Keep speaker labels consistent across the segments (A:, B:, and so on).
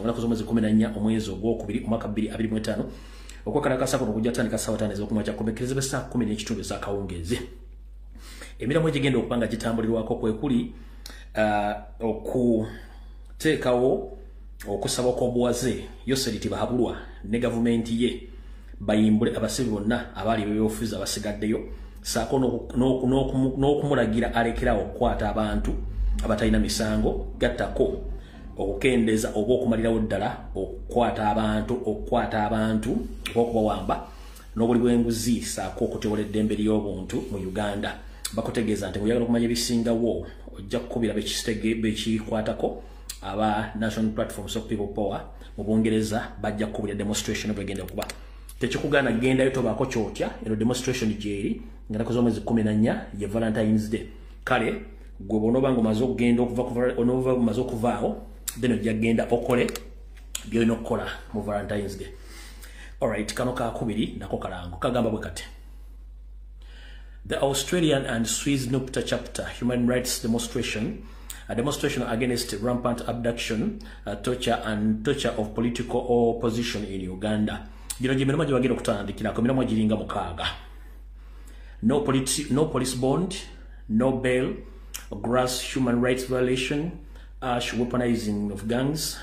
A: Ngana mwezi 14 omwezi ogwokubiri omwaka 2025 okwakalakasa kuno kujja tandika sawa 5 ez'okumakya komekerezebwa saa 10 n'ekitundu ez'akawungeezi. Emirimu egigenda okubanga gitambulirwako kwe kuli okuteekawo okusaba kw'obuwaze Yoseliti Bahabulwa ne gavumenti ye bayimbule abasibe bonna abaali b'ebyobufuzi abasigaddeyo saako n'okumulagira alekerawo okukwata abantu abatalina misango gattako okukendeza oba okumalirawo ddala okukwata abantu okubawamba n'obuli bw'enguzi saako okutewola eddembe ly'obuntu mu Uganda. Bakutegeeza nti oyagala okumanya ebisingawo ojja kukubira bekikwatako aba National Platforms of People Power mu Bungereza bajja kukubira demonstration bwegenda okuba. Tekikugaana genda yotobaako kyotya eno demonstration gyeri ngana kozo mwezi 14 ye Valentine's Day. Kale gwe bonoba ngo mazo genda okuva mazo kuvaawo then ojja genda okole byolina okukola mu Valentine's Day. Alright, kano kakubiri nako kalango kagamba bwe kati. The Australian and Swiss NUPTA chapter human rights demonstration, a demonstration against rampant abduction, torture of political opposition in Uganda. Gino jimiruma jibagira okutandikira ko miramo giringa mukaaga. No police bond, no bail, gross human rights violation, harsh weaponizing of gangs,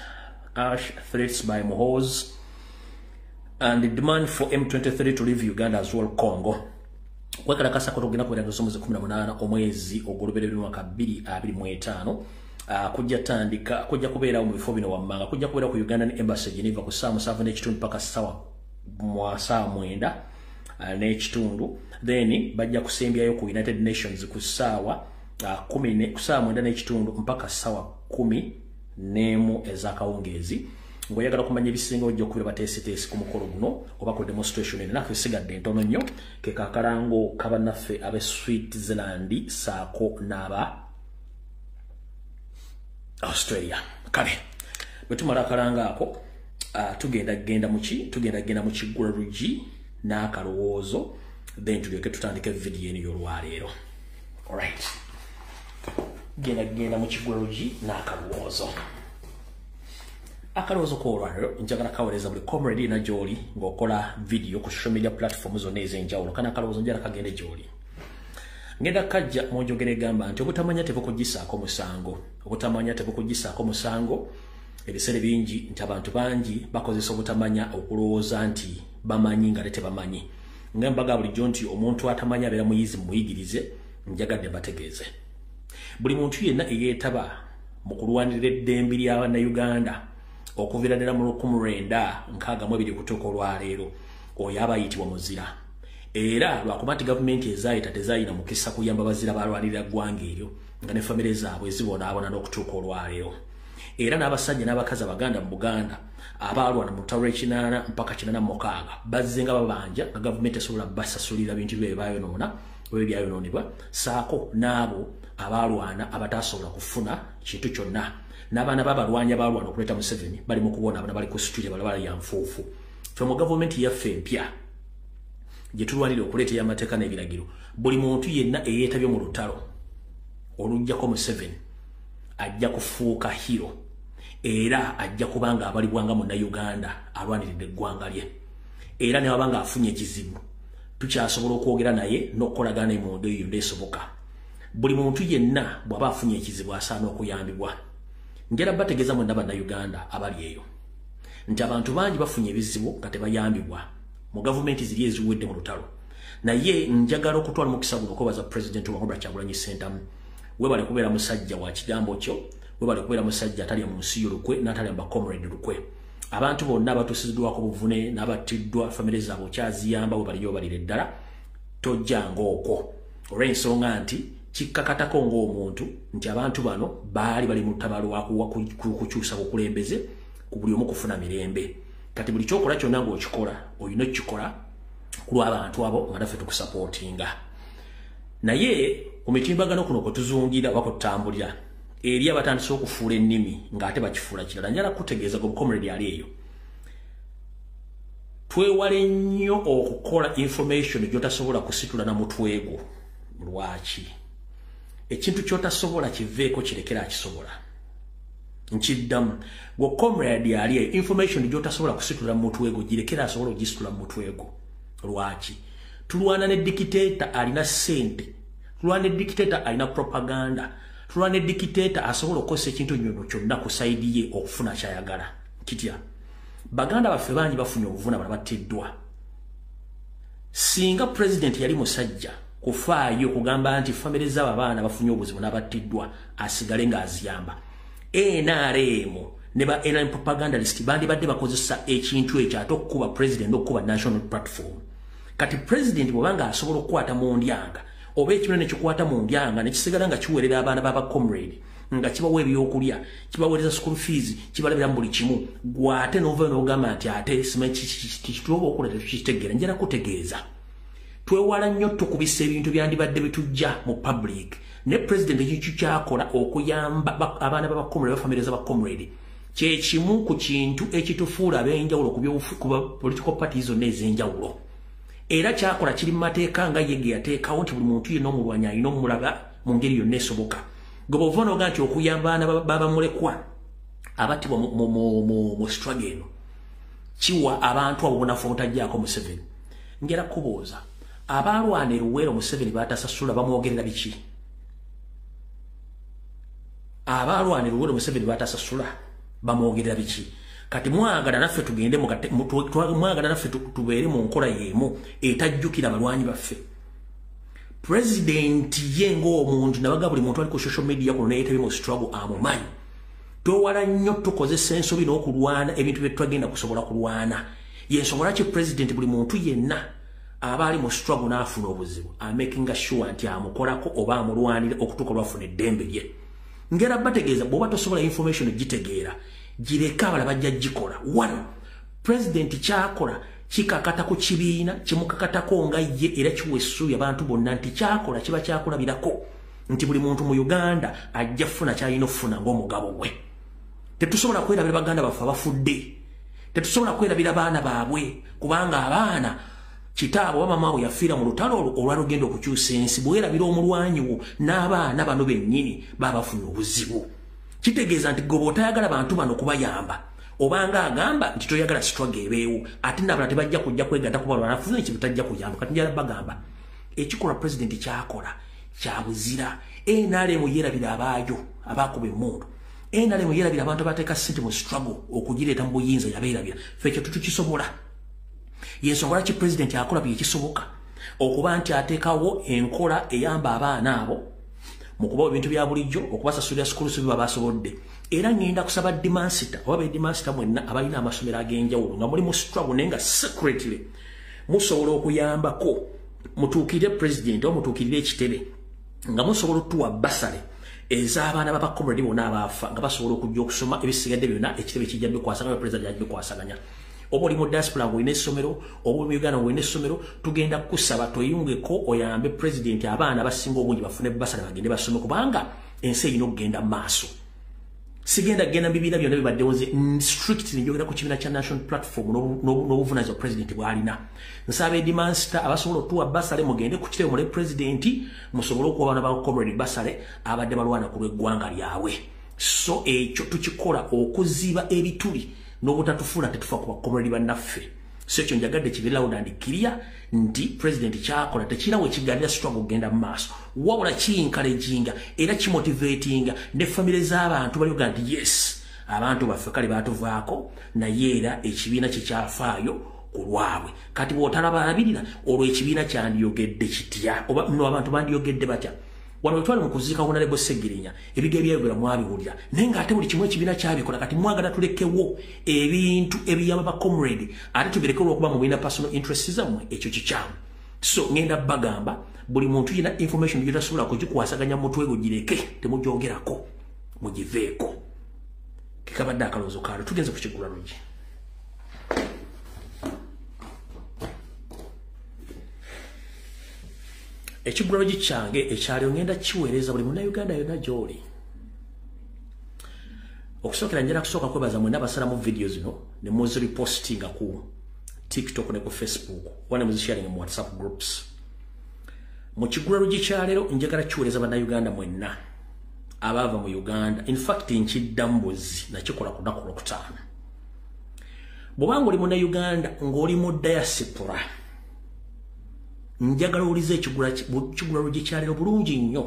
A: harsh threats by Mohos, and the demand for M23 to leave Uganda as well Congo. Kwekala kasa kutogena kwenda kusomeza 18 omwezi oguluberere mwaka 2025 kujja kubeera mu bifo bino wammanga kujja kubeera ku Uganda Embassy Geneva ku saa 7 n'ekitundu paka sawa saa 9 n'ekitundu then bajja kusembyayo ku United Nations ku saa 10 ku saa 9 n'ekitundu mpaka sawa 10 n'emu ez'akawungeezi. Ngoyagala kumanya ebisinga ojja okubira bateesiteesi ku mukolo guno oba ku demonstration eno naffe sigadde ntono nnyo ke kakalango kabannaffe ab'e Switzerland saako n'aba Australia. Kale bwe tumala akalanga ako tugenda mu kiggula lugi n'akalowoozo then tulyoke tutandike video eno y'olwaleero. Alright, genda mu kiggula lugi n'akalowoozo. Akalowoozo k'olwaleero njagala kaweleza buli comrade na gy'oli ng'okola video ku social media platforms zonna ez'enjawulo kana akalowoozo njagala kagende gy'oli. Ngenda kajja mu njogera egamba nti obutamanya tebukugisaako musango ebiseera bingi nti abantu bangi bakozesa obutamanya okulowooza nti bamanyi nga tebamanyi. Nga mbaga bulijjo nti omuntu atamanya abeera muyizi muyigirize njagadde bategeeze. Buli muntu yenna eyeetaba mu kulwanirira eddembe ly'Abannayuganda okuvira ddala mu 1962 kutuuka olwaleero oyo aba ayitibwa muzira. Era lwakuba nti gavumenti ezaayita tezaayina mukisa kuyamba bazira balwanirira ggwanga eryo nga ne famire zaabwe zibonaabona n'okutuuka olwaleero. Era n'abasajja n'abakazi abaganda mu Buganda abaalwana mu lutalo lw'ekinaana mpaka 86 bazze nga babanja nga gavumenti esobola basasulira bintu bye baayonoona bwe byayonoonebwa saako n'abo abaalwana abatasobola kufuna kintu kyonna. N'abaana b'abalwanyi abaalwana okuleeta Museveni bali mu kubona abana bali ku situlya balabala ya nfuufu. Ffe mu gavumenti yaffe empya gye tulwanira okuleeta y'amateeka n'ebiragiro buli muntu yenna eyeetabye mu lutalo oluggyako Museveni ajja kufuuka hero era ajja kubanga abalibwanga mu Uganda alwaniridde eggwanga lye. Era ne wabanga afunye ekizibu tukyasobola okwogera naye n'okukolagana mu ngeri eyo ndeesoboka. Buli muntu yenna bw'aba afunye ekizibu asaana okuyambibwa. Ngera bategeeza mu Bannayuganda abali eyo nti abantu bangi bafunye ebizibu nga tebayambibwa mu gavumenti ziri eziwedde mu lutalo. Naye njagala okutwala mukisa guno okubaza President wa Robert Kyagulanyi Ssentamu webale kubeera musajja wa kigambo kyo, webale kubeera musajja atalya mu nsi y'olukwe n'atalya mu comrade lukwe. Abantu bonna abatuusiddwako buvune n'abattiddwa famire zaabwe okyaziyamba webaliyo balire ddala tojjanga okwo olw'ensonga nti kikkakatako ng'omuntu nti abantu bano baali bali mu lutabaalo kukyusa bukulembeze ku buli omu kufuna mirembe. Kati buli kyokola kyonna ng'okikola olina okukikola ku lw'abantu abo nga naffe tukusapootinga. Naye ku mitimbagano kuno kwe tuzungira oba kwe tutambulira eri abatandise okufuula ennimi ng'ate bakifuula kirala njala kutegeeza gwe comrade ali eyo. Twewale nnyo okukola information gy'otasobola kusitula na mutwe gwo. Lwaki? Ekintu ky'otasobola kiveeko kirekera akisobola. nchiddamu go comrade ali information gyotasobola kusitula mu mutwego girekera asobola ogisitula mu mutwego lwaki tulwana ne dictator alina sente tulwana ne dictator alina propaganda tulwana ne dictator asobola okosa ekintu nyono kyonna ku side ye okufuna kyayagala kitya baganda baffe bangi bafunye obuvuna balabatteddwa singa president yali musajja kufaayo kugamba nti family z'abaana bafunye obuzibu n'abatteddwa asigale ng'aziyamba NRM ne ba NRM propagandalist bandi badde bakozesa ekintu ekyo ate okukuba president okukuba national platform kati president bwabanga asobola okukwata mu ndyanga oba ekimunene kikwata mu ndyanga ne kisigala nga kiwerera abaana baba comrade nga kibawa ebyokulya kibawereza school fees kibalabira buli kimu gwate n'ova n'ogamba nti ate kituloba okola tekitegeera njala kutegeeza twewala nnyo tukubisa ebintu byandibadde bitujja mu public ne president ekyo kyakola okuyamba abaana b'abakomrade bafamire z'abakomrade kyekimu ku kintu ekitufuula ab'enjawulo ku political parties zonna ez'enjawulo era kyakola kiri mu mateeka nga yege yateekawo nti buli muntu yenna omulwanyi alina omulaba mu ngeri yonna esoboka gwe bw'ova n'oga nti okuyamba abaana babamulekwa abattibwa mu struggle eno kiwa abantu abo bonafu obutajjaako Museveni ngera kubuuza abalwana eruweero Museveni batasasula bamwogerera biki abalwana eruweero Museveni batasasula bamwogerera biki kati mwagala naffe tugende mwagala naffe tubeere mu nkola y'emu etajjukira abalwanyi baffe president ye ng'omuntu nabaga buli muntu ali ku social media kuno neyeetebye mu struggle amumanyi twewala nnyo tukozesa ensobi n'okulwana ebintu bye twagenda kusobola kulwana yensobola ki president buli muntu yenna aba ali mu struggle n'afuna obuzibu amakinga sure nti amukolako oba amulwanire okutuuka lwafuna eddembe lye ngera bategeeza bw'oba tosobola information gitegeera gireka abala bajja gikola one president kyakola kikakata ku kibiina kimukakatako nga ye era kiwesuubi abantu bonna nti kyakola kiba kyakulabirako nti buli muntu mu Uganda ajja funa kyalina okufuna ng'omugabo gwe tetusobola kwerabira baganda baffe abafudde tetusobola kwerabira baana baabwe kubanga abaana kitaabo wamama we yafiira mu lutalo olwalugenda okukyusa ensi bwerabira omulwanyi wo n'abaana bano bennyini babafuna obuzibu kitegeeza nti goba otayagala bantu bano kubayamba obanga agamba nti toyagala struggle ebeewo ate nabala tebajja kujja kwegatta kubalwana afuna ekintu tajja kuyamba kati njala bagamba ekikola president kyakola kyabuzira NRM yerabira abaajo abakuba emmundu NRM yerabira abantu abateeka ssente mu struggle okugireeta mu buyinza yabeerabira ffe ekyo tukisobola yensongola ki president akola bye kisoboka okuba nti ateekawo enkola eyamba abaana abo mu kubawa ebintu bya bulijjo okubasasulira school fees babasobodde era ngenda kusaba dimansita oba bedimansita mwenna abalina amasomero ag'enjawulo nga muli mu struggle naye nga secretly musobola okuyambako mutuukirire president oba mutuukirire ekitebe nga musobola otuwa basale ez'abaana b'abakomrade bonna abaafa nga basobola okujja okusoma ebisigadde byonna ekitebe kijja bikwasaganya president yajja bikwasaganya oba oli mu diaspora ng'olina essomero oba oli mu Uganda ng'olina essomero tugenda kusaba tweyungeko oyambe president abaana abasinga obungi bafune basale bagende basome kubanga ensi erina okugenda mu maaso sigenda kugenda bibiina byonna bibaddewo nze strictly njogera ku kibiina kya national platform n'obuvunaanyizibwa president bw'alina nsaba edimansita abasobola otuwa basale mugende ku kitebe mule president musobole okuwa abaana ba comrade basale abadde balwana ku lw'eggwanga lyabwe so ekyo tukikola okuziba ebituli n'obutatufuula tetufa ku bakomrade bannaffe so ekyo njagadde kibeerawo nandikirya nti president kyakola tekirawo ekiganira struggle okugenda mu maaso wabula kiyinkalejinga era kimotivatinga ne famire z'abantu balioga nti yes abantu baffe kale baatuvaako naye era ekibiina kyekyafaayo ku lwabwe kati bw'otalabalabirira olwo ekibiina kyandiyogedde kitya oba no abantu bandiyogedde batya wano wetwali mu kuziika Honorable Seggirinya ebigere byayogera mwabiwulira naye ng'ate buli kimu ekibiina kyabikola kati mwagala tulekewo ebintu ebiyamba ba comrade ate tubireke olw'okuba mu bina personal interests zammwe ekyo kikyamu so ngenda bagamba buli muntu yina information gyetasobola kugikwasaganya mu mutwe gwo gireke temugyogerako mugiveeko kikabadde akaloozo kaalo tugenze ku kigula lugi ekigula lugi kyange ekyalyo ngenda kiweereza buli munnayuganda yonna gy'oli okusookera njala kusooka kwebaza mwenna basalamu video zino ne muziripostinga ku TikTok ne ku Facebook wane muzisharinga mu WhatsApp groups mu kigula lugi kyaleero njagala kiweereza bannayuganda mwenna abava mu Uganda in fact nkidambuzi nakikola ku ddako lwokutaano bw'obanga oli muna Uganda ng'oli mu diaspora njagala olize ekigula lwe gikyaliro bulungi nnyo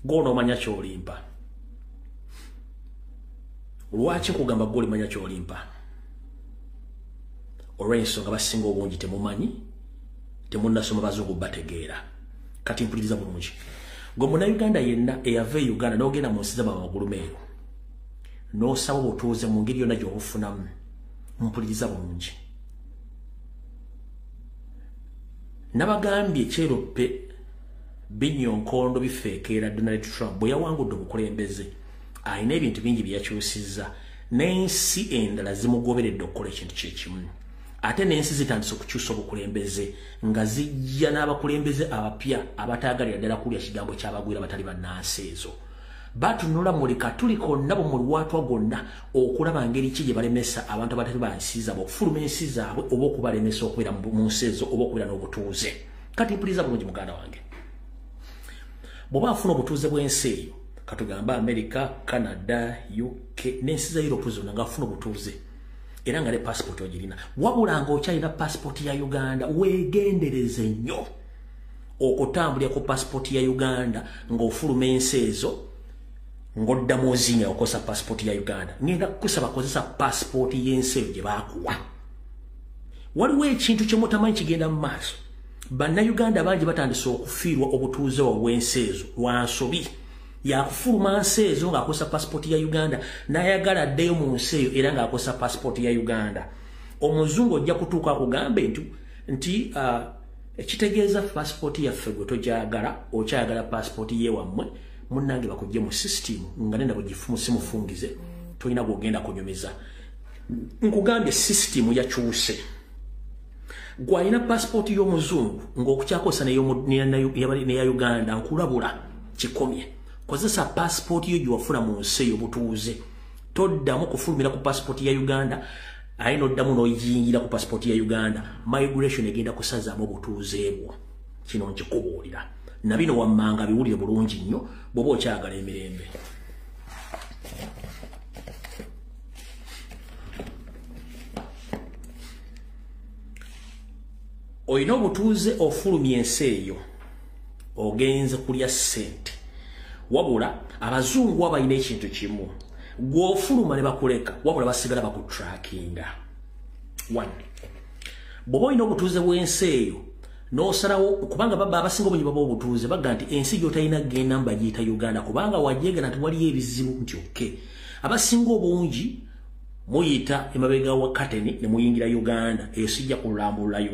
A: gw'onoomanya ky'olimpa lwaki nkugamba gw'oli manya ky'olimpa olw'ensonga basinga obungi temumanyi temunnasoma bazungu bategeera kati mpuliriza bulungi gwe munnayuganda yenna eyava e Uganda n'ogenda mu nsi z'amagulu meeru n'osaba obutuuze mu ngeri yonna gy'obufunamu mpuliriza bulungi nabagambye ekyeroppe binyonkondo bifeekeera Donald Trump bwe yawangudde obukulembeze alina ebintu bingi bye yakyusizza n'ensi endala zimugoberedde okukola ekintu kyekimu ate n'ensi zitandise okukyusa obukulembeze nga zijja n'abakulembeze abapya abataagalira ddala kulya kigambo ky'abagwira batali bannansi ezo batunula mulika tuli konna bwe muliwaatwa gonna okulaba ngeri ki gye balemesa abantu abatali bansi zaabwe okufuluma ensi zaabwe oba okubalemesa okubeera mu nsi ezo oba okubeera n'obutuuze kati mpuliriza bulungi muganda wange bw'oba afuna obutuuze bw'ensi eyo katugamba America, Canada, UK n'ensi za Europe zonna ng'afuna obutuuze era nga ne passport ogirina wabula ng'okyalina passport ya Uganda weegendereze nnyo okutambulira ku passport ya Uganda ng'ofuluma ensi ezo ng'oddamu ozinya okosa passport ya Uganda ngenda kukusaba kozesa passport y'ensi eyo gye baakuwa waliwo ekintu kye mutamanyi kigenda mu maaso bannayuganda bangi batandise okufiirwa obutuuze obw'ensi ezo lwa nsobi yakufuluma nsi ezo ng'akosa passport ya Uganda n'ayagala addeyo mu nsi eyo era ng'akosa passport ya Uganda omuzungu ojja kutuuka akugambe nti ekitegeeza passport yaffe gwe togyagala okyayagala passport yewammwe munnange bakujje mu system nga nenda simufungize tolina gwogenda kunyumiza nkugambye system yakyuse gwalina passport y'omuzungu ng'okukyakosa neya Uganda nkulabula kikomye kozesa passport yo gyewafuna mu nsi eyo butuuze toddamu kufulumira ku passport ya Uganda ayina oddamu n'oyingira ku passport ya Uganda migration egenda kusazaamu obutuuze bwo kino nkikubuulira nabino wammanga biwulire bulungi nnyo bw'oba okyagala emirembe oyina obutuuze ofulumya ensi eyo ogenze kulya ssente wabula abazungu abalina ekintu kimu gw'ofuluma ne bakuleka wabula basigala bakutrackinga 1 bw'oba olina obutuuze bw'ensi eyo n'osalawo kubanga baba abasinga obungi baba obutuuze baga nti ensi gy'otalina genda mbagiyita Uganda kubanga wagyegana nti waliyo ebizibu nti oke abasinga obungi muyita emabega wa kateni ne muyingira Uganda eyo sijja kulambulayo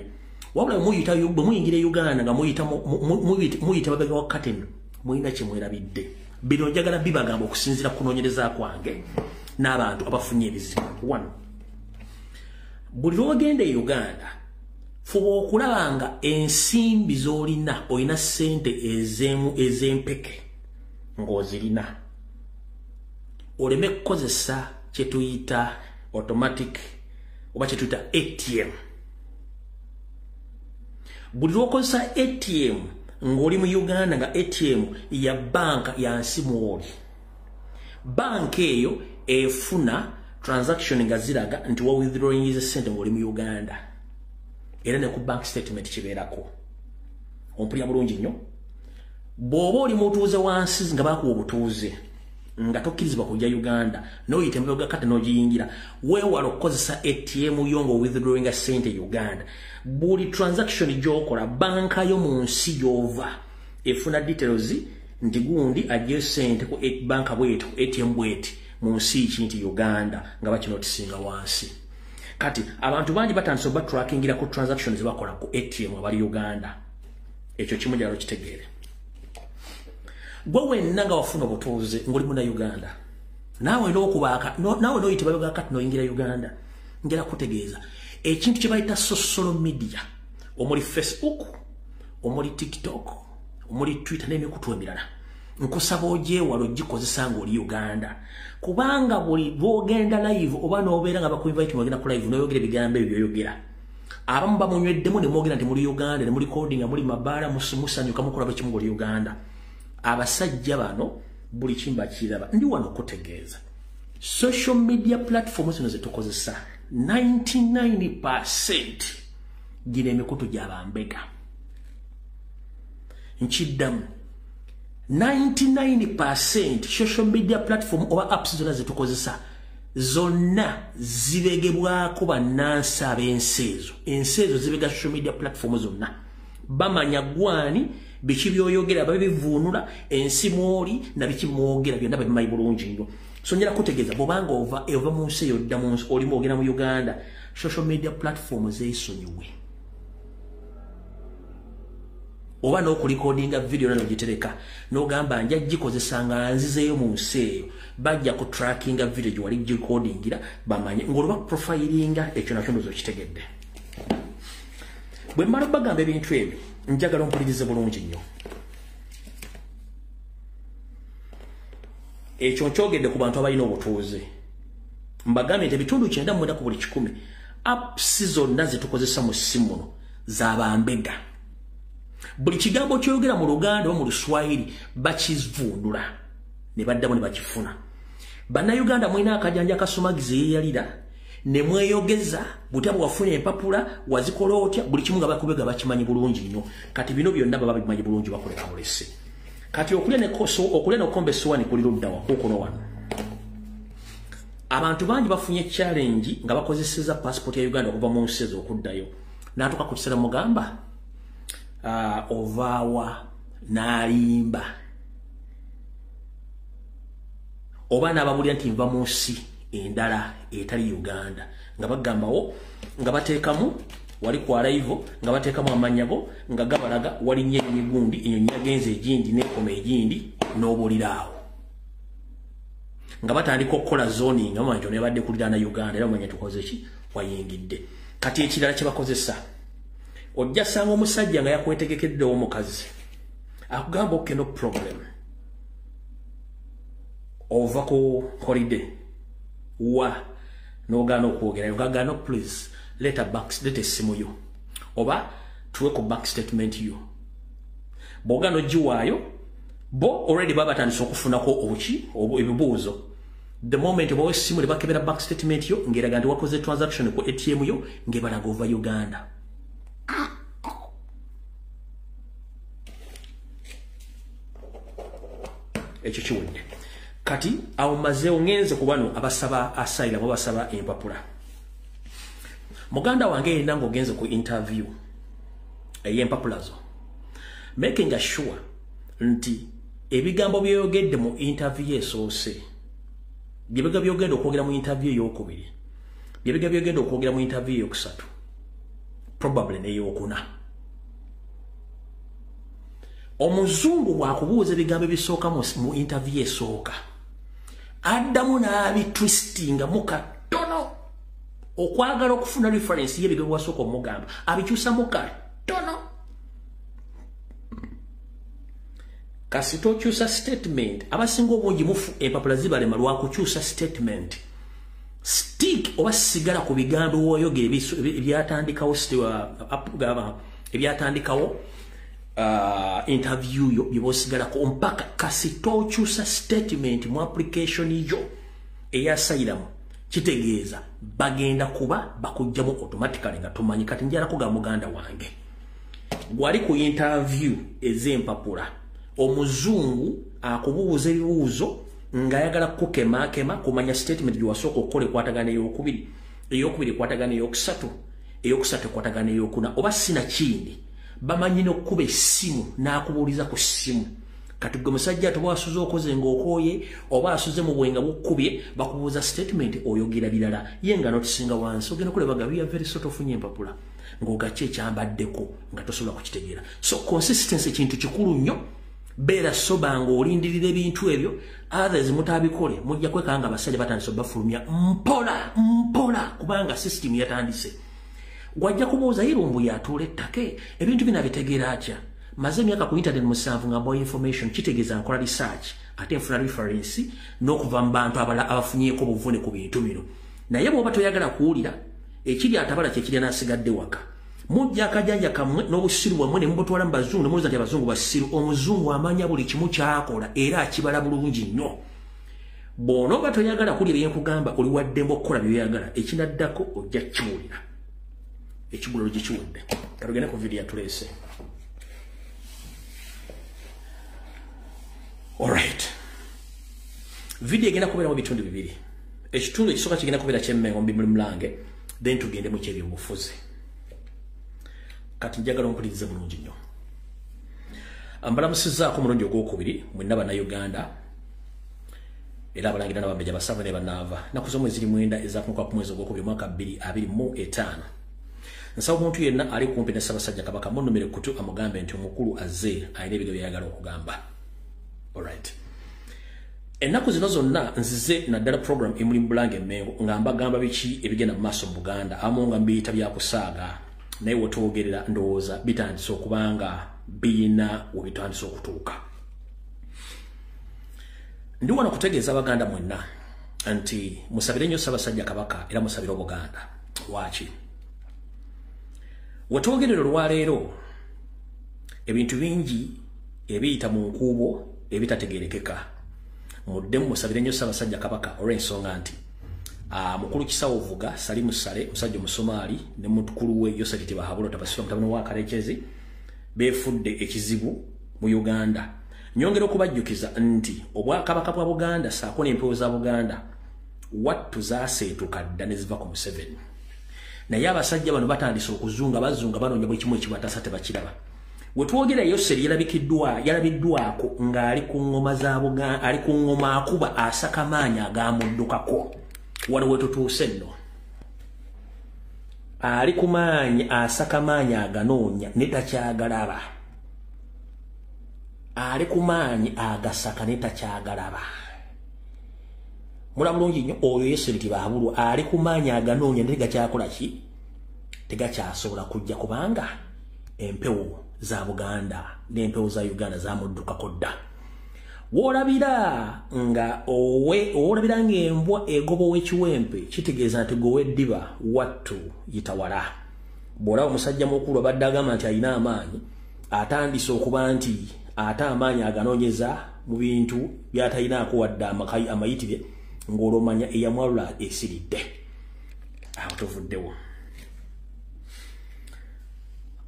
A: wabula bwe muyingira Uganda nga muyita mabega wa kateni muyina kimwerabidde bino njagala bibagamba okusinziira ku kunoonyereza kwange n'abantu abafunye ebizibu 1 buli lw'ogenda e Uganda fuba okulaba nga ensimbi z'olina olina ssente ez'empeke ng'ozirina oleme kukozesa kye tuyita automatic oba kye tuyita ATM buli lw'okozesa ATM ng'oli mu Uganda nga ATM ya banka yansi mw'oli banka eyo efuna transaction nga ziraga nti wa withdrawing ssente ng'oli mu Uganda era ne ku bank statement kibeerako ompulira bulungi nnyo bw'oba oli mutuuze wansi nga bakuwa obutuuze nga tokkirizibwa kujja Uganda n'oyita emabega kati n'ogiyingira weewala okukozesa ATM yo nga withdrawing ssente Uganda buli transaction gy'okola banka yo mu nsi gy'ova efuna details nti gundi ajje ssente ku banka bwetu ATM bweti mu nsi ki nti Uganda nga bakinotisinga wansi kati abantu bangi batandise batrackingira ku transactions bakola ku ATM abali Uganda ekyo kimu gyalo kitegeere gwe wenna nga wafuna obutuuze ng'oli muna Uganda naawe n'okubaaka naawe n'oyita babega kati n'oyingira Uganda ngera kutegeeza ekintu kye bayita social media omuli Facebook omuli TikTok omuli Twitter n'emikutu emirala nkusaba ogyewala ogikozesa ng'oli Uganda kubanga buli bw'ogenda live oba n'obeera nga bakuinvite mwagenda ku live n'oyogera ebigambo ebyo by'oyogera abamu bamunyweddemu ne mwogera nti muli Uganda ne muli coding muli mabaala musanyuka mukola bwe kimu ng'oli Uganda abasajja bano buli kimba kiraba ndi wano kutegeeza social media platforms zino zetukozesa 99% gina emikutu gy'abambega nkiddamu 99% social media platform oba apps zonna zetukozesa zonna zibegebwako bannansi ab'ensi ezo zibega social media platform zonna bamanya gwani biki byoyogera babivuunula ensi mwoli na biki mwogera byonna babimanyi bulungi nnyo so njala kutegeeza bwobanga ova mu nsi eyo dda mu olimu ogenda mu Uganda social media platform zeesonyiwe oba n'okulikodinga video nano gitereka n'ogamba nja gikozesa nga nzizeeyo mu nsi eyo bajja ku trackinga video gyewali gikodingira bamanye ng'oluba profilinga ekyo nakyo ndozo kitegedde bwe mmala bagamba ebintu ebyo njagala ompulirize bulungi nnyo ekyo nkyogedde ku bantu abalina obutuuze mbagambye nti ebitundu 9 ku buli 100 apps zonna zetukozesa mu ssimu muno z'abambega buli kigambo kyogera mu Luganda oba mu Luswahili bakivuunula ne baddamu ne bakifuna bannayuganda mwina akajanja kasumagize yeeyalira ne mweyogeza butabu wafune empapula wazikola otya buli kimu nga bakubega bakimanyi bulungi nnyo kati bino byonna baba bimanyi bulungi bakoleka mulese kati okulya n'okombe essowaani kuli ludda wakuukuno wano abantu bangi bafunye challenge nga bakozeseza passport ya Uganda okuva mu nsi ezo okuddayo n'atuuka ku kiseera mugamba ovaawa n'alimba oba n'ababulira nti nva mu nsi endala etali Uganda nga bagambawo nga bateekamu wali kwa live nga bateekamu amanyago nga gabalaga wali nyenyi gundi enyonyi yagenze egindi n'ekoma egindi n'obuliraawo nga batandika okukola zoning nga manjo ne badde kuliraana Uganda era omanya tukoze ki wayingidde kati ekirala kye bakozesa ojja sanga omusajja nga yakwetegekeddewo omukazi akugamba okay no problem ova ku holiday wa n'ogaana okwogerayo ng'agaana please leta essimu yo oba tuwe ku back statement yo bw'ogaana ogiwaayo bo already baba batandise okufunako ebibuuzo the moment obawa essimu ne bakebera back statement yo ng'eraga nti wakoze transaction ku ATM yo ng'ebalaga ova Uganda ekyo kiwedde kati awo mazeo ngenze ku bano abasaba asylum abasaba empapula muganda wange yenda ng'ogenze ku interview ey'empapula zo making sure nti ebigambo byeyogedde mu interview esoose byebiga byogenda okwogera mu interview ey'okubiri byebiga byogenda okwogera mu interview ey'okusatu probably n'ey'okuna omuzungu bwakubuuza ebigambo ebisooka mu interview esooka addamu n'abitwistinga mu katono okwagala okufuna reference y'ebyo byewasooka omugamba abikyusa mu katono kasi tokyusa statement abasinga obungi mufu empapula zibalema lwakukyusa statement stick oba sigala ku bigambo woyogera ebyatandikawo interview yo byosigala ko mpaka kasi tokyusa statement mu application yo eyasayiramu kitegeeza bagenda kuba bakujjamu automatically nga tumanyi kati njala kuga muganda wange gwali ku interview ez'empapula omuzungu akubuuza ebibuuzo nga ayagala kukema kumanya statement gyewasooka okukola ekwatagana eyokubiri ekwatagana eyokusatu ekwatagana eyokuna oba sina kindi bamanyi n'okkuba essimu n'akubuuliza ku ssimu kati gwe musajja ate bwasuze okoze ng'okooye oba asuze mu bwenga bukkubye bakubuuza statement oyogera birala ye nga notisinga wansi ogenda kulebaga bya very sort ofunye empapula ng'ogakye ekyambaddeko nga tosobola kukitegeera so consistency kintu kikulu nnyo beera soba ng'olindirira ebintu ebyo others mutabikole mujja kwekanga abasajja batandise bafulumya mpola kubanga system yatandise gwajja kubuuza irumbu yatuula ettake ebintu bina bitegeera atya maze emyaka ku internet 7 nga mbawa information kitegeeza nkola research ate nfuna reference n'okuva mu bantu abafunyeeko obuvune ku bintu bino naye bw'oba toyagala kuwulira ekiri atabala kyekiri n'asigadde waka mujja akajanja kamwe n'obusiru bwamwe ne mubutwala mu bazungu ne muloza nti abazungu basiru. Omuzungu amanya buli kimu kyakola era akibala bulungi nnyo. Bw'onooba toyagala kulya bye nkugamba oli waddembe okukola bye oyagala, ekinaddako ojja kiwulira. Ekiguliro gye kiwedde. Ka tugende ku vidiyo yatuleese. Alright. Vidiyo egenda kubeeramu bitundu bibiri. Ekitundu ekisooka kigenda kubeera ky'emmengo mu Mulange, then tugende mu ky'ebyobufuzi. Kati njagala ompulirize bulungi nnyo. Mbalamusizzaako omulundi ogwokubiri mwenna bannayuganda era abalangira n'abambejja basavu ne bannaava. Nnaku z'omwezi ziri 9 ezaakunuka ku mwezi ogwokubiri mwaka 2025. Nsaba omuntu yenna ali kumpi ne Ssaabasajja Kabaka munnomere kutu amugambe nti omukulu azze alina ebyo by'ayagala okugamba. Alright. Ennaku zino zonna nzize naddala program emuli mu Bulange Mmengo nga mbagamba biki ebigenda mu maaso mu Buganda amu nga mbiyita bya kusaaga naye wetwogerera ndowooza bitandise okubanga biyina we bitandise okutuuka. Ndi wano kutegeeza Abaganda mwenna nti musabire nnyo Ssaabasajja Kabaka era musabire Obuganda. Lwaki? Wetwogerera olwaleero ebintu bingi ebiyita mu nkuubo ebitategeerekeka. Muddemu musabire nnyo Ssaabasajja Kabaka olw'ensonga nti mukulu Kisawo Vuga Salimu Sale musajja Omusomaali ne mukulu we Yosati Bahabula Tabasifa mutabani wa Kalekezi beefudde ekizibu mu Uganda. Nyongera okubajjukiza nti Obwakabaka bwa Buganda saako n'empewo za Buganda wattu zaaseetuka dda ne ziva ku Museveni. Naye abasajja bano batandise okuzunga bazunga banoonya buli kimu ekibatasa tebakiraba. Wetwogera Yoseri yalabiddwako ng'ali ku ngoma za Buganda, ali ku ngoma akuba asaka maanyi agaamuddukako. Wano wetutuuse nno. Ali ku maanyi asaka maanyi aganoonya ne takyagalaba. Ali ku maanyi agasaka ne takyagalaba. Mula bulungi nnyo oyo Yoseri Bahabulwa ali ku maanyi aganoonya ne tegakyakola ki? Tegakyasobola kujja kubanga empewo za Buganda n'empewo za Uganda zamuddukako dda. Wolabira ng'embwa egoba ow'ekiwempe kitegeeza nti gowe eddiba wattu yitawala. Bw'olaba omusajja mukulu abadde agamba nti alina amaanyi atandise okuba nti ate amaanyi aganoonyeza mu bintu by'atalinaako wadde amayitire ng'olwomanya eyamwalula esiridde. Awo tuvuddewo.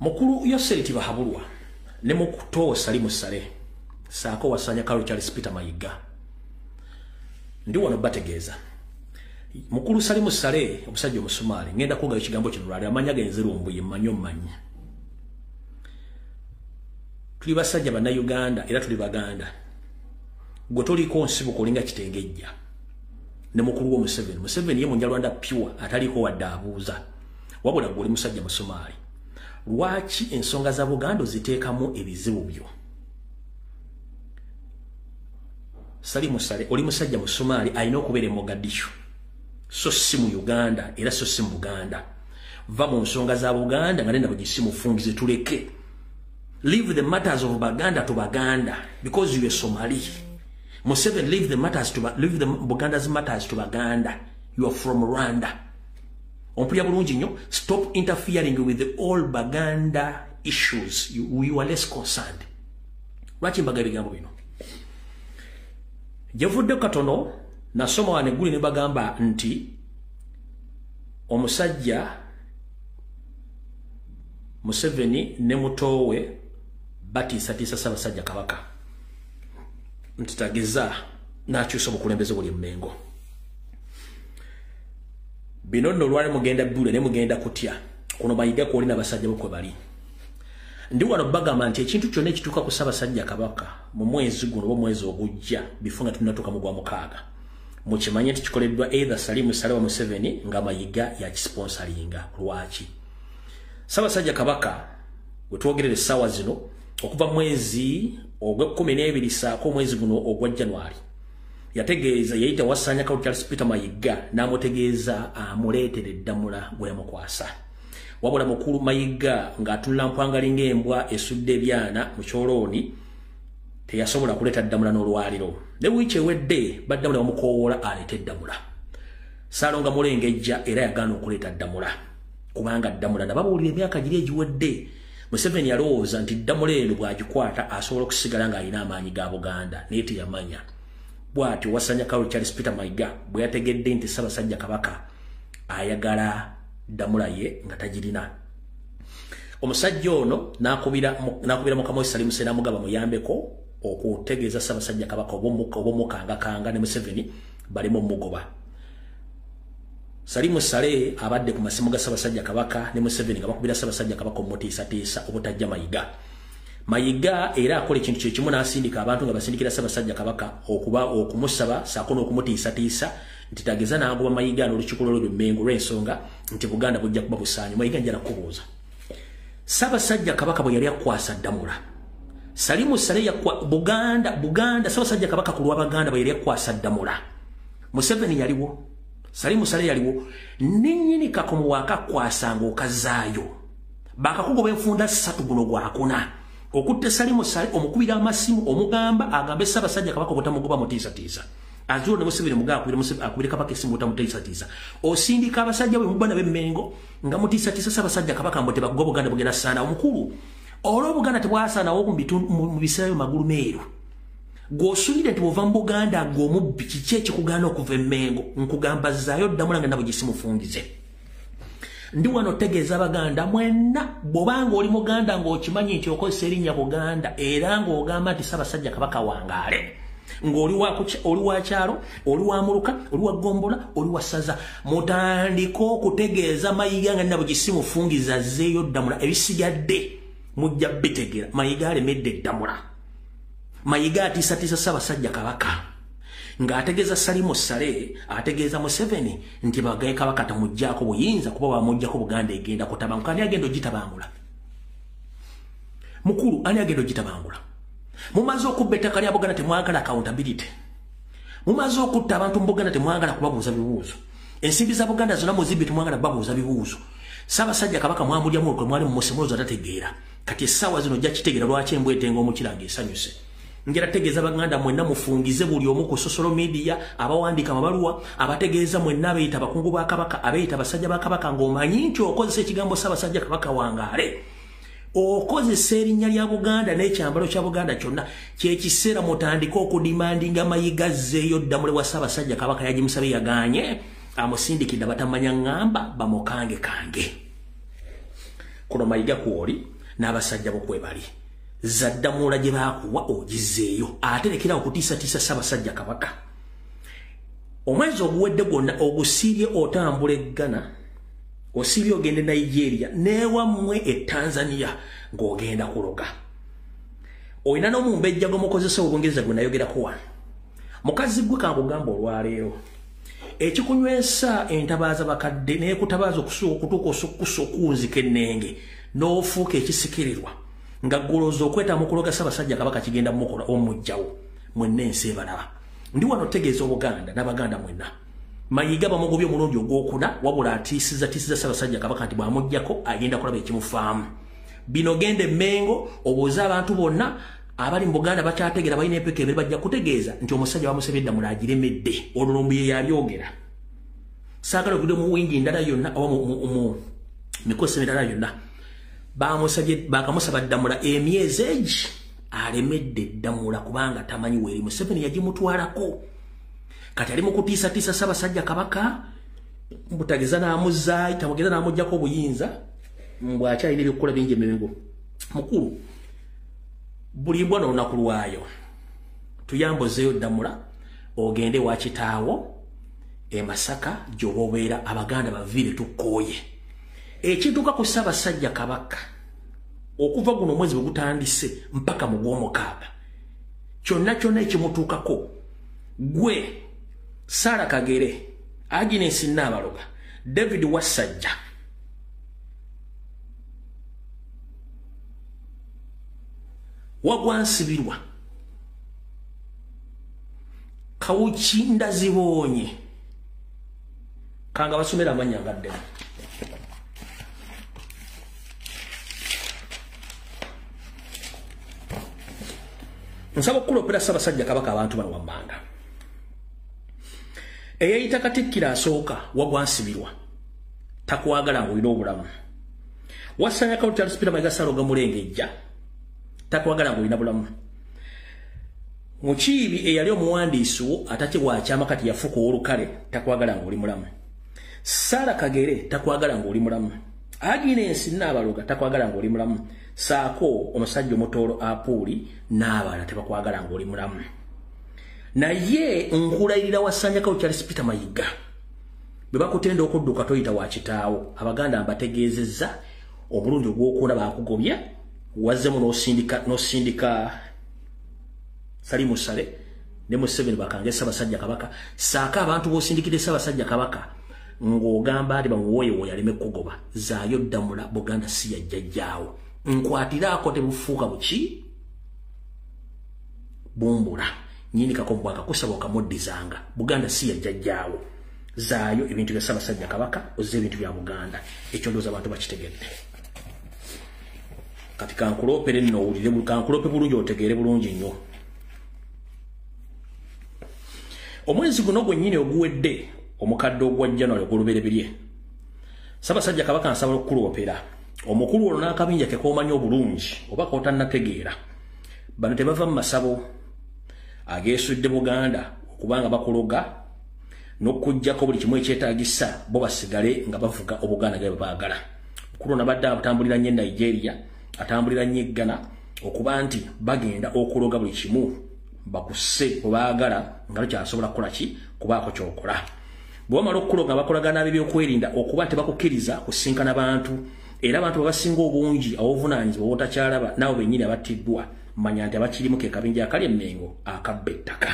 A: Mukulu Yoseri Bahabulwa ne mukuto Salimu Sale saako wasanya Kalo Charles Peter Mayiga. Ndi wano bategeeza. Mukulu Salimu Sale omusajja Omusomaali ngenda kugayo ekigambo kino lwali amanya genzeru mbuye mmanyo mmanyi. Tuli basajja bannayuganda era tuli Baganda. Gwe toliko nsibuko olinga kitengejja. Ne mukulu wo Museveni. Museveni ye Munyarwanda pure ataliko wadde abuuza. Wabula gwe oli musajja Musomaali. Lwaki ensonga za Buganda ziteekamu ebizibu byo? Salimu Sale oli musajja Musomaali alina okubeera e Mogadishu so si mu Uganda era so si mu Buganda. Va mu nsonga za Buganda nga nenda kugisimufungize tuleke. Leave the matters of Baganda to Baganda because you are Somali. Museveni leave the Buganda's matters to Baganda. You are from Rwanda. Ompulya bulungi nnyo, stop interfering with the all Baganda issues. You are less concerned. Lwaki mbaga ebigambo bino? Gyevudde katono nasoma wano eggulu ne bagamba nti omusajja Museveni ne mutowe batiisatiisa Ssaabasajja Kabaka nti tageza n'akyusa obukulembeze buli Mmengo. Bino nno lwali mugenda bbule ne mugenda kutya kuno Mayiga kwoli n'abasajja bokwe bali. Ndi wano bagamba nti ekintu kyonna ekituuka ku Ssaabasajja Kabaka mu mwezi guno oba mwezi ogujja bifunga tunatuuka mu gwa 6 mukimanye nti kikoleddwa either Salimu Sale wa Museveni nga Mayiga yakisponsalinga. Lwaki? Ssaabasajja Kabaka wetwogerera essaawa zino okuva mwezi ogw'Ekumi saako mwezi guno ogwa January yategeeza yayita wasanya Kalo Charles Peter Mayiga n'amutegeeza amuleetere eddamula gwe yamukwasa. Wabula mukulu Mayiga ng'atunula mpwangalinga embwa esudde ebyana mu kyolooni teyasobola kuleeta ddamula n'olwaliro. Ne wiiki ewedde baddamula bamukoowoola aleete eddamula. Saalonga mulengejja era yagaana okuleeta ddamula kubanga Damula nababulira emyaka giri egiwedde Museveni yalowooza nti Damula eno bw'agikwata asobola okusigala ng'alina amaanyi ga Buganda naye teyamanya bw'atyo Wasanya Carol Charles Peter Mayiga bwe yategedde nti Ssaabasajja Kabaka ayagala Damula ye nga tagirina omusajja ono n'akubira Mukama we Salim Sena Mugaba muyambeko okutegeeza Ssaabasajja Kabaka obomukanga ne Museveni balimu mugoba Salimu Sale abadde ku masimu ga Ssaabasajja Kabaka ne Museveni nga bakubira Ssaabasajja Kabaka omutiisatiisa obutajja Mayiga era akola ekintu kye kimu n'asindika abantu nga basindikira Ssaabasajja Kabaka okumusaba saako n'okumutiisatiisa nti tageza n'agoba Mayiga n'olukiiko lw'Emmengo lw'ensonga nti Buganda bujja kuba busaanyi Mayiga njala kubuuza Ssaabasajja Kabaka bwe yali akwasa Damula Salimu Sale Buganda Ssaabasajja Kabaka ku lw'Abaganda bwe yali akwasa Damula Museveni yaliwo Salimu Sale yaliwo ninnyini kakomo wakakwasanga okazaayo bakakugoba enfunda 3 guno gwakuna okutte Salimu Sale omukubira amasimu omugamba agambe Ssaabasajja Kabaka obutamugoba mutiisatiisa azuro ne Museveni mugaba akubira Kabaka esimu otamutiisatiisa osindika abasajja bwe mubana b'Emmengo nga mutiisatiisa Ssaabasajja Kabaka mbote bakugoba Buganda bugenda saana omukulu olwo Buganda tebwasanawo mu biseera magulu meeru Gosulide nti bova mu Buganda ng'omubbi kiki ekikugaana okuva Emmengo nkugamba zaayo Damula nga nabo gisimufungize ndi wano tegeeza Abaganda mwenna bw'obanga oli Muganda ng'okimanyi nti okozesa erinnya Buganda era ng'ogamba nti Ssaabasajja Kabaka wangaale ng'oli wa kyalo oli wa Muluka oli wa Gombola oli wa Saza mutandika okutegeeza Mayiga nga nabo gisimufungiza zeeyo Damula ebisigadde mujja bitegera Mayiga alemedde Damula Mayiga atiisatiisa Ssaabasajja Kabaka ng'ategeeza Salimu Sale ategeeza Museveni nti bagaye Kabaka tamuggyako buyinza kuba bamuggyako Buganda egenda kutabanguka ani agenda ogitabangula mukulu ani agenda ogitabangula mumaze okubba ettaka lya Buganda temwagala accountability mumaze okutta abantu mu Buganda temwagala kubabuuza bibuuzo ensimbi za Buganda zonna muzibbi temwagala babuuza bibuuzo Ssaabasajja Kabaka mwamulyamu olwo mwali mumusemulozo atategeera kati essaawa zino ojja kitegeera lwaki embwetenga omukiranga esanyuse ngera tegeeza Abaganda mwenna mufungize buli omu ku social media abawandiika amabaluwa abategeeza mwenna abeeyita abakungu ba Kabaka abeeyita abasajja ba Kabaka ng'omanyi nti okozesa ekigambo Ssaabasajja Kabaka wangaale okozesa erinnya lya Buganda n'ekyambalo kya Buganda kyonna kyekiseera mutandika okudimandinga Mayiga azzeeyo Damula wa Ssaabasajja Kabaka yagimusabe yagaanye amusindikidde abatamanya ngamba bamukange kuno Mayiga kwoli n'abasajja bokwebali za Damula gye baakuwa ogizeeyo ate lekera okutiisatiisa Ssaabasajja Kabaka omwezi oguwedde gwonna ogusiibye otambula eggana osiibye ogende Nigeria newammwe Tanzania ng'ogenda kuloga olina n'omumbejja gw'omukozesa Olungereza gwe nayogerako wano mukazi gwe kankugamba olwaleero ekikunywesa entabaaza bakadde neekutabaaza okutuuka okukunzika ennenge n'ofuuka ekisikirirwa nga goloza okweta mukuloga Ssaabasajja Kabaka kigenda mukola omujjawo mwenna ensi ebalaba ndi wano tegeeza Obuganda n'Abaganda mwenna Mayiga bamugobye omulundi ogwokuna wabula atiisiza Ssaabasajja Kabaka nti bw'amuggyako agenda kulaba ekimufaamu bino genda Emmengo obuuza abantu bonna abali mu Buganda bakyategeera balina empeka ebiri bajja kutegeeza nti omusajja bamusabye Damula agiremedde olulumbi ye yalyogera saagala okudde mu wingi ndala yonna oba mu mikosi emirala yonna bakamusaba Damula emyezi egi alemedde Damula kubanga tamanyi weeri Museveni yagimutwalako kati ali mu kutiisatiisa Ssaabasajja Kabaka mbutageza n'amuzaayi tamugeza n'amuggyako obuyinza bw'akyalina ebyokukola bingi Emmengo mukulu buli mbwa n'olunaku lwayo tuyambozeeyo Damula ogende wa kitaawo e Masaka gy'oba obeera Abaganda baviire tukkooye ekituuka ku Ssaabasajja Kabaka okuva guno omwezi bwe gutandise mpaka mu gw'omukaaga kyonna ekimutuukako gwe Sarah Kagere Agnes Nabaloga David Wasajja wagwansibirwa Kawuki Ndazibonye kanga basomera amanya ngadde nsaba okulopera Ssaabasajja Kabaka abantu bano wammanga eyayita Katikkiro asooka wagwansibirwa takwagala ng'olina obulamu. Wasanya Kabuto Charles Peter Mayiga Ssaalongo Mulengejja takwagala ng'olina bulamu. Mukiibi eyali omuwandiisi wo ataki bwakyama kati yafuka olukale takwagala ng'oli mulamu. Sara Kagere takwagala ng'oli mulamu. Agnes Nabaloga takwagala ng'oli mulamu. Saako omusajja omutoolo Apuuli n'abalala tebakwagala ng'oli mulamu. Naye nkulayirira Wasanya Kabuto Charles Peter Mayiga bwe bakutenda okudduka toyita wa kitaawo. Abaganda mbategeezezza omulundi ogw'okuna baakugobya wazzemu n'osindika Salimu Sale ne Museveni bakange Ssaabasajja Kabaka. Saaka abantu b'osindikidde Ssaabasajja Kabaka ng'ogamba ati bamuwoyewoye aleme kugoba. Zaayo ddamula Buganda si ya jjajjaawo. Nkwatiraako tebufuuka buki bumbula. Nyini kakombwa akakusaba okamuddizanga. Buganda si ya jjajjaawo. Zaayo ebintu bya Ssaabasajja Kabaka ozze ebintu bya Buganda. Ekyo ndowooza abantu bakitegedde. Kati kankuloopere nno owulire kankuloope bulungi otegeere bulungi nnyo. Omwezi guno gwennyini oguwedde omukadde ogwa January ogw'olubereberye Ssaabasajja Kabaka nsaba okukuloopera omukulu olwo n'akabinja ke k'omanyi obulungi oba k'otannategeera. Bano tebava mu masabo ageesudde Buganda okubanga bakuloga n'okuggyako buli kimu ekyetaagisa bo basigale nga bavuga Obuganda ge babaagala. Mukulu nabadde atambulira nnyo Nigeria atambulira nnyo Ghana okuba nti bagenda okuloga buli kimu bakuse obaagala nga lukyasobola kukola ki kubaako kyokola. Bwe bamala okukuloga bakolaga nabi byokwerinda okuba tebakukkiriza kusinkana bantu era abantu babasinga obungi obuvunaanyizibwa obutakyalaba nabo bennyini abattiddwa manya nti abakirimu ke kabinja akali emmengo akabba ettaka.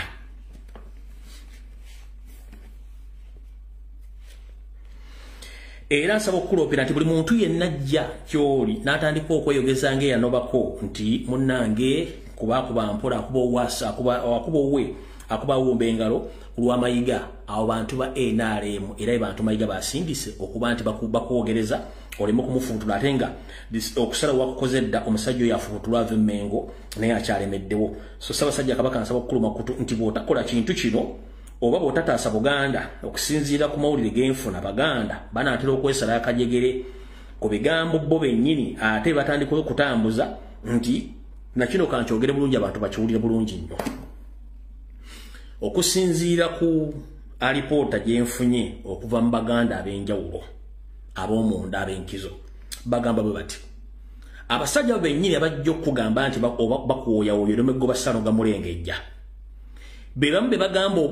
A: Era nsaba okukuloopera nti buli muntu yenna ajja ky'oli n'atandika okweyogeza ng'eyanobako nti munnange kuba mpola akuba owasa akuba owe akuba wumba engalo kulwa Mayiga. Abo bantu ba NRM era bantu Mayiga basindise okuba nti bakwogereza oleme kumufuutula ate nga okusala wakukoze dda omusajja oyo afuutulwa ava emmengo naye akyalemeddewo. So Ssaabasajja Kabaka nsaba okukuluma kutu nti bw'otakola kintu kino oba bw'otataasa Buganda okusinziira ku mawulire g'enfuna Baganda banaatera okwesala akajegere ku bigambo bo bennyini ate batandika okutambuza nti nakino kankyogere bulungi abantu bakiwulire bulungi nnyo. Okusinziira ku alipoota gyenfunye okuva mu Baganda ab'enjawulo ab'omunda ab'enkizo bagamba bwe bati abasajja bennyini abajja okugamba nti bakuwoyawoya olw'emeggoba Ssaalongo Mulengejja bebamu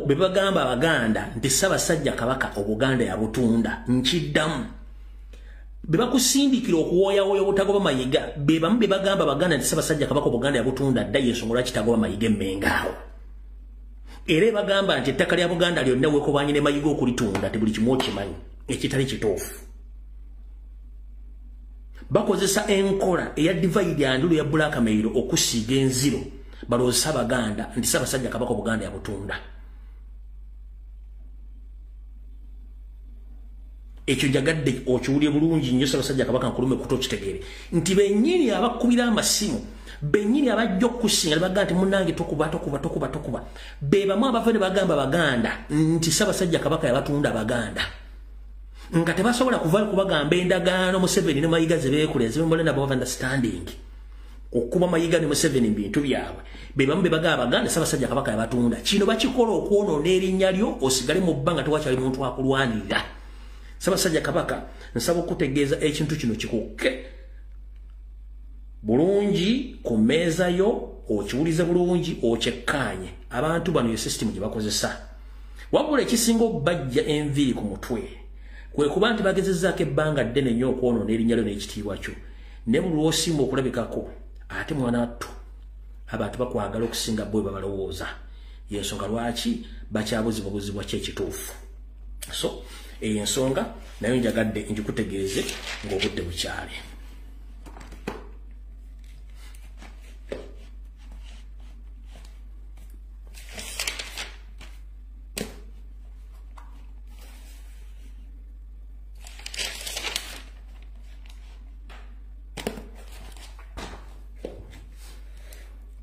A: bebagamba Abaganda nti Ssaabasajja Kabaka Obuganda yabutunda nkiddamu bebakusindikira okuwoyawoya obutagoba Mayiga bebamu bebagamba Abaganda nti Ssaabasajja Kabaka Obuganda yabutunda dda y'ensonga kitagoba Mayiga emmengaawo. Era bagamba nti ettaka lya Buganda lyonna weekobanye ne Mayiga okulitunda buli kimu okimanyi ekitali kituufu. Bakozesa enkola eya divide and ya blackmail okusiiga enziro balooza Abaganda nti Ssaabasajja Kabaka Obuganda yabutunda. Ekyo njagadde okiwulire bulungi nnyo Ssaabasajja Kabaka nkulume kuto kitegeere nti bennyini abakubira amasimu bennyini abajja okusinga bagamba nti munnange tokuba bebamu abava ne bagamba Baganda nti Ssaabasajja Kabaka yabatunda Baganda nga tebasobola kuva kubagamba endagaano Museveni ne Mayiga ze beekolera zibembolena above understanding okuba Mayiga ne Museveni mu bintu byabwe bebamu bebagamba Baganda Ssaabasajja Kabaka yabatunda. Kino bakikola okwonoona erinnya lyo osigale mu bbanga tewakyali muntu akulwanirira. Ssaabasajja Kabaka nsaba okutegeeza ekintu kino kikukke bulungi ku mmeeza yo okiwulize bulungi okyekkaanye abantu bano ye system gye bakozesa wabula ekisinga okubajja enviiri ku mutwe kwe kuba nti bagezezzaako ebbanga ddene nnyo okwonoona erinnya lyo n'ekitiibwa kyo ne buli lw'osimba okulabikako ate mwana wattu abantu bakwagala okusinga bwe babalowooza y'ensonga lwaki bakyabuzibwabuzibwa ki ekituufu. So eyo ensonga nayo njagadde njikutegeeze ng'obudde bukyali.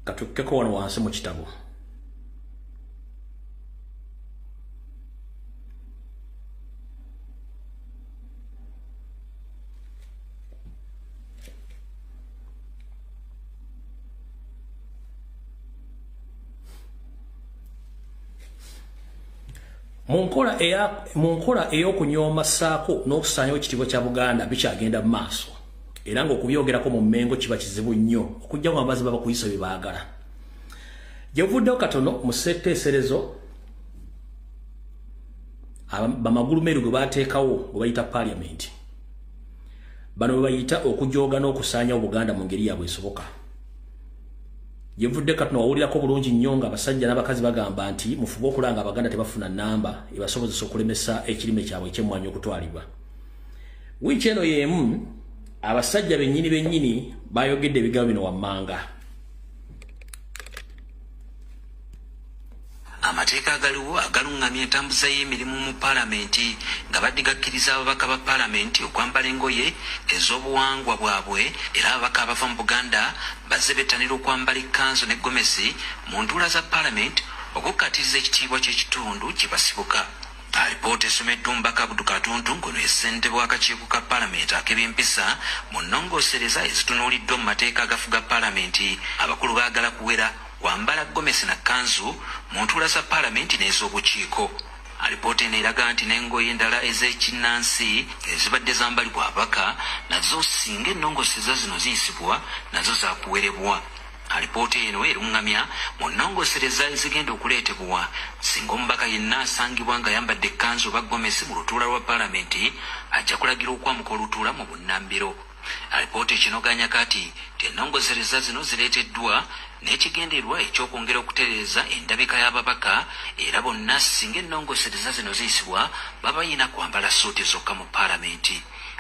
A: Katukkeko wano wansi mu kitabo. mu nkola ey'okunyooma ssaako n'okusaanyawo ekitiibwa kya Buganda bikyagenda mu maaso era ng'okubyogerako mu Mmengo kiba kizibu nnyo okujja mu amazzi baba kuyisa bye baagala. Gye buvuddeho katono mu ssetteeserezo bamagulumeeru gwe baateekawo gwe bayita Parliament. Bano bwe bayita okujooga n'okusaanyawo Buganda mu ngeri yaabwe esoboka. Gye buvudde katono wawulirako bulungi nnyo nga abasajja n'abakazi bagamba nti mufube okulanga Abaganda tebafuna nnamba ebasobozesa okulemesa ekirime kyabwe eky'emmwanyi okutwalibwa. Wiiki eno y'emu abasajja bennyini bayogedde ebigambo bino wammanga.
B: Amateeka agaliwo agalungamya entambuza y'emirimu mu Paalamenti nga baddigakkiriza ababaka ba Paalamenti okwambala engoye ez'obuwangwa bwabwe era ababaka abava mu Buganda bazze bettanira okwambala ekkanzu ne gomesi mu ntuula za Paalamenti okukkatiriza ekitiibwa ky'ekitundu kye basibuka. Alipoota esomeddwa omubaka Abdul Katuntu ngono ye ssentebe w'akakiiko ka Paalamenti ak'ebyempisa mu nnongoosereza ezitunuuliddwa mu mateeka agafuga Paalamenti. Abakulu baagala kuwera kwambala gomesi na kanzu mu ntuula za Paalamenti n'ez'obukiiko. Alipoota eno eraga nti n'engoye endala ez'ekinnansi ezibadde zambalibwa ababaka nazo singa ennongoosereza zino ziyisibwa nazo zaakuwerebwa. Alipoota eno erungamya mu nnongoosereza ezigenda okuleetebwa singa omubaka yenna asangibwa nga ayambadde ekkanzu oba gomesi mu lutuula lwa Paalamenti ajja kulagira okwamuka olutuula mu bunnambiro. Alipoota ekinoganya kati ennongoosereza zino zireeteddwa n'ekigendererwa eky'okwongera okutereeza endabika y'ababaka era bonna singa ennongoosereza zino ziyisibwa baba balina kwambala suuti zokka mu Paalamenti.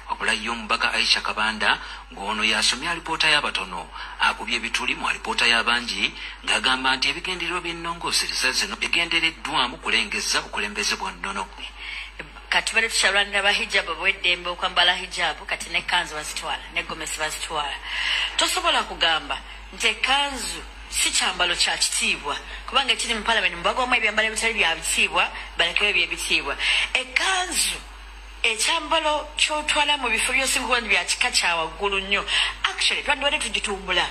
B: Wabula ye omubaka Aisha Kabanda ng'ono yasomya alipoota y'abatono akubye ebituli mu alipoota y'abangi ng'agamba nti ebigendererwa by'ennongoosereza zino bigendereddwamu kulengeza okulembeze bwa nnono.
C: Kati bali tukyalwanira bahijabu bw'eddembe okwambala hijabu kati n'ekkanzu bazitwala ne gomesi bazitwala. Tosobola kugamba nti ekkanzu si kyambalo kya kitiibwa kubanga ekiri mu Paalamenti mubagwamu ebyambalo ebitali bya bitiibwa balekewo ebyebitiibwa. Ekkanzu ekyambalo ky'otwala mu bifo by'osinga bya kika kya waggulu nnyo. Actually twandibadde tugitumbula.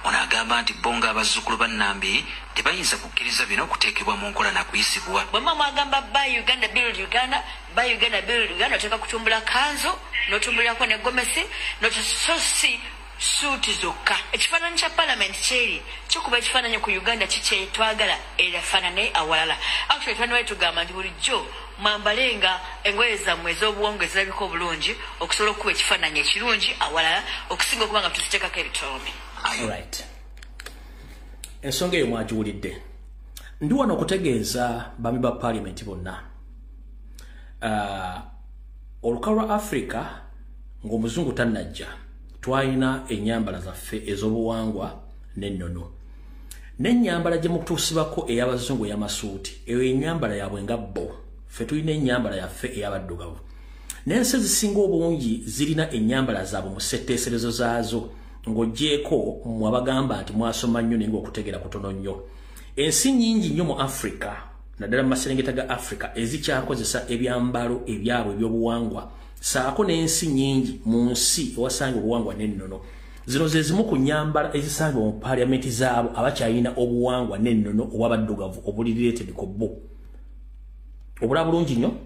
B: Ono agamba nti bo ng'abazzukulu ba Nnambi tebayinza kukkiriza bino okuteekebwa mu nkola na kuyisibwa.
C: Bwe mama agamba buy Uganda build Uganda, buy Uganda build Uganda, oteeka kutumbula kanzu n'otumbulirako ne gomesi n'otososi suuti zokka. Ekifaananyi kya Paalamenti kyeri kikuba ekifaananyi ku Uganda kikye twagala erafaanane awalala. Actually twandibadde tugamba nti bulijjo mwambalenga engoye zammwe ez'obuwongo ezirabika obulungi okusobola okuba ekifaananyi ekirungi awalala okusinga okuba nga tuziteekako ebitoomi.
A: Alright. Ensonga eyo mwagiwulidde. Ndi wano okutegeeza bami ba Paalamenti bonna. Olukalu lwa Africa ng'omuzungu tannajja twalina ennyambala zaffe ez'obuwangwa n'ennono. N'ennyambala gye mukutuusibako ey'abazungu ey'amasuuti eyo ennyambala yaabwe nga bo. Ffe tulina ennyambala yaffe ey'abaddugavu. N'ensi ezisinga obungi zirina ennyambala zaabwe mu ssetteeserezo zaazo ng'oggyeko mu abagamba nti mwasoma nnyo naye ng'okutegeera kutono nnyo. Ensi nnyingi nnyo mu Africa naddala mu maserengeta ga Africa ezikyakozesa ebyambalo ebyabwe eby'obuwangwa saako n'ensi nnyingi mu nsi ewasanga obuwangwa n'ennono. Zino ze zimu ku nnyambala ezisangibwa mu Paalamenti zaabo abakyalina obuwangwa n'ennono obw'abaddugavu obuli related ku bo. Obula bulungi nnyo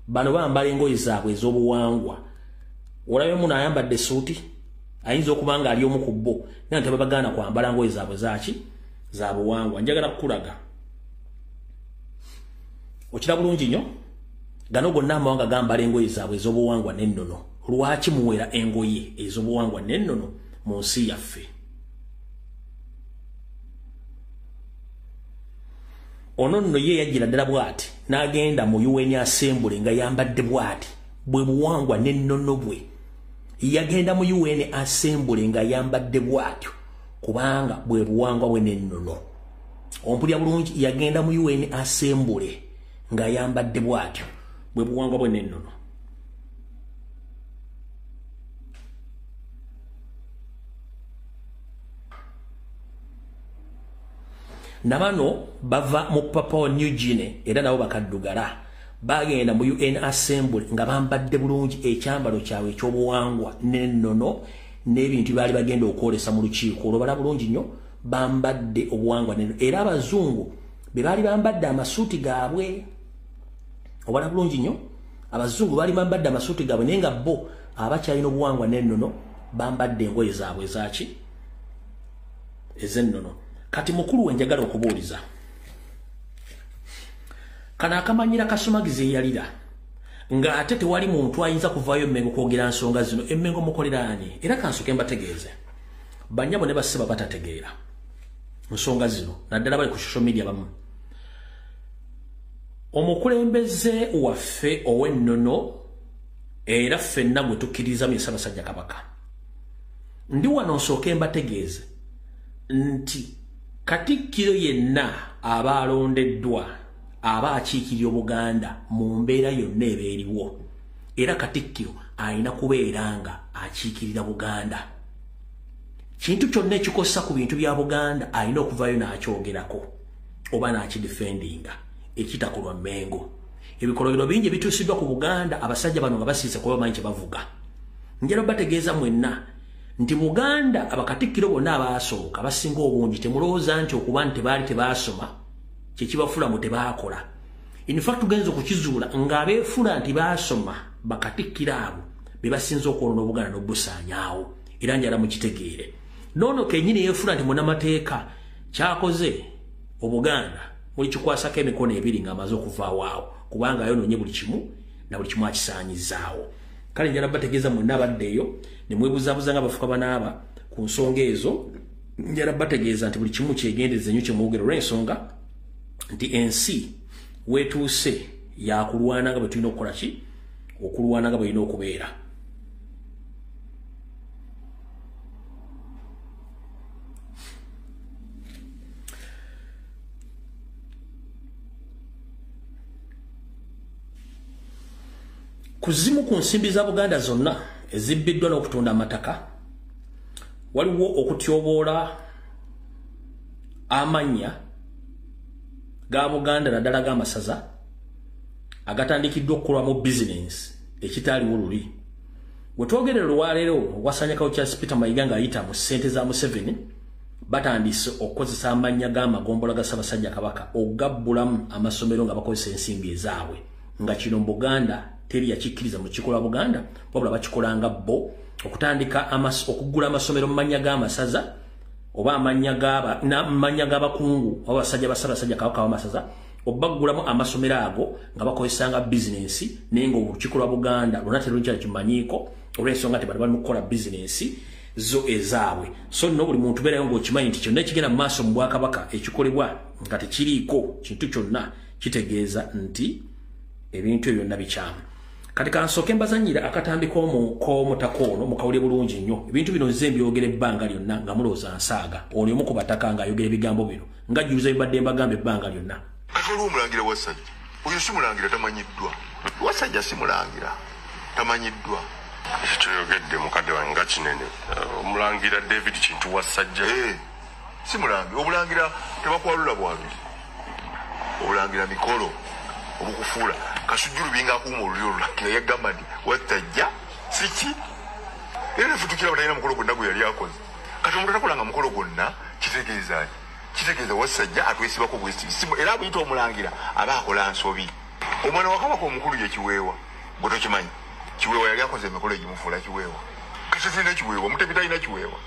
A: bano bambala engoye zaabwe ez'obuwangwa. Olabye muno ayambadde suuti ayinza okuba nga ali omu ku bo naye tebabagaana kwambala ngoye zaabwe zaaki za buwangwa. Njagala kukulaga okira bulungi nnyo gano gonna amawanga gambala engoye zaabwe ez'obuwangwa n'ennono. Lwaki muwera engoye ez'obuwangwa n'ennono mu nsi yaffe? Ono nno ye yajjira ddala bw'ati n'agenda mu UN Assembly nga yambadde bw'ati bwe buwangwa n'ennono bwe. Yagenda mu UN Assembly nga yambadde bw'atyo kubanga bwe buwangwa bwe n'ennono. Ompulya bulungi, yagenda mu UN Assembly nga yambadde bw'atyo bwe buwangwa bwe n'ennono. Nabano bava mu Papua New Guinea era nabo bakaddugala bagenda mu UN Assembly nga bambadde bulungi ekyambalo kyabwe ekyobuwangwa n'ennono n'ebintu byali bagenda okwolesa mu lukiiko. Olwo bulungi nnyo bambadde obuwangwa n'ennono era abazungu be baali bambadde amasuuti gaabwe obala bulungi nnyo abazungu bali bambadde amasuuti gaabwe naye nga bo abakyalina obuwangwa n'ennono bambadde engoye zaabwe ezaki ez'ennono. Kati mukulu we njagala okubuuliza kana akamanyira Kasumagizi eyalira ng'ate tewali muntu ayinza kuvaayo Mmengo kwogera nsonga zino Emmengo mukolera ani? Era kansoke mbategeeze bannyabo ne basse batategeera nsonga zino naddala bali ku social media bamu. Omukulembeze waffe ow'ennono era ffenna gwe tukkiriza mu Ssaabasajja Kabaka ndi wano nsooke mbategeeze nti Katikkiro yenna aba alondeddwa aba akiikirira Obuganda mu mbeera yonna eba eriwo era Katikkiro alina kubeera nga akiikirira Buganda. Kintu kyonna ekikosa ku bintu bya Buganda alina okuvaayo n'akyogerako oba n'akidefendinga ekitakolwa Mmengo. Ebikolobero bingi bituusiddwa ku Buganda abasajja bano nga basiise kuba bamanyi kye bavuga. Njala bategeeza mwenna nti Buganda abakatikkiro bonna abaasooka basinga obungi temulowooza nti okuba nti tebaali tebaasoma kyekibafula mu tebaakola. In fact tugenza okukizuula ng'abeefula nti baasoma bakatikkiro abo be basinza okwolona Obuganda n'obusaanyaawo era njala mukitegeere. Noono kennyini yeefula nti munnamateeka kyakoze Obuganda muli kikwasako emikono ebiri ng'amaze okuvaawo awo kubanga ayonoonye buli kimu na buli kimu akisaanyizaawo. Kale njala bategeeza mwenna abaddeeyo ne mwebuzaabuza nga bafuka banaaba ku nsonga ezo. Njala bategeeza nti buli kimu kyegendeze nnyo kyemwogera olw'ensonga nti ensi weetuuse yakulwana nga bwe tulina okukola ki okulwana nga bwelina okubeera. Kuzimu ku nsimbi za Buganda zonna ezibbiddwa n'okutunda amataka waliwo okutyoboola amannya ga Buganda naddala g'amasaza agatandikiddwa okukolwamu bizinensi ekitaaliwo luli. Bwe twogerera olwaleero wasanyakawo Charles Peter Mayiga ng'ayita mu ssente za Museveni batandise okukozesa amannya g'amagombola ga Ssaabasajja Kabaka ogabbulamu amasomero nga bakozesa ensimbi ezaabwe nga kino mu Buganda teri yakikkiriza mu kikola Buganda wabula bakikolanga bo okutandika okugula amasomero mu mannya g'amasaza oba amanya g'abakungu oba basajja ba Ssaabasajja Kabaka w'amasaza obaggulamu amasomero ago nga bakozesanga bizinensi naye ng'olukiiko lwa Buganda lwonna terunkyala kimanyiiko olw'ensonga tebali bali mu kukola bizinensi zo ezaabwe. So nno buli muntu beerayo ng'okimanyi nti kyonna ekigenda mu maaso mu Bwakabaka ekikolebwa nga tekiriiko kintu kyonna kitegeeza nti ebintu ebyo byonna bikyamu. Kati kansooke mbazanyira akatambi k'omutaka ono mukawulire bulungi nnyo. Ebintu bino nze mbyogera ebbanga lyonna nga mulowooza nsaaga oli omu ku bataka ng'ayogera ebigambo bino nga jjuza bibadde mbagamba ebbanga lyonna.
D: Kati waliwo omulangira Wasajja oyo si mulangira tamanyiddwa. Wasajja si mulangira tamanyiddwa.
E: Kyoyogedde mukadde wange nga kinene omulangira David Kintu Wasajja
D: si mulangira. Obulangira tebakwalula bwabiri obulangira mikolo obukufuula kasujjulu binga akuuma olulyo olulangira yagamba nti Wasajja siki era nefutukira batalina mukolo gwonna gwe yali akoze. Kati omuntu atakolanga mukolo gwonna kitegeezaki? Kitegeeza Wasajja atwesibako bwesisimu era buyita omulangira aba akola nsobi. Omwana wa Kabaka omukulu ye Kiweewa bwe tokimanyi. Kiweewa yali akoze emikolo egimufuula Kiweewa. Kati sirina Kiweewa mutebi talina Kiweewa.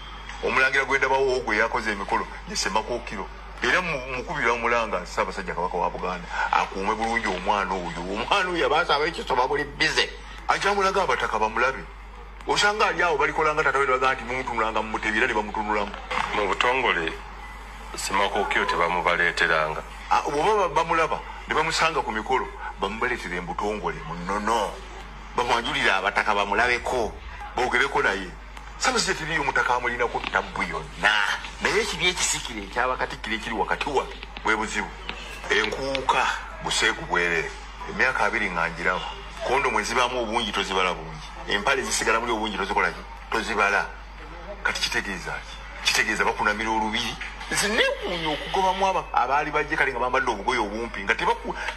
D: Omulangira gwendabawo gwe yakoze emikolo ye Ssemakaokiro era mukubira omulanga Ssaabasajja Kabaka wa Buganda akuume bulungi omwana oyo. Omwana oyo abaasaba ekisoma buli bize akyamulaga abataka bamulabe. Osanga ali awo balikolanga tata we baga nti mumutunulanga mumutebira ne bamutunulamu.
E: Mu butongole Ssemakaokiro tebamubaleeteranga.
D: Bwoba bamulaba ne bamusanga ku mikolo bamubaleetera embutongole munono bamwanjulira abataka bamulabeko boogereko naye. Ssaabasajja teriyo omutaka amulinako ttabbu yonna naye ekibi ekisikire ekyabakatikkiro ekiri wakati wa bwe buzibu. Enkuuka buseegu bwerere emyaka 2 nga ngiraba kondomu ezibaamu obungi tozibala bungi empale zisigala muli obungi tozikolaki tozibala. Kati kitegeeza ki? Kitegeeza bakunamira olubiri zinekuunya okugobamu abaali bajje kale nga bambadde obugoye obumpi nga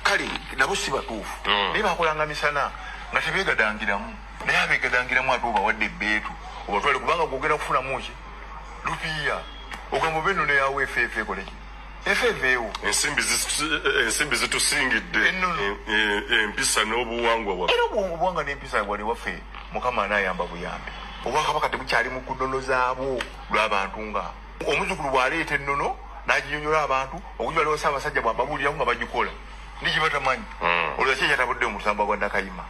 D: kale nabo si batuufu naye bakolanga misana nga tebeegadangiramu naye abeegadangiramu ate obawadde ebbeetu obatwale kubanga gwogera kufunamu ki lupiiya ogamba benno neyawo efeefe ekoleki efeveewo
E: ensimbi zitusingidde empisa n'obuwangwa bwa
D: era obuwangwa n'empisa bwali waffe mukama anaayamba buyambi obwakabaka tebukyali mu kunnono zaabwo lw'abantu nga omuzukulu bw'aleeta ennono n'aginyonyola abantu okujja waliwo Ssaabasajja bw'ababuuliraku nga bagikola ndigibatamanyi olwo ki ekyatabudde mu lusamba gwa Nakayima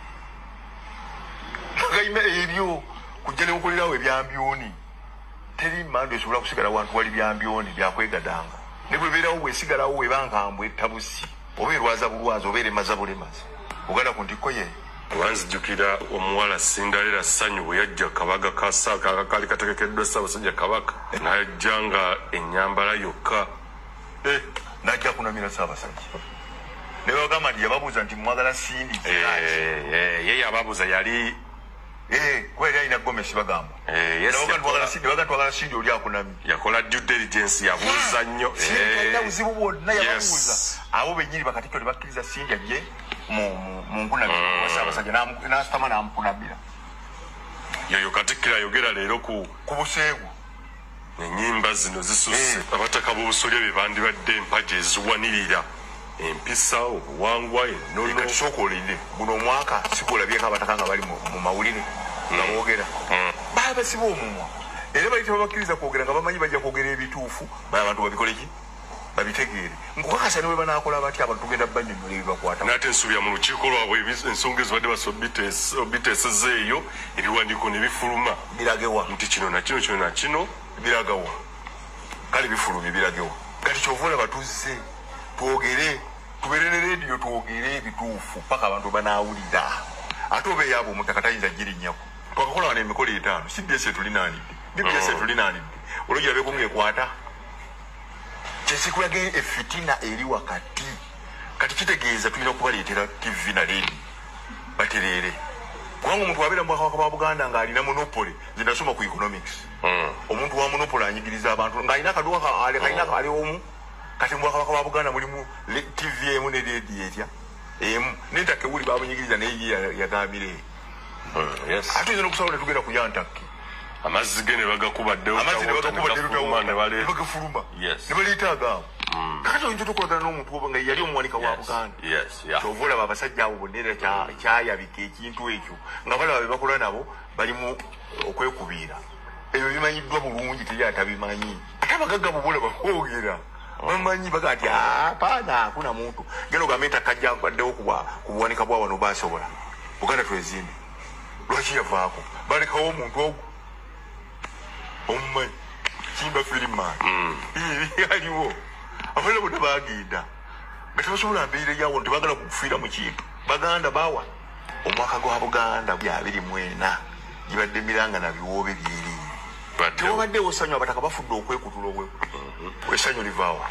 D: ebyo kujja ne bukolerawo ebyambyoni teri mmandu esobola kusigala wantu wali byambyoni byakwegadanga ne bwebeerawo bwesigalawo webankambwe ettabusi oba erwaza bulwaza oba eremaza bulemaza oganda ku ntikko ye
E: wanzijukira omuwala Cinderella Ssanyu bwe yajja kabaga kaali kategekeddwa Ssaabasajja Kabaka n'ajja nga ennyambala yokka
D: n'ajja kunamira Ssaabasajja ne bagamba nti yababuuza nti mwagala Sindi
E: ye yababuuza yali
D: kuba yali alina Gomesi bagamba baga twagala Sindi oli akunamye
E: yakola due diligence yabuuza nnyo
D: alina buzibu bwonna yababuuza abo bennyini bakatikkiro ne bakkiriza Sindi ajje mu nkunamiro wa Ssaabasajja n'asitama n'amukunamira
E: yoyo Katikkiro ayogera leero ku
D: buseegu
E: ennyimba zino zisusse abataka b'obusolya be bandibadde empagi eziwanirira empisa obuwangwa ennono
D: tusooka olinde guno omwaka sigolabyeko abataka nga bali mu mawulire nga boogera baba basiba omumwa era bali tebabakkiriza kwogera nga bamanyi bajja kwogera ebituufu bali abantu babikoleki babitegeere nkukakasa ne bwe banaakola batya abantu tugenda bannyonnyola ebibakwata
E: n'ate ensubya mu lukiiko lwabwe ensonga ezibadde biteesezeeyo ebiwandiiko ne bifuluma
D: biragewa
E: nti kino nakino kino nakino
D: biragawa kale bifulumye biragewa kati kyova olaba tuzze twogere tubeere ne rediyo twogere ebituufu paka abantu banaawulira ate oba eyaaba omutaka tayinza girinnyako twakakola wano emikolo 5 CBS etulinaanidde BBS etulinaanidde olwogirabeeko ngaekwata kyesikulaga efitina eri wakati kati kitegeeza tulina okubaleetera TV na rediyo batereere kubanga omuntu wabeera mu bwakabaka bwa Buganda ng'alina monopole zinasoma ku economics omuntu wa monopole anyigiriza abantu ng'alina akaduka kalina kali omu kati mu bwakabaka bwa Buganda mulimu TV emu ne rediyo etya emu nentake wuli babunyigiriza naye yagambire ate tuyinza n'okusalawo ne tugenda ku Yantake
E: amazzi ge ne bagakubaddewo
D: ne bagafuluma ne baleeta agaawo kakati oyinza tokolagana n'omuntu oba nga yali omuwanika wa Buganda kyova olaba abasajja abo bonna era kyayabika ekintu ekyo nga balaba be bakola nabo balimu okwekubiira ebyo bimanyiddwa bulungi teri atabimanyi ate abagagga bobolaba boogera bamanyi baga ati apaana hakuna muntu genda ogambe nti akajja baddewo ku buwanika bwa wano basobola Buganda twezimbe lwaki yavaako balekawo omuntu ogwo omumanyi kimba firimaani aliwo abalala bonna bagenda nga tebasobola mbeera yawo tebagala kufiira mu kintu baganda bawa omwaka gwa Buganda 2024 gibadde miranga na biwoobe byeri tewabaddewo essanyu abataka bafudde okwekutula essanyu livaawa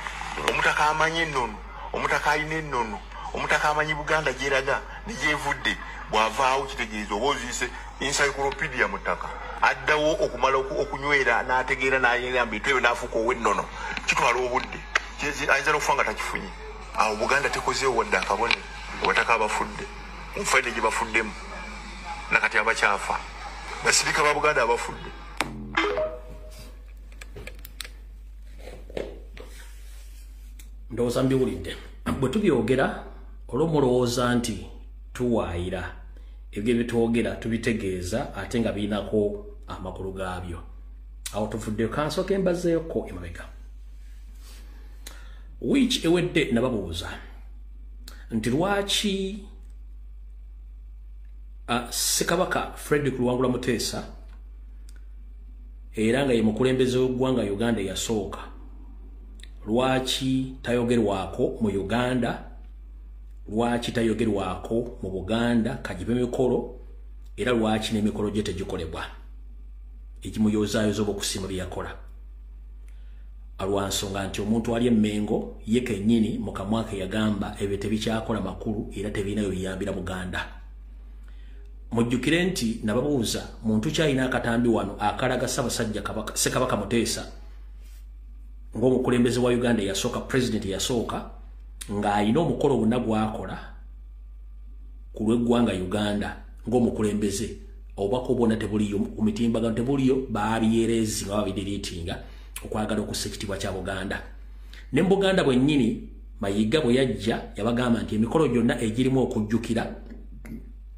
D: omutaka amanyi ennono omutaka alina ennono omutaka amanyi Buganda gyeraga negyevudde bw'avaawo kitegeeza oba oziise encyclopedia mu ttaka addawo okumala okunywera n'ategeera n'ayera mbintu ebyo n'afuuka ow'ennono kitwala obudde ayinza n'okufa nga takifunye awo Buganda tekozeewo wadde akabone abataka abafudde mufaide gye bafuddemu nakati abakyafa basirika ba Buganda abafudde
A: ndowooza mbiwulidde bwe tubyogera olw'omulowooza nti tuwaayira ebyo bye twogera tubitegeeza ate nga birinako amakulu gaabyo awo tuvuddeyo kansooka embazeeko emabega wiiki ewedde nababuuza nti lwaki Ssekabaka Frederick Luwangula Muteesa era nga ye mukulembeze w'eggwanga Uganda eyasooka lwaki tayogerwako mu Uganda lwaki tayogerwako mu Buganda kajibe emikolo era lwaki n'emikolo gye tegikolebwa ekimuyozaayoza obukusima bye yakola alwansonga nti omuntu ali emmengo ye kennyini mu kamwa ke yagamba ebyo tebikyakola makulu era tebinayo biyambira Buganda mujjukire nti nababuuza muntu kyalina akatambi wano akalaga Ssaabasajja Ssekabaka Muteesa ng'omukulembeze wa Uganda eyasooka president yasooka ng'alina omukolo gwonna gwakola ku lw'eggwanga Uganda ng'omukulembeze obubaka obwonna tebuliyo omutimbagano tebuliyo baabyereezi nga babidiriitinga okwagala okussa ekitiibwa kya Buganda ne Buganda bwennyini Mayiga bwe yajja yabagamba nti emikolo gyonna egirimu okujjukira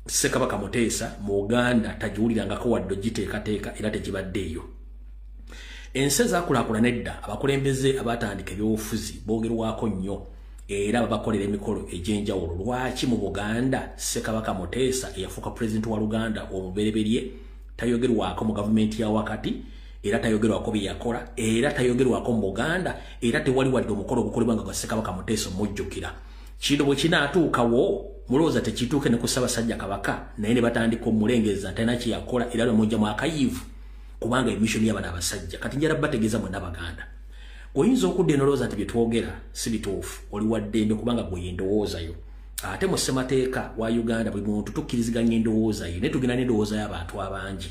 A: Ssekabaka Muteesa mu Uganda tagiwulirangako wadde giteekateeka era tegibaddeeyo. Ensi ezaakulaakulana edda abakulembeze abatandika ebyobufuzi boogerwako nnyo era babakolera emikolo egy'enjawulo. Lwaki mu Buganda Ssekabaka Muteesa eyafuuka pulezidenti wa Luganda omubereberye tayogerwako mu gavumenti ya wakati era tayogerwako bye yakola era tayogerwako mu Buganda era tewali wadde omukolo ogukolebwa nga Ssekabaka Muteesa omujjukira. Kino bwe kinaatuukawo mulowooza tekituuke ne ku Ssaabasajja Kabaka naye ne batandika omulengeza talina kye yakola era lwemujja mu akayivu kubanga emishoni y'abana abasajja. Kati njala bategeeza mwenna Baganda oyinza okudda enolowooza nti bye twogera si bituufu oli waddembe kubanga gwe yendowoozayo. Ate mu ssemateeka wa Uganda buli muntu tukkiriziganya endowooza ye naye tugenda n'endowooza y'abantu abangi.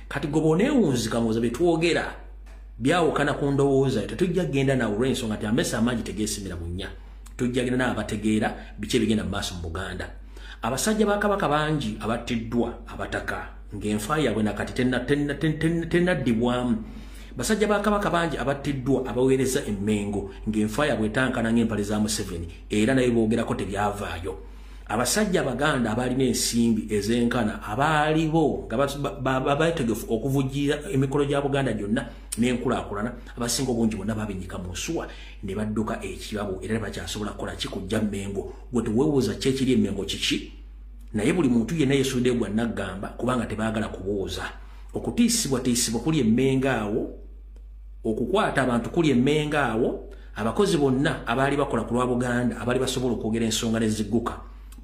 A: Kati gwe bw'oneewunzika ng'oza bye twogera byawukana ku ndowooza yo tetujja kgenda nawe olw'ensonga nti amesa amangi tegeesimira bunnya. Tujja kgenda n'abategeera biki ebigenda mu maaso mu Buganda. Abasajja ba Kabaka bangi abattiddwa abataka ng'enfa yaabwe nakati tennaddibwamu. Basajja ba Kabaka bangi abattiddwa abaweereza emmengo ng'enfa yaabwe etankana ng'empale za Museveni era naye boogerako tebyavaayo. Abasajja Abaganda abalina ensimbi ez'enkana abaalibo nga bategefu okuvujjira emikolo gya Buganda gyonna n'enkulaakulana abasinga obungi bonna babinyika mu nsuwa ne badduka ekirabo era bakyasobola kukola kikujja Mmengo. Gwe teweebuuza ki ekiri Emmengo kiki naye buli muntu yenna yeesudde gwa naggamba kubanga tebaagala kubuuza. Okutiisibwatiisibwa kuli Emmengo awo, okukwata abantu kuli Emmengo awo. Abakozi bonna abaali bakola ku lwa Buganda abaali basobola okwogera ensonga n'ezigguka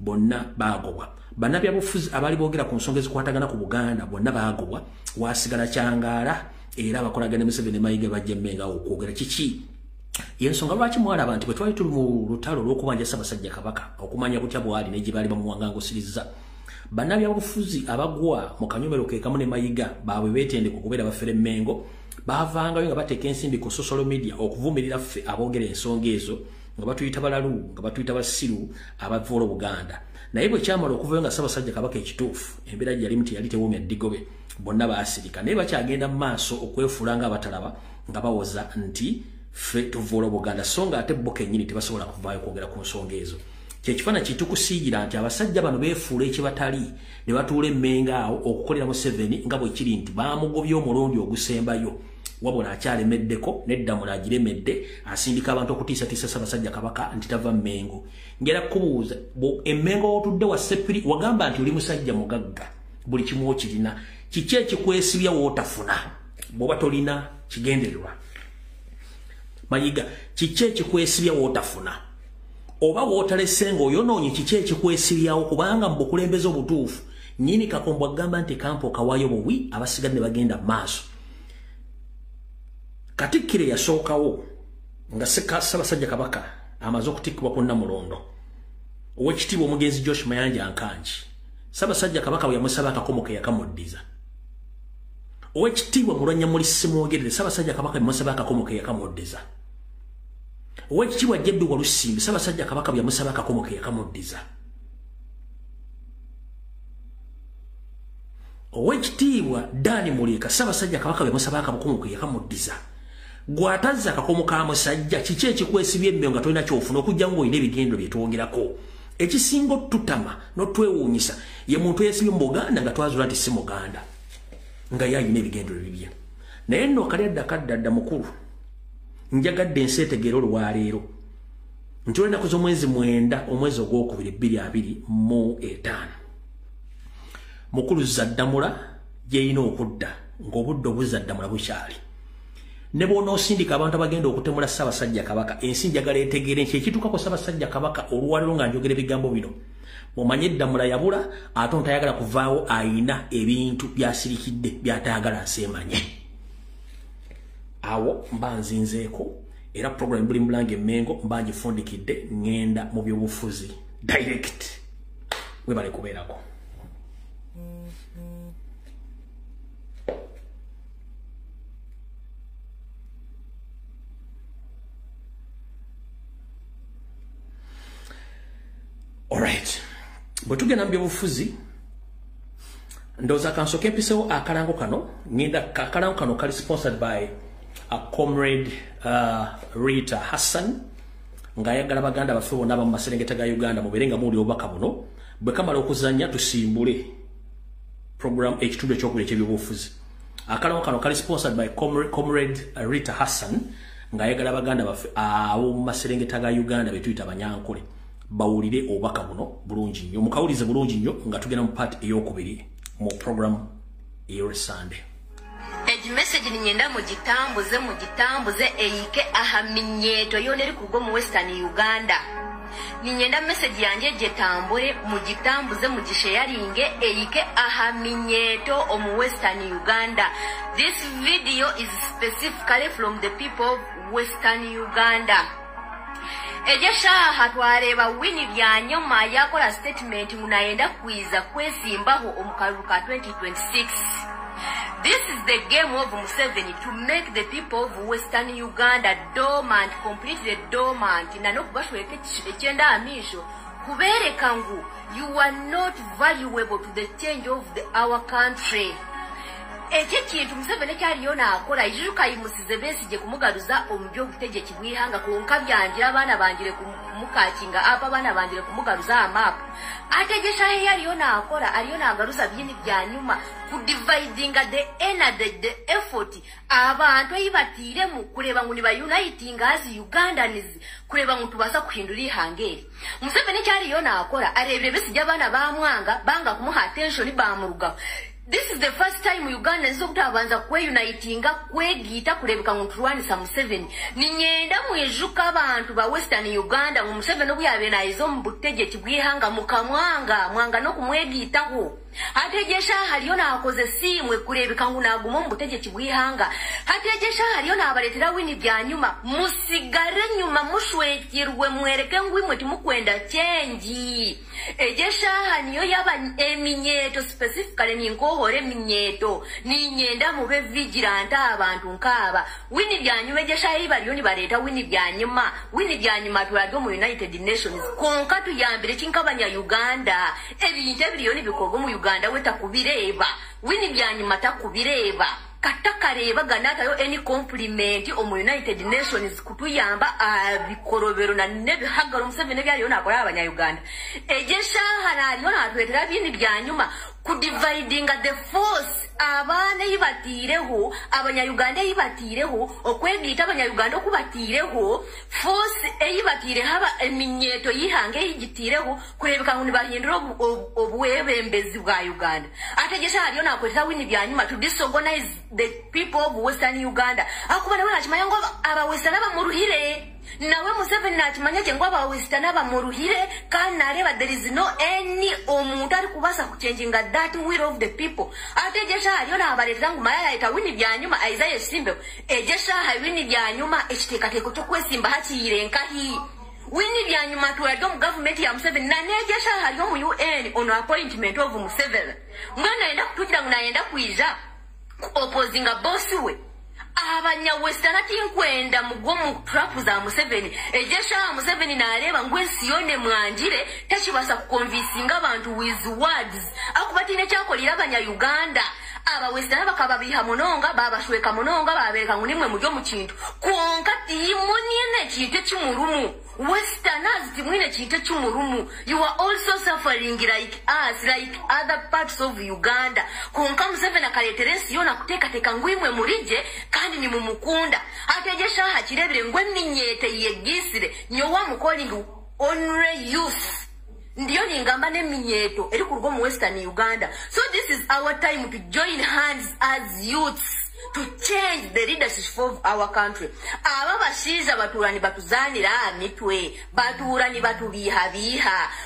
A: bonna baagobwa. Bannabyabufuzi abaali boogera ku nsonga ezikwatagana ku Buganda bonna baagobwa. Waasigala Kyangaala era abakolagana Museveni Mayiga bajja Emmengo awo okwogera kiki. Y'ensonga lwaki mwalaba nti bwe twali tuli mu lutalo olw'okubanja Ssaabasajja Kabaka okumanya kutya bwali ne gye baali bamuwangangusiriza. Bannabyabufuzi abagwa mu kanyomero ke kamu ne Mayiga baabwe beetendeka okubeera bafere Emmengo baavangayo nga bateeka ensimbi ku social media okuvumirira ffe aboogera ensonga ezo nga batuyita balalu nga batuyita basiru abavoola Buganda. Naye bwe kyamala okuvayo nga Ssaabasajja Kabaka ekituufu embeera gyali muti yali tewoomya ddigobe bonna baasirika naye bakyagenda mu maaso okwefuula nga abatalaba nga bawoza nti ffe tuvoola Buganda so nga ate bo kennyini tebasobola kuvaayo kwogera ku nsonga ezo. Kyekifaananyi kitukusiigira nti abasajja bano beefuula ekibatali ne batuula Emmengo awo okukolera Museveni nga bwe kiri nti baamugobya omulundi ogusembayo wabula akyalemeddeko n'eddamu agiremedde asindika abantu okutiisatiisa Ssaabasajja Kabaka nti tava Mmengo. Ngera kubuuza Emmengo otudde wa Sepiri wagamba nti oli musajja mugagga buli kimu okirina kiki ekikwesibya wootafuna bw'oba tolina kigendererwa. Mayiga kiki ekikwesibya wootafuna oba wootalese ng'oyonoonye kiki ekikwesibyawo kubanga mu bukulembeze obutuufu nnyini Kakombo agamba nti kampo kawaayo buwi abasigadde ne bagenda mu maaso. Katikkiro yasookawo nga Ssaabasajja Kabaka amaze okutikkibwa ku Namulondo Oweekitiibwa omugenzi Josh Mayanja Nkanji Ssaabasajja Kabaka bwe yamusaba akakomo ke yakamuddiza. Oweekitiibwa Mulwanyammuli Ssemwogerere Ssaabasajja Kabaka bwe yamusaba akakomo ke yakamuddiza. Oweekitiibwa Jeddu Walusimbi Ssaabasajja Kabaka bwe yamusaba akakomo ke yakamuddiza. Oweekitiibwa Dani Muliika Ssaabasajja Kabaka bwe yamusaba akakomo ke yakamuddiza. Gwatazza akakomo ka musajja kiki ekikwesibya Emmengo nga tolina kyofuna okujja ng'olina ebigendo bye twogerako. Ekisinga otutama n'otwewuunyisa ye muntu eyeesibye mu Buganda nga twazuula nti si Muganda nga ye alina ebigendo bibye. Naye nno kali addakadda mukulu njagadde ensi etegeera olwaleero nti olunaku z'omwezi 9 omwezi ogwokubiri 2025 mukulu Zaddamula gyeyina okudda ng'obudde obuzaddamula bukyali. Ne bw'onoosindika abantu abagenda okutemula Ssaabasajja Kabaka ensi njagala etegeere nti ekituukako Ssaabasajja Kabaka olwaleero nga njogera ebigambo bino mumanye Ddamula yabula ate ontayagala kuvaawo ayina ebintu byasirikidde byatayagala nseemanye. Awo mba nzinzeeko era program buli Mulange Emmengo mba ngifundikidde ngenda mu byobufuzi direct webale kubeerako. Alright. Bwe tugenda mu byobufuzi ndowooza kansooka empisewo akalango kano ngenda akalango kano kali sponsored by comrade Rita Hassan ngayagala baganda bafe bonna ba Maserengeta ga Uganda muberenga muli obaka buno bwe kamala okuzanya tusimbule program ekitundu ekyokubiri eky'ebyobufuzi. Akalawo kano kali sponsored by comrade Rita Hassan ngayagala baganda bafe abo mu Maserengeta ga Uganda betuyita abanyankole bawulire obaka buno bulungi nnyo mukawulize bulungi nnyo nga tugenda mu part ey'okubiri mu program eyo Sunday.
F: Eji message ni nyenda mugitambuze eike ahaminyeto yoneri kugo mu Western Uganda. Ni nyenda message yanje jetambure mugitambuze mugisharinge eike ahaminyeto omu Western Uganda. This video is specifically from the people of Western Uganda. Ejesha hatwareba wini byanyoma yakola statement munaenda kwiza kwesimbaho omukaruka 2026. This is the game of Museveni to make the people of Western Uganda dormant, completely dormant. Nanokubashweke chenda amisho kubereka ngu you are not valuable to the change of our country. Eke kintu Museveni kyaliyona akola ijuka imusize Besigye kumugaruza omubyo butegetsi bwihanga konka byangira abana banjire kumukakinga apa abana banjire kumugaruza amap. Ategesha yaliyona akola aliyona agaruza byini byanyuma ku dividing the effort abantu yibatire mu kureba ngo niba uniting as Ugandans kureba ngo tubasa kuhindura ihangeri. Museveni kyaliyona akola arebere Besigye abana bamwanga banga kumuha attention bamuruga. This is the first time Uganda nzo kutabanza unitinga kwegita kurebeka ngo turwanisa Museveni. Ninyenda mwejuka abantu ba Western Uganda ngo Museveni obuyabe na izo mbutegetsi bwihanga mukamwanga no kumwegitaho. Hategesha haliona akoze simwe kurebeka ngo nagumo mbutegetsi bwihanga. Hategesha haliona abaletera wini byanyuma musigare nyuma mushwekirwe mwereke ngwimwe timukwenda change. Ejesha haniyo yaba eminyeto specifically ninkohore minyeto ninyenda mube vigilant abantu nkaba wini byanyuma ejesha ibalioni baleta wini byanyuma tulado mu United Nations konka tuyambire kinkabanya Uganda ebintu ebilioni bikogo mu Uganda weta kubireba wini byanyuma takubireba katakareba ganatayo any compliment omu United Nations kutuyamba abikorobero na nebihagaro Museveni byaliona akola abanya Uganda. Ejesha hanaliona atwetera bini byanyuma ku dividing the force abana yibatireho abanya Uganda yibatireho okwegita abanya Uganda okubatireho force eyibatire haba eminyeto yihange yigitireho kurebeka ngo nibahindura obuwebembezi bwa Uganda. Ategesha aliona akwetera wini byanyuma to disorganize the people of Western Uganda. Akuba nawe nakimanya ngo aba Western aba muruhire nawe Museveni nakimanya ngo aba Western aba muruhire kandi nareba there is no any omuntu ari kubasa kuchanginga that will of the people. Ategesha aliona abaletera ngo mayaya itawini byanyuma Isaiah Simbe ejesha hawini byanyuma ekitekateko cyo kwesimba hakiyirenka hi wini byanyuma tuwado mu government ya Museveni na nejesha haliyo mu UN on appointment of Museveni mwana enda kutugira ngo naenda kwiza opposing a boss we abanya Western tinkwenda mugomu trap za Museveni ejesha Museveni nareba ngwensi yone mwanjire tashibasa kuconvincinga abantu with words akubatine cyakolira abanya Uganda aba Western bakababiha mononga babashweka mononga babereka ngo nimwe mujyo mu kintu konka timunine kintu cyumurumu Westerners timwine kintu cyumurumu. You are also suffering like us, like other parts of Uganda. Konka Museveni akaleterensi yona kuteka ngwimwe murije kandi ni mumukunda. Ategesha hakirebere ngwe minyete yegisire nyowa mukolingi onre youth. Ndiyo ningamba ne minyeto eri kurgo mu Western Uganda. So this is our time to join hands as youths to change the leadership of our country. Aba bashiza baturani batuzanira mitwe baturani batubiha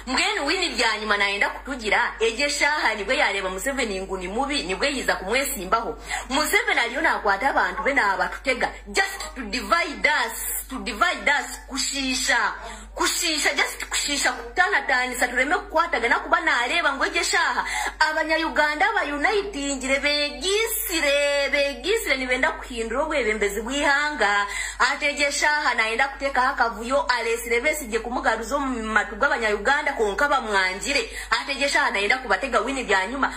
F: mgeni wini byanyuma naenda kutugira ejesha nibwe yareba Museveni nguni mubi nibwe yiza kumwesimbaho. Museveni aliona akwata abantu bena abatutega just to divide us kushisha just kushisha kutana tani satureme kwataga nakubana areba ngo ejesha abanyayuganda bayunitingire begisire nibenda kuhindura obwebembezi bw'ihanga ategesha hanaenda kutekaho akavuyo alesire besigye kumugaruza mu matu g'abanyayuganda konka bamwanjire ategesha hanaenda kubatega wini byanyuma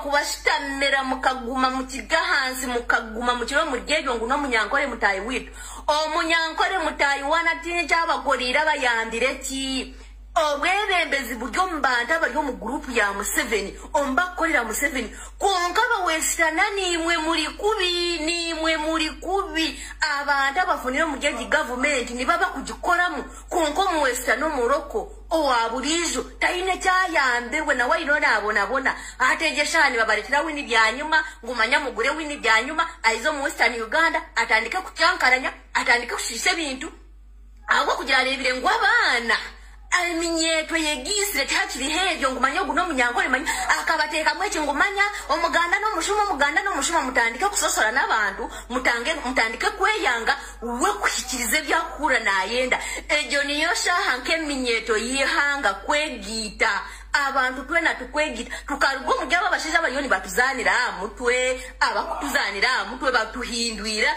F: kubashitamira mukaguma mu kigahansi mukaguma mu kiro muryejo nguno munyankore mutayi witu omunyankore mutayi wanatini cyabagorira bayandire ki obwebembezi buryo mbanda bari mu group ya Museveni ombakorera Museveni konka bawesitana nimwe muri kubi abantu abafunira mu gihe government nibaba kugikoramu konko mu western Morocco owaburijo taine cyayamberwe na wayino nabona ategeshani babarekera wini byanyuma ngumanya mugure wini byanyuma aizo mu western Uganda atandika kucyankaranya atandika kushise bintu ahubwo kugira rebire ngo abana Aminyeto yegisire cyakiri hebyo ngumanya guno munyankore manya akabateka mweche ngumanya omuganda no mushuma mutandika kusosora nabantu mutandike kweyanga we kushikirize byakura nayenda ejo niyo shaha nke minyeto yihanga kwegita abantu twena tukwegita tukarugo mugaba bashiza abayoni batuzanira mutwe abakutuzanira mutwe batuhindwira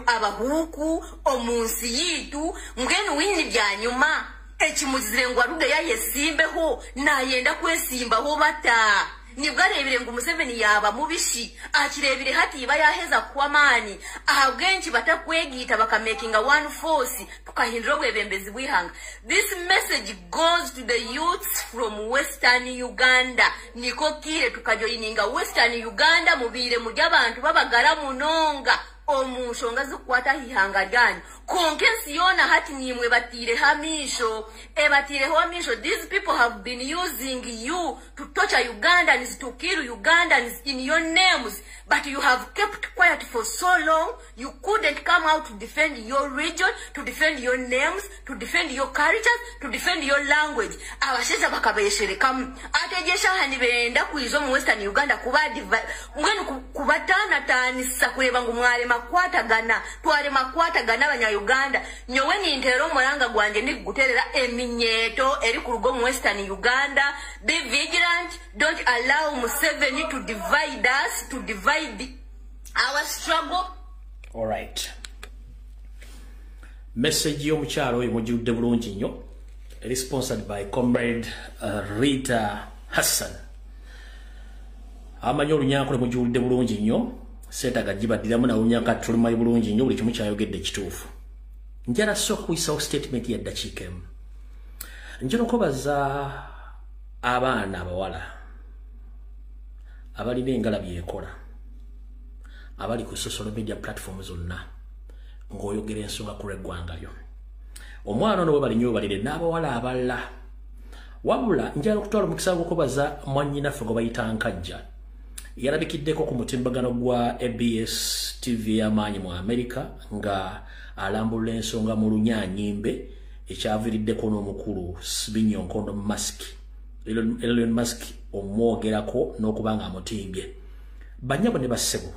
F: abahuku omunsi yitu ngenu wini byanyuma ekimuzire ngo aruge yayesimbeho nayenda kwesimbaho bata nibwo arebire ngo Museveni yaba mubishi akirebire hati iba yaheza kuwa mani ahabwenshi batakwegita bakamakinga one force tukahindura bwebembezi bwihanga. This message goes to the youths from Western Uganda niko kire tukajoyininga Western Uganda mubire mu by'abantu babagara munonga omushonga zikwata hihanga ryanyu konkensi yona hati nimwe batire hamisho these people have been using you to torture Ugandans, to kill Ugandans in your names, but you have kept quiet for so long. You couldn't come out to defend your region, to defend your names, to defend your cultures, to defend your language. Abashesha bakabesherekamu ategesha hanibenda kuizo mu Western Uganda ngwenu kubatana tanisa kureba ngo mwale makwatagana twale makwatagana abanya-Uganda nyowe nintero moranga gwanje niguterera eminyeto eri ku rugo mu Western Uganda. Be vigilant, don't allow Museveni to divide us, to divide our struggle.
A: All right, message yo mukyalo oyo mujjudde bulungi nnyo, sponsored by Comrade Rita Hassan. Amanyi olunyankole mujjudde bulungi nnyo, setaga gibadiramu na olunyaka tulumayi bulungi nnyo, buli kimu kyayogedde kituufu. Njala so kuyisawo statement ya ddakiika emu. Njala okubaza abaana abawala abalina engala byekola abali ku social media platforms zonna ng'oyogera ensonga ku lw'eggwangayo. Omwana ono bwe bali nnyo balire n'abawala abalala, wabula njala okutwala omukisa gw'okubaza mwannyinaffe gwe bayita Nkajja yalabikiddeko ku mutimbagano gwa ABS TV y'amaanyi mu America nga alambulula ensonga mu Lunyanyimbe ekyaviiriddeko n'omukulu Sibinyo Nkondo Musk, Elon Musk omwogerako n'okubanga amutimbye. Banyabo ne bassebo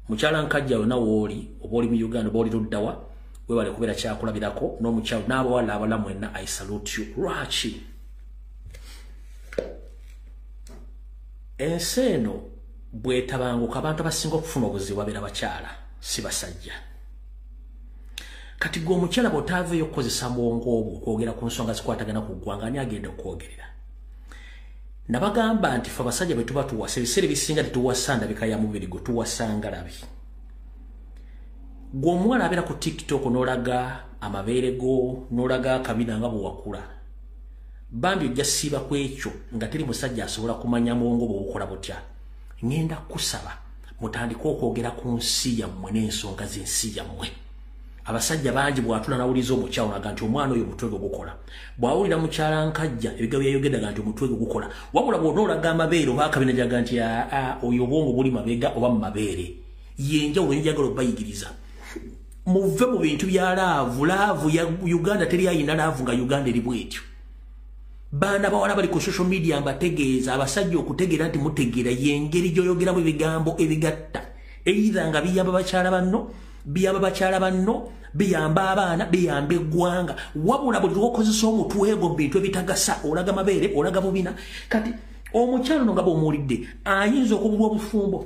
A: mukyala Nkajja yonna wooli oba oli mu Uganda oba oli luddawa webale kubeera kyakulabirako n'omukyalo n'abawala abalamu mwenna I salute you. Lwaki ensi eno bwetabanguka abantu abasinga okufuna obuzibu babeera bakyala si basajja. Kati gwe omukyala bw'otaaveeyo okukozesa mwongo obwo okwogera ku nsonga zikwatagana ku ggwanga ani agenda okwogerera? Nabagamba nti ffe abasajja bwe tuba tuwasa ebiseera ebisinga tetuwasa ndabika ya mubiri gwe tuwasa ngalabi. Gwe omuwala abeera ku TikTok n'olaga amabeere go n'olaga akabina nga bwe wakula, bambi ojja siiba ku ekyo nga teri musajja asobola kumanya mwongo bwe bukola butya. Ngenda kusaba mutandike okwogera ku nsi yammwe n'ensonga z'ensi yammwe. Abasajja bangi bw'atula nawuliza omukyalo naga nti omwana oyo omutwe gwe gukola, bw'awulira mukyala Nkajja ebigabo byayogeddaga nti omutwe gwe gukola, wabula bw'onoolaga amabeere oba akabina jaga nti oyo obwongo buli mabega oba mu mabeere. Yenjawulo njagala obayigiriza muve mu bintu bya laavu ya Uganda. Teri ayina laavu nga Uganda eri bwetyo. Baana bawala bali ku social media mbategeeza abasajja okutegeera nti mutegeera yengeri gy'oyogeramu ebigambo ebigatta, either nga biyamba bakyala banno, biyamba bakyala banno, biyamba abaana, biyamba eggwanga, wabula buli lw'okozesa omutwe gwo mu bintu ebitagasa, olaga mabeere, olaga bubina. Kati omukyalo no nga bw'omuwulidde ayinza okubulwa obufumbo.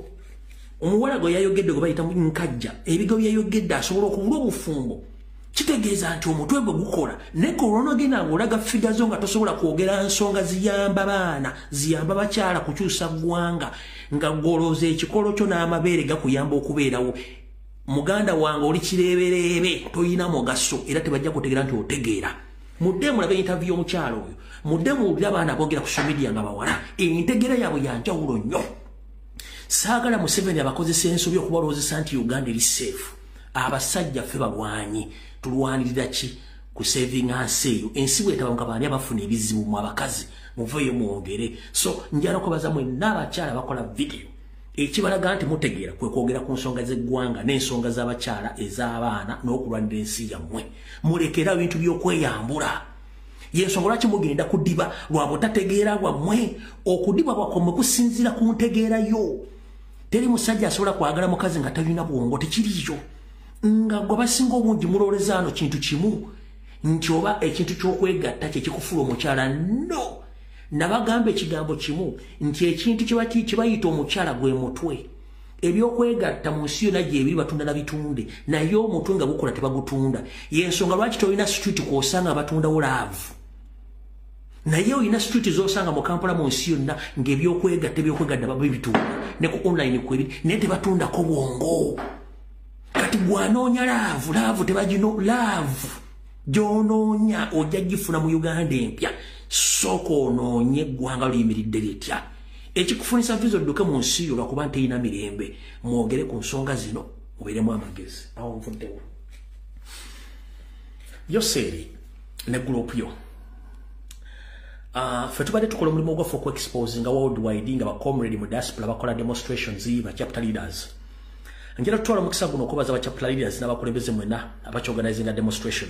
A: Omuwala gwe yayogedde gwe bayita nkajja ebigo byayogedde asobola okubulwa obufumbo. Kitegeeza nti omutwe gwe gukola ne kolonogena ng'olaga figa zo nga tosobola kwogera nsonga ziyamba baana ziyamba bakyala kukyusa ggwanga nga golooza ekikolo kyo n'amabeere gakuyamba okubeerawo. Muganda wange oli kireebereebe toyina mugaso era tebajja kutegeera nti otegeera. Mudde mulabe interview y'omukyalo oyo. Mudde muwulire abaana boogera ku social media nga bawala. Entegeera yaabwe ya njawulo nnyo. Saagala Museveni abakozesa ensobi okubalowoozesa nti Uganda eri safe. Abasajja ffe balwanyi tulwanirira ki ku saving us eyo ensi bw'etabanguka baani abafuna ebizibu mu abakazi muveeyo mwogere. So njala okubaza mwenna abakyala bakola video ekibalaga nti mutegeera kwe kwogera ku nsonga z'eggwanga n'ensonga z'abakyala ez'abaana n'okulwanira ensi yammwe. Mulekera ebintu by'okweyambula. Yensonga lwaki mugenda kudiba lwa butategeera bwammwe. Okudiba bwammwe kusinziira ku ntegeerayo. Teri musajja asobola kwagala mukazi nga talina bwongo tekiriyo. Nga gwe basinga obungi mulowoleza ano kintu kimu nti oba ekintu ky'okwegatta kye kikufula omukyala. No, nabagamba ekigambo kimu nti ekintu kye bayita omukyala gwe mutwe. Ebyokwegatta mu nsi yonna gyebiri batunda na bitunde naye omutwe nga gukola tebagutunda. Yensonga lwaki tolina street kw'osanga batundawo laavu naye olina street z'osanga mu Kampala mu nsi yonna ng'ebyokwegatta babitunda ne ku online kwebiri naye tebatundako bwongo. Kati gwanoonya laavu tebagino laavu gy'onoonya ojja gifuna mu Uganda empya. Sooka onoonye eggwanga luyimiridde litya. Ekikufunisa viza odduke mu nsi yo lwakuba nteyina mirembe. Mwogere ku nsonga zino mubeeremu amagezi. Awo nvuddewo. Yoseeri ne gurupu yo. Ffe tubadde tukola omulimu ogwaffe okweexposinga worldwide nga bacomrade mu diaspora bakola demonstrations ba chapter leaders. Njala tutwala mukisa guno okubaza ba chapter leaders n'abakulembeze mwenna abakyoganayizinga demonstration.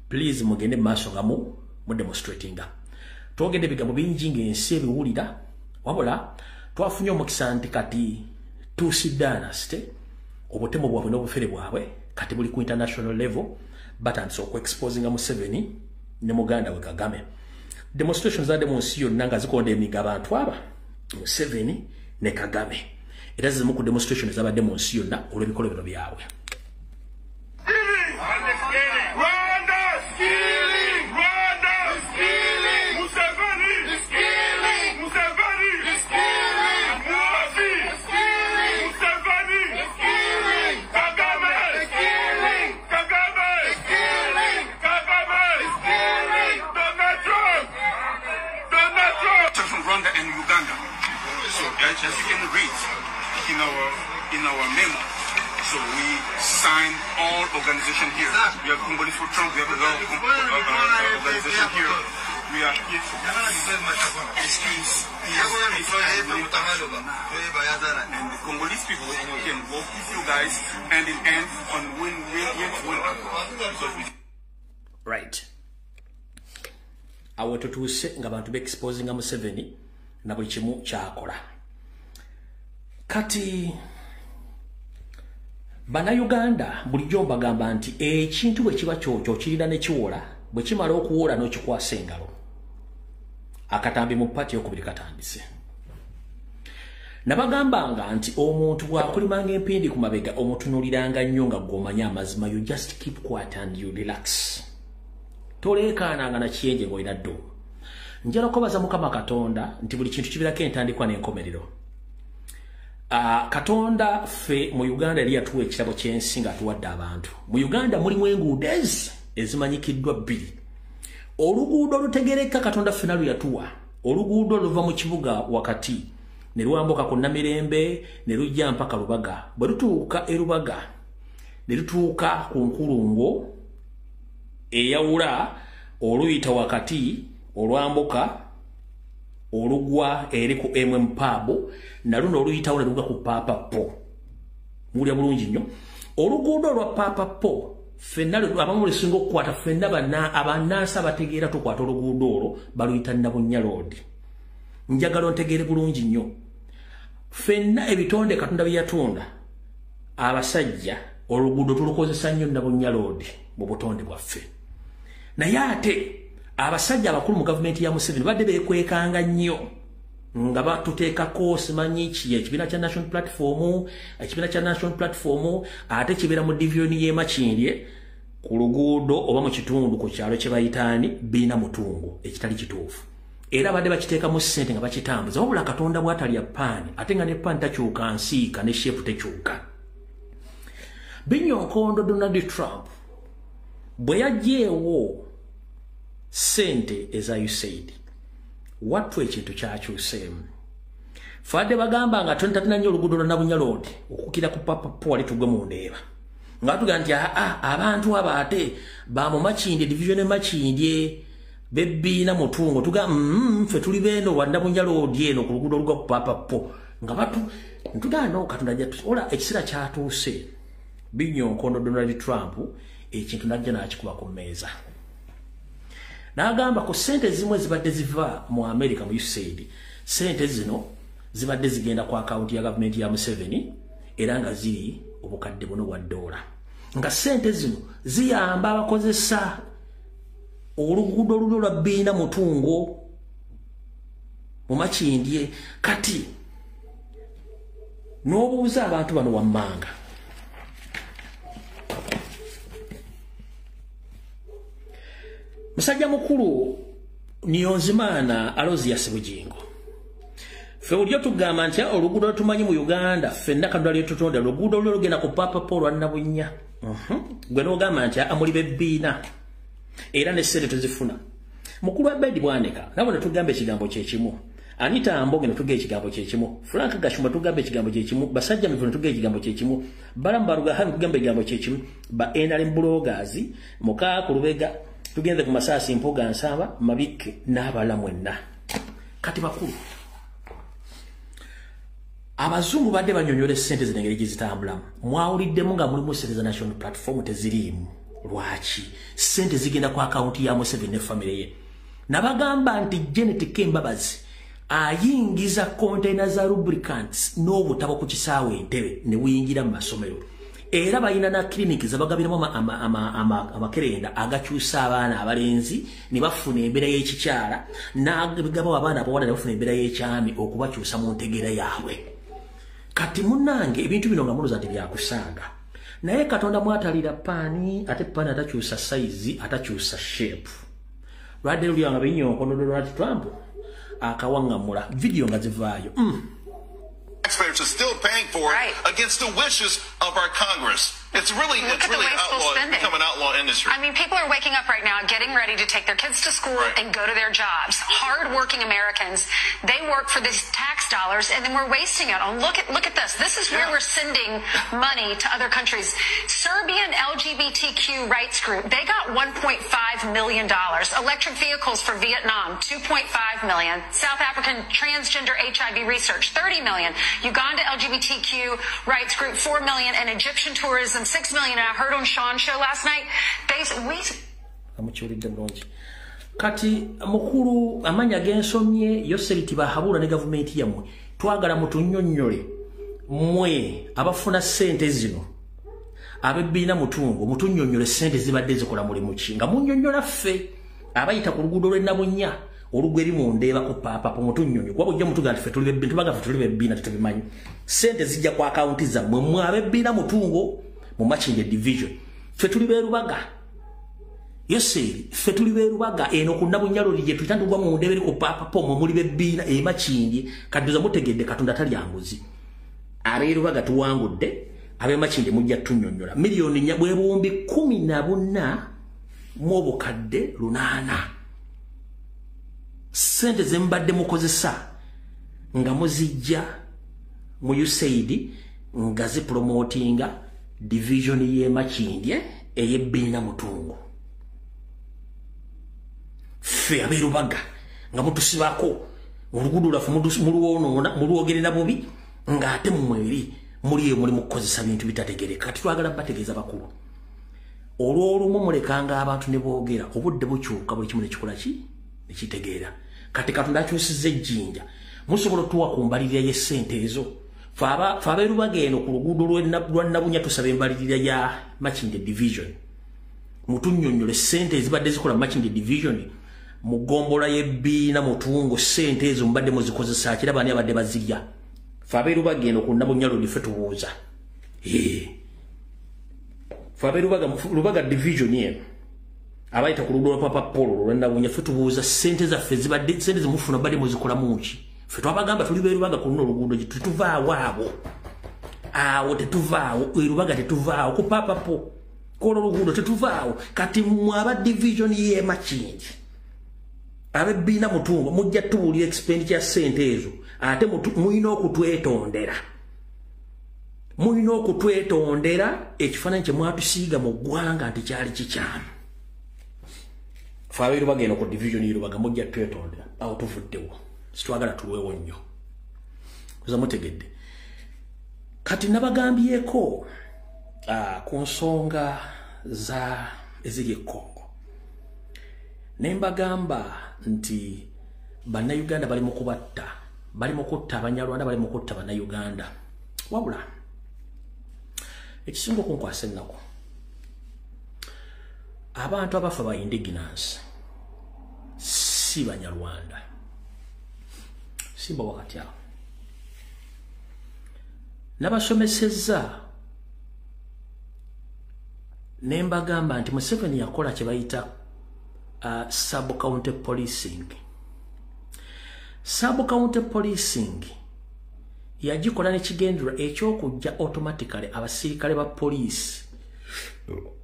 A: Please mugende maaso nga mu demonstratinga. Twogedde ebigambo bingi ng'ensi ebiwulira wabula twafunye omukisa nti kati Tutsi dynasty obutemu bwabwe n'obufere bwabwe kati buli ku international level batandise okweexposinga Museveni ne muganda we Kagame. Demonstrations za demonsi yonna nga zikonda emiga abantu aba Museveni ne Kagame. Era zimu ku demonstrations z'abadde mu nsi yonna olw'ebikolo bino byabwe.
G: As you can read in our memo, so we signed all organization here. We have Congolese for Trump. We have a lot of organization here. We are here for peace. And the Congolese people can work with you guys hand in hand on win.
A: Right. Awo tutuuse nga bantu be-exposinga Museveni na buli kimu kyakola. Kati Bannayuganda bulijjo mbagamba nti ekintu bwe kiba kyokyo kirina ne kiwola bwe kimala okuwola n'okikwasa engalo. Akatambi mu pati okubiri katandise. Nabagambanga nti omuntu bw'akulimanga empindi ku mabega omutunuuliranga nnyo nga gw'omanya amazima. You just keep quiet and you relax. Toleekaananga na kiyenje ng'olina ddo. Njala kubaza Mukama Katonda nti buli kintu kibirako entandikwa n'enkomerero. Katonda ffe mu Uganda yali yatuwa ekirabo ky'ensi ng'atuwadde abantu. Mu Uganda mulimu enguudo ezimanyikiddwa bbiri. Oluguudo olutegereka Katonda ffe nalu yatuwa. Oluguudo luva mu kibuga wakati ne lwambuka ku Namirembe ne lujja mpaka Lubaga. Bwe lutuuka e Lubaga ne lutuuka ku Nkulungo eyawula oluyita wakati olwambuka olugwa eri ku Mpaabo na luno oluyitawo ne lugwa ku Papapo. Mulya bulungi nnyo. Oluguudo lwa Papapo ffenna abamu lusinga okukwata ffenna abanaasa bategeera tukwata oluguudo olwo baluyita Nabunnya Road. Njagala ontegeere bulungi nnyo. Ffenna ebitonde Katonda bye yatunda abasajja oluguudo tulukozesa nnyo Nabunnya Road mu butonde bwaffe. Naye ate abasajja abakulu mu gavumenti ya Museveni badde beekwekanga nnyo nga batuteekako simanyi ki ekibiina kya National Platform ate kibeera mu division y'e Makindye ku luguudo oba mu kitundu ku kyalo kye bayitaani biina mutungo ekitali kituufu era badde bakiteekamu ssente nga bakitambuza wabula Katonda bw'atalya paani ate nga ne paani takyuka nsiika ne sheepu tekyuka. Binnyokondo Donald Trump bwe yaggyeewo ssente eza USAID wattu ekintu kyakyuseemu. Fadde bagamba nga tatina nnyo oluguudo lwa Nabunya Road okukira ku Papapo wali tugwe mu Ndeeba nga batuga nti abantu abo ate ba mu Makindye division Makindye bebbiina mutungo tuga ffe tuli beeno lwa Nabunya Road eno ku luguudo olugwa ku Papapo nga batu ntuga no Katonda ola ekiseera kyatuuse Binnyokondo Donald Trump ekintu najja n'akikuba ku mmeeza n'agamba ku ssente zimwe zibadde ziva mu America mu USAID ssente zino zibadde zigenda ku akaunti ya gavumenti ya Museveni era nga ziri obukadde buno bwa $, nga ssente zino ziyamba abakozesa oluguudo olulyo lwa bbiina mutungo mu Makindye. Kati n'obuuza abantu bano wammanga musajja mukulu Niyonzimana Aloziya Ssebujingo ffe olyo tugamba nti oluguudo tumanyi mu Uganda ffenna Katonda lyetutonda oluguudo olwo lugenda ku Papapo lwa Nabunya gwe n'ogamba nti amuli bebbiina era n'essente tuzifuna. Mukulu Abedi Bwaneka nabo ne tugamba ekigambo kye kimu, Anita Amboge ne tugamba ekigambo kye kimu, Frank Gashumba tugamba ekigambo kye kimu, Basajja Mivuno tugamba ekigambo kye kimu, Baramba Rugahani tugamba ekigambo kye kimu, ba NRM bloggers muka ku Lubega tugende ku Masasi Mpoga Nsamba Mabike n'abala mwenna. Kati bakulu abazungu badde banyonyola ssente zinengeri gizitambulamu mwawuliddemu nga mulimu ssente za National Platform teziriimu. Lwaki ssente zigenda ku akaunti ya Museveni ne family ye nabagamba nti Janet Kembabazi ayingiza container za lubricants n'obutabo ku kisaawe Entebbe ne buyingira mu masomero era bayina na clinic zabagabiramu amakerenda agakyusa abaana abalenzi ne bafuna embeera y'ekikyala n'agaba abaana abawala ne bafuna embeera y'ekyami okubakyusa mu ntegeera yaabwe. Kati munnange ebintu bino nga muloza nti byakusaaga naye Katonda mwatalira paani ate paani atakyusa size atakyusa shape. Lwadde luli nga Binnyokondo Donald Trump akawangamula video nga zivaayo.
H: Taxpayers are still paying for it against the wishes of our Congress. It's really become an outlaw industry.
I: I mean, people are waking up right now, getting ready to take their kids to school and go to their jobs. Hard-working Americans, they work for these tax dollars, and then we're wasting it. Look at this. This is where we're sending money to other countries. Serbian LGBTQ rights group, they got $1.5 million. Electric vehicles for Vietnam, $2.5 million. South African transgender HIV research, $30 million. Uganda LGBTQ rights group, $4 million. And Egyptian tourism, $6 million. And I heard on Sean's show last night,
A: Kati mukuru amanya gensomye Yoseriti bahabula ne gavumenti yamwe twagala mutunnyonnyole mwe abafuna ssente zino abebbiina mutungo mutunnyonnyole ssente zibadde zikola mulimu ki nga munnyonnyola ffe abayita ku luguudo lw'e Nabunya olugweri mu Ndeeba ku Papapo mutunnyonnyo kuba bujja mutuga ffe tuli bebbiina tubaga ffe tuli bebbiina tubimanyi ssente zijja ku akaunti zammwe mwe abebbiina mutungo mu Makindye division ffe tuli beerubaga Yoseri ffe tuli beerubaga eno ku Nabunya Road gye tuyitandugwa mu Ndeeba eri ku Papapo mwe muli bebbiina e Makindye kadduza mutegedde Katonda talya nguzi abeerubaga tuwangudde ab'e Makindye mujja tunnyonnyola miliyoni bwebumbi 14 mu obukadde 8 ssente ze mbadde mukozesa nga muzijja mu USAID nga zipromotinga division y'e Makindye ey'ebbiina mutungo ffe abeerubaga nga mutusibako oluguudo lwaffe mulwogerera bubi ng'ate mmweri muli mukozesa bintu bitategereka. Kati twagala bategeeza bakulu olw'olumu mulekanga abantu ne boogera obudde bukyuka buli kimu ne kikola ki ne kitegeera. Kati Katonda akyusizza ejjinja musobola otuwa ku mbalirira y'essente ezo ffe abeerubaga eno ku luguudo lwa Nabunya tusaba embalirira ya Makindye division mutunnyonnyole ssente ezibadde zikola Makindye division mugombola yebbiina mutungo ssente ezo mbadde muzikozesa kiraba ani abadde bazirya fe abeeru bagenda okunnabunnya lodi ffe tubuuza fe abeeru lubaga division eno abayita ku ludo lwa papa polo lwennabunnya ffe tubuuza ssente zaffe zibadde ssente zimufuna badde muzikolamu ki ffe twabagamba tuli beerubaga ku luno oluguudo tetuvaawo awo tetuvaawo erubaga tetuvaawo ku papa po kono oluguudo tetuvaawo kati mwaba division y'emakindi abebbiina mutungo mujja tubuulira expenditure ya ssente ezo ate mulina okutwetondera ekifaananyi kye mwatusiiga mu ggwanga nti kyali kikyamu fe abeeru bagenda ku division y'erubaga mujja twetondera awo tuvuddewo situwagala tulwewo nnyo kuza mutegedde kati nabagambyeko ku nsonga eziri e Congo ne mbagamba nti bannayuganda bali mu kubatta bali mu kutta abanyarwanda bali mu kutta bannayuganda wabula ekisinga okunkwasa ennaku abantu abafa ba indigenous si banyarwanda simba wakati awo nabasomesezza ne mbagamba nti Museveni yakola kye bayita sub-county policing. Sub-county policing yagikola n'ekigendera ekyokujja automatically abasirikale ba police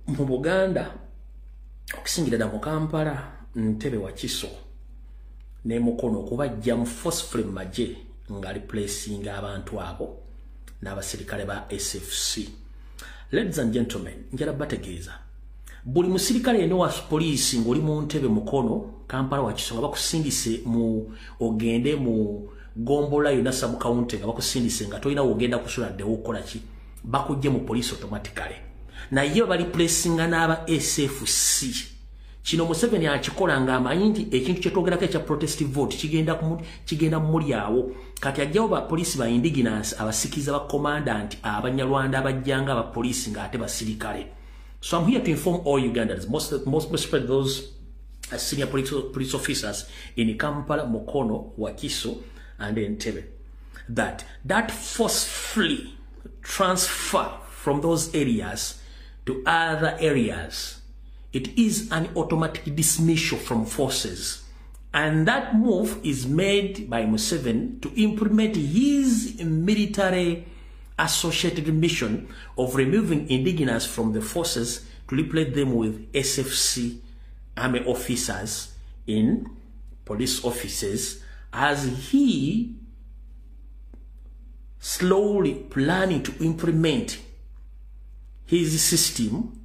A: mu Buganda okusingira ddala mu Kampala, Ntebe, Wakiso ne Mukono okubajja mu forcefully mu magye nga replacing abantu abo n'abasirikale ba SFC. Ladies and gentlemen, njala bategeeza buli musirikale eno wa police ngoli mu Ntebe, Mukono, Kampala, Wakiso nga bakusindise mu ogende mu Gombola yona sub county nga bakusindise nga toyina ogenda kusula ddewo okola ki bakujje mu police automatically naye bali placinga n'aba SFC. Kino Museveni akikola nga amanyi nti ekintu kye twogerako ekya protest vote kigenda muli awo kati ajjawo ba police ba indigenous abasikiza ba commandant abanyarwanda abajjanga aba police nga ate basirikale. So I'm here to inform all Ugandans, most especially those senior police officers in Kampala, Mukono, Wakiso and Entebbe, that forcefully transfer from those areas to other areas, it is an automatic dismissal from forces. And that move is made by Museveni to implement his military associated mission of removing indigenous from the forces to replace them with SFC army officers in police offices, as he slowly planning to implement his system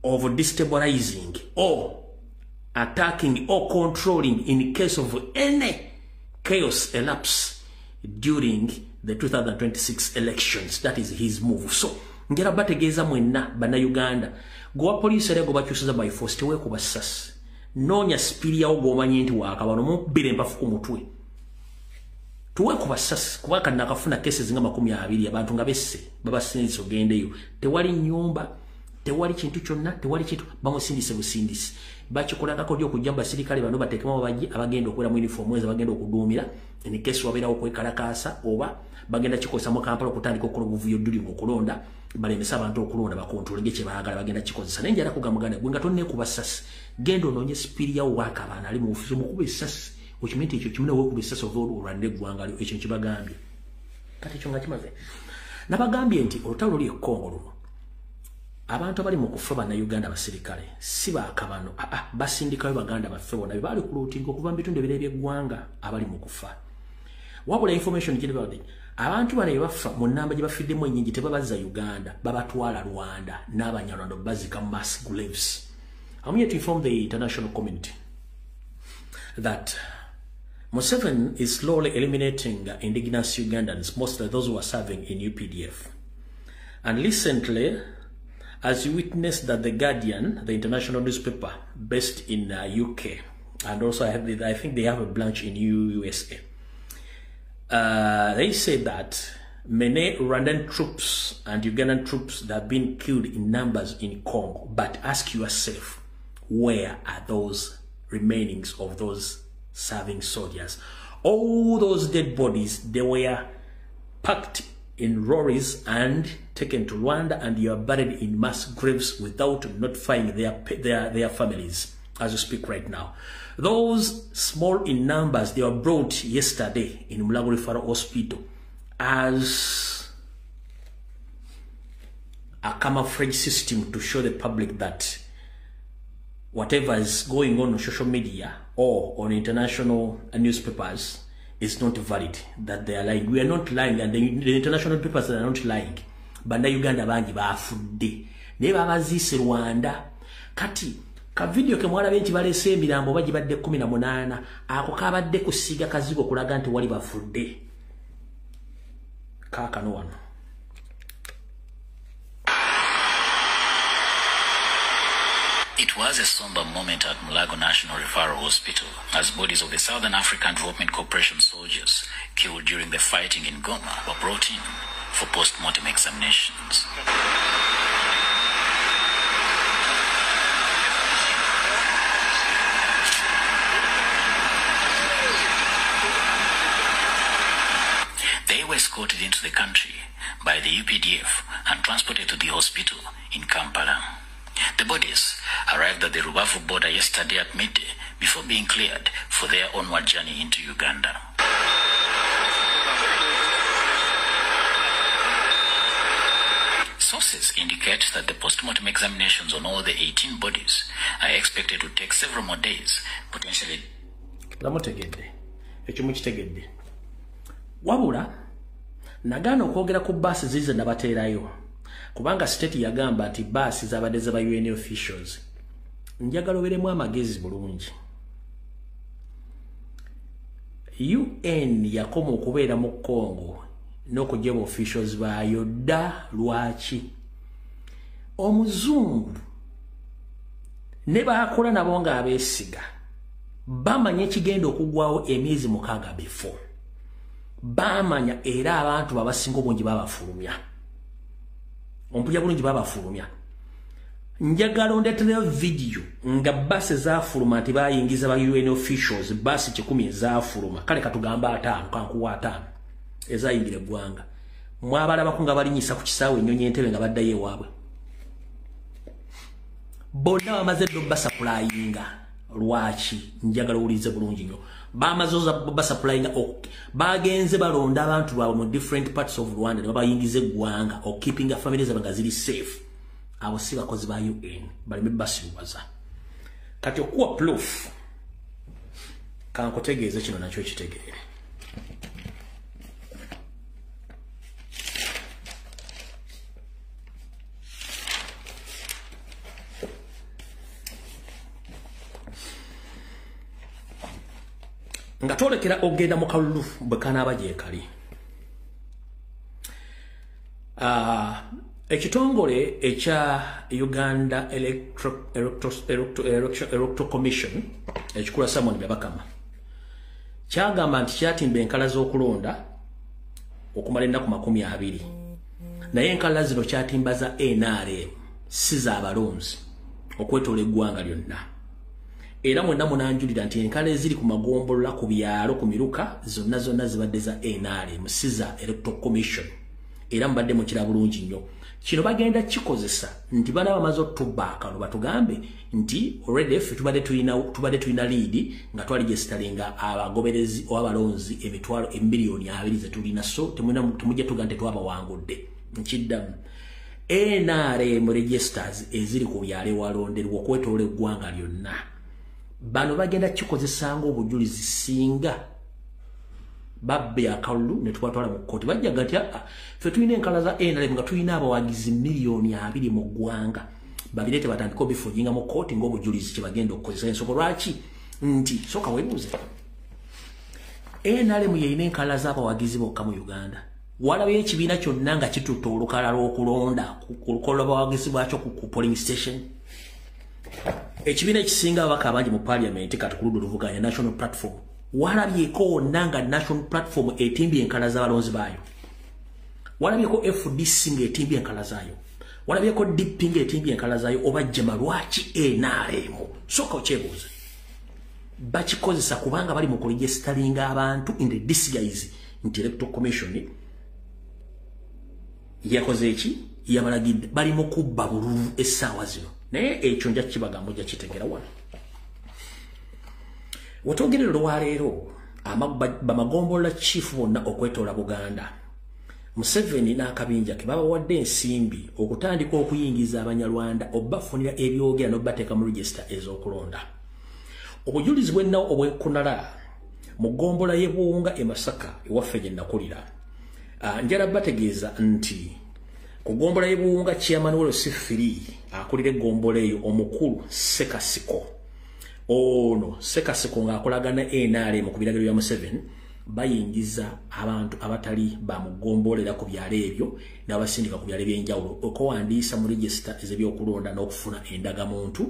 A: of destabilizing or attacking or controlling in case of any chaos elapse during the 2026 elections. That is his move. So ngera bategeeza mwenna bana Uganda gowa police lego bakyusiza by force tewe ku basasi nonya spiri yawo gomanyi nti wakabano mu bire empafu ku mutwe tuwe ku basasi kubaka nakafuna cases nga 20 abantu nga besse baba sinzi ogendeyo tewali nyumba tewali kintu kyonna tewali kintu bamusindise busindisi bakikolakako dio kujamba sirikale bano batekema babaji abagenda okwera mu uniform eza bagenda okuduumira in case wabera okwekalakasa oba bagenda kikosa mu Kampala okutandika okukola obuvuyo during okulonda balemesa abantu okulonda bakontrolinge kye baagala bagenda kikosa nenjala kugamuganda gwenga tonne ku basasi gendo nonye spiri ya waka bana ali mu ofiso mukube sasi okimenti ekyo kimune wo ku basasi ovodo urande gwanga ali ekyo kibagambye kati kyonga kimaze nabagambye nti olutalo luli Kongo luno abantu abali mu kufa bana Uganda basirikale si bakabano basindikayo baganda baffe bona bali ku looting okuva mu bitundu ebirebe gwanga abali mu kufa wabula information gye bali abantu bana bafa mu namba gye bafiddemu ennyingi tebabaza Uganda babatwala Rwanda n'abanyarwanda bazika mass graves. I'm here to inform the international community that Museveni is slowly eliminating indigenous Ugandans, mostly those who are serving in UPDF. And recently, as you witnessed that The Guardian, the international newspaper based in UK, and also I think they have a branch in USA, they say that many Rwandan troops and Ugandan troops that have been killed in numbers in Congo. But ask yourself, where are those remainings of those serving soldiers. All those dead bodies, they were packed in lorries and taken to Rwanda, and they are buried in mass graves without notifying their families as we speak right now. Those small in numbers, they were brought yesterday in Mulago Referral Hospital as a camouflage system to show the public that whatever is going on social media or on international newspapers is not valid, that they are lying. We are not lying, and the international papers are not lying. Banda Uganda bangi bafudde. Neba bazise Rwanda. Kati, ka video ke mwala benchi balese emirambo bagibadde 18 ako kabadde kusiga kazigo kulaga nti wali bafudde. Kaka no one.
J: It was a somber moment at Mulago National Referral Hospital as bodies of the Southern African Development Corporation soldiers killed during the fighting in Goma were brought in for post-mortem examinations. They were escorted into the country by the UPDF and transported to the hospital in Kampala. The bodies arrived at the Rubavu border yesterday at midday before being cleared for their onward journey into Uganda. Sources indicate that the post-mortem examinations on all the 18 bodies are expected to take several more days, potentially.
A: Wabula, nagano kwogera ku basi zize nabateerayo. Kubanga state yagamba ati basi zabadde zaba UN officials. Njagala oberemu amagezi bulungi. UN yakoma okubeera mu Congo n'okujja mu officials baayo dda lwaki. Omuzungu ne baakola nabo nga abeesiga bamanya ekigenda okugwawo emyezi 6 before. Bamanya era abantu babasinga obungi babafulumya. Ompulya bulungi babafulumya. Njagala ondeetera video nga basi zaafuluma nti bayingiza ba UN officials basi 10 zaafuluma. Kale katugamba 5 kankuwa 5 ezayingira eggwanga. Mwabalabako nga balinyisa ku kisaawe ennyonyi entebe nga baddayo ewaabwe. Bonna bamaze ddo basaplayinga. Lwaki? Njagala ulize bulungi nnyo. Bamazoza basaplayinga bagenze balonda abantu baabwe mu different parts of Rwanda ne babayingiza eggwanga or keeping their families nga ziri safe. Abo si bakozi ba UN baleme basiwaza. Kati okuwa proof kankotegeeze kino nakyo ekitegeere. Nga tolekera ogenda mu kalulu bwe kanaaba gyekali. Ekitongole ekya Uganda Electoral Commission ekikula Simon Byabakama kyagamba nti kyatimba enkala z'okulonda okumala ennaku 20 naye enkala zino kyatimba za NRM si za balonzi okwetoola eggwanga lyonna. Era mwenna munanjulira nti enkala eziri ku magombolola ku byalo ku miruka zonna zibadde za NRM si za Electoral Commission. Era mbadde mukira bulungi nnyo. Kino bagenda kikozesa nti bana bamaze otubaka no batugambe nti already tubadde tulina lead nga twali gesitalinga abagoberezi obalonzi emitwalo emiliyoni 2 ze tulina, so temujja tugante twabawangudde. Nkiddamu NRM registers eziri ku byale walonderwa okwetoola eggwanga lyonna. Bano bagenda kikozesa ng'obujulizi singa babbe akalulu ne twatwala mu kkooti. Bajja gati ffe tulina enkala za NRM nga tulina abawagizi miliyoni 2 mu ggwanga. Babirete batandika obifujinga mu kkooti ng'obujulizi kye bagenda okukozesa. Ensonga lwaki nti soka weebuuze. NRM yeyina enkala z'abawagizi bokka mu Uganda. Walabayo ekibiina kyonna nga kitutta olukala lw'okulonda ku lukola lw'abawagizi bwakyo ku polling station. Ekibiina ekisinga ababaka abangi mu parliament kati ku ludda oluvuganya National Platform. Walabyeko nanga National Platform etimbye enkala z'abalonzi baayo. Walabyeko FDC ng'etimbye enkala zaayo. Walabyeko DP ng'etimbye enkala zaayo. Oba jjema lwaki NRM? Soka okyebuuze. bakikozesa kubanga bali mu kuregisteringa abantu in the disguise nti Electoral Commission yakoze eki yabalagidde bali mu kubba bululu essaawa zino naye ekyo nja kibagambo nja kitegera wano wotogere lwaleero bamagombola chief bonna okwetoola Buganda Museveni n'akabinja ke babawadde ensimbi okutandika okuyingiza Abanyarwanda obafunira ebyogera n'obateeka mu register ez'okulonda obujulizi bwenna obwekunala mu gombola y'Ebuwunga e Masaka ewaffe gye nakulira njala bategeeza nti ku gombola y'Ebuwunga chairman wa Sifiri akulira egombola eyo omukulu Sekasiko ono Sekasiko ng'akolagana NRM ku biragiro bya Museveni bayingiza abantu abatali bamugombolera ku byalo ebyo n'abasindika ku byalo ebyenjawulo okuwandiisa mu register ez'ebyokulonda n'okufuna endagamuntu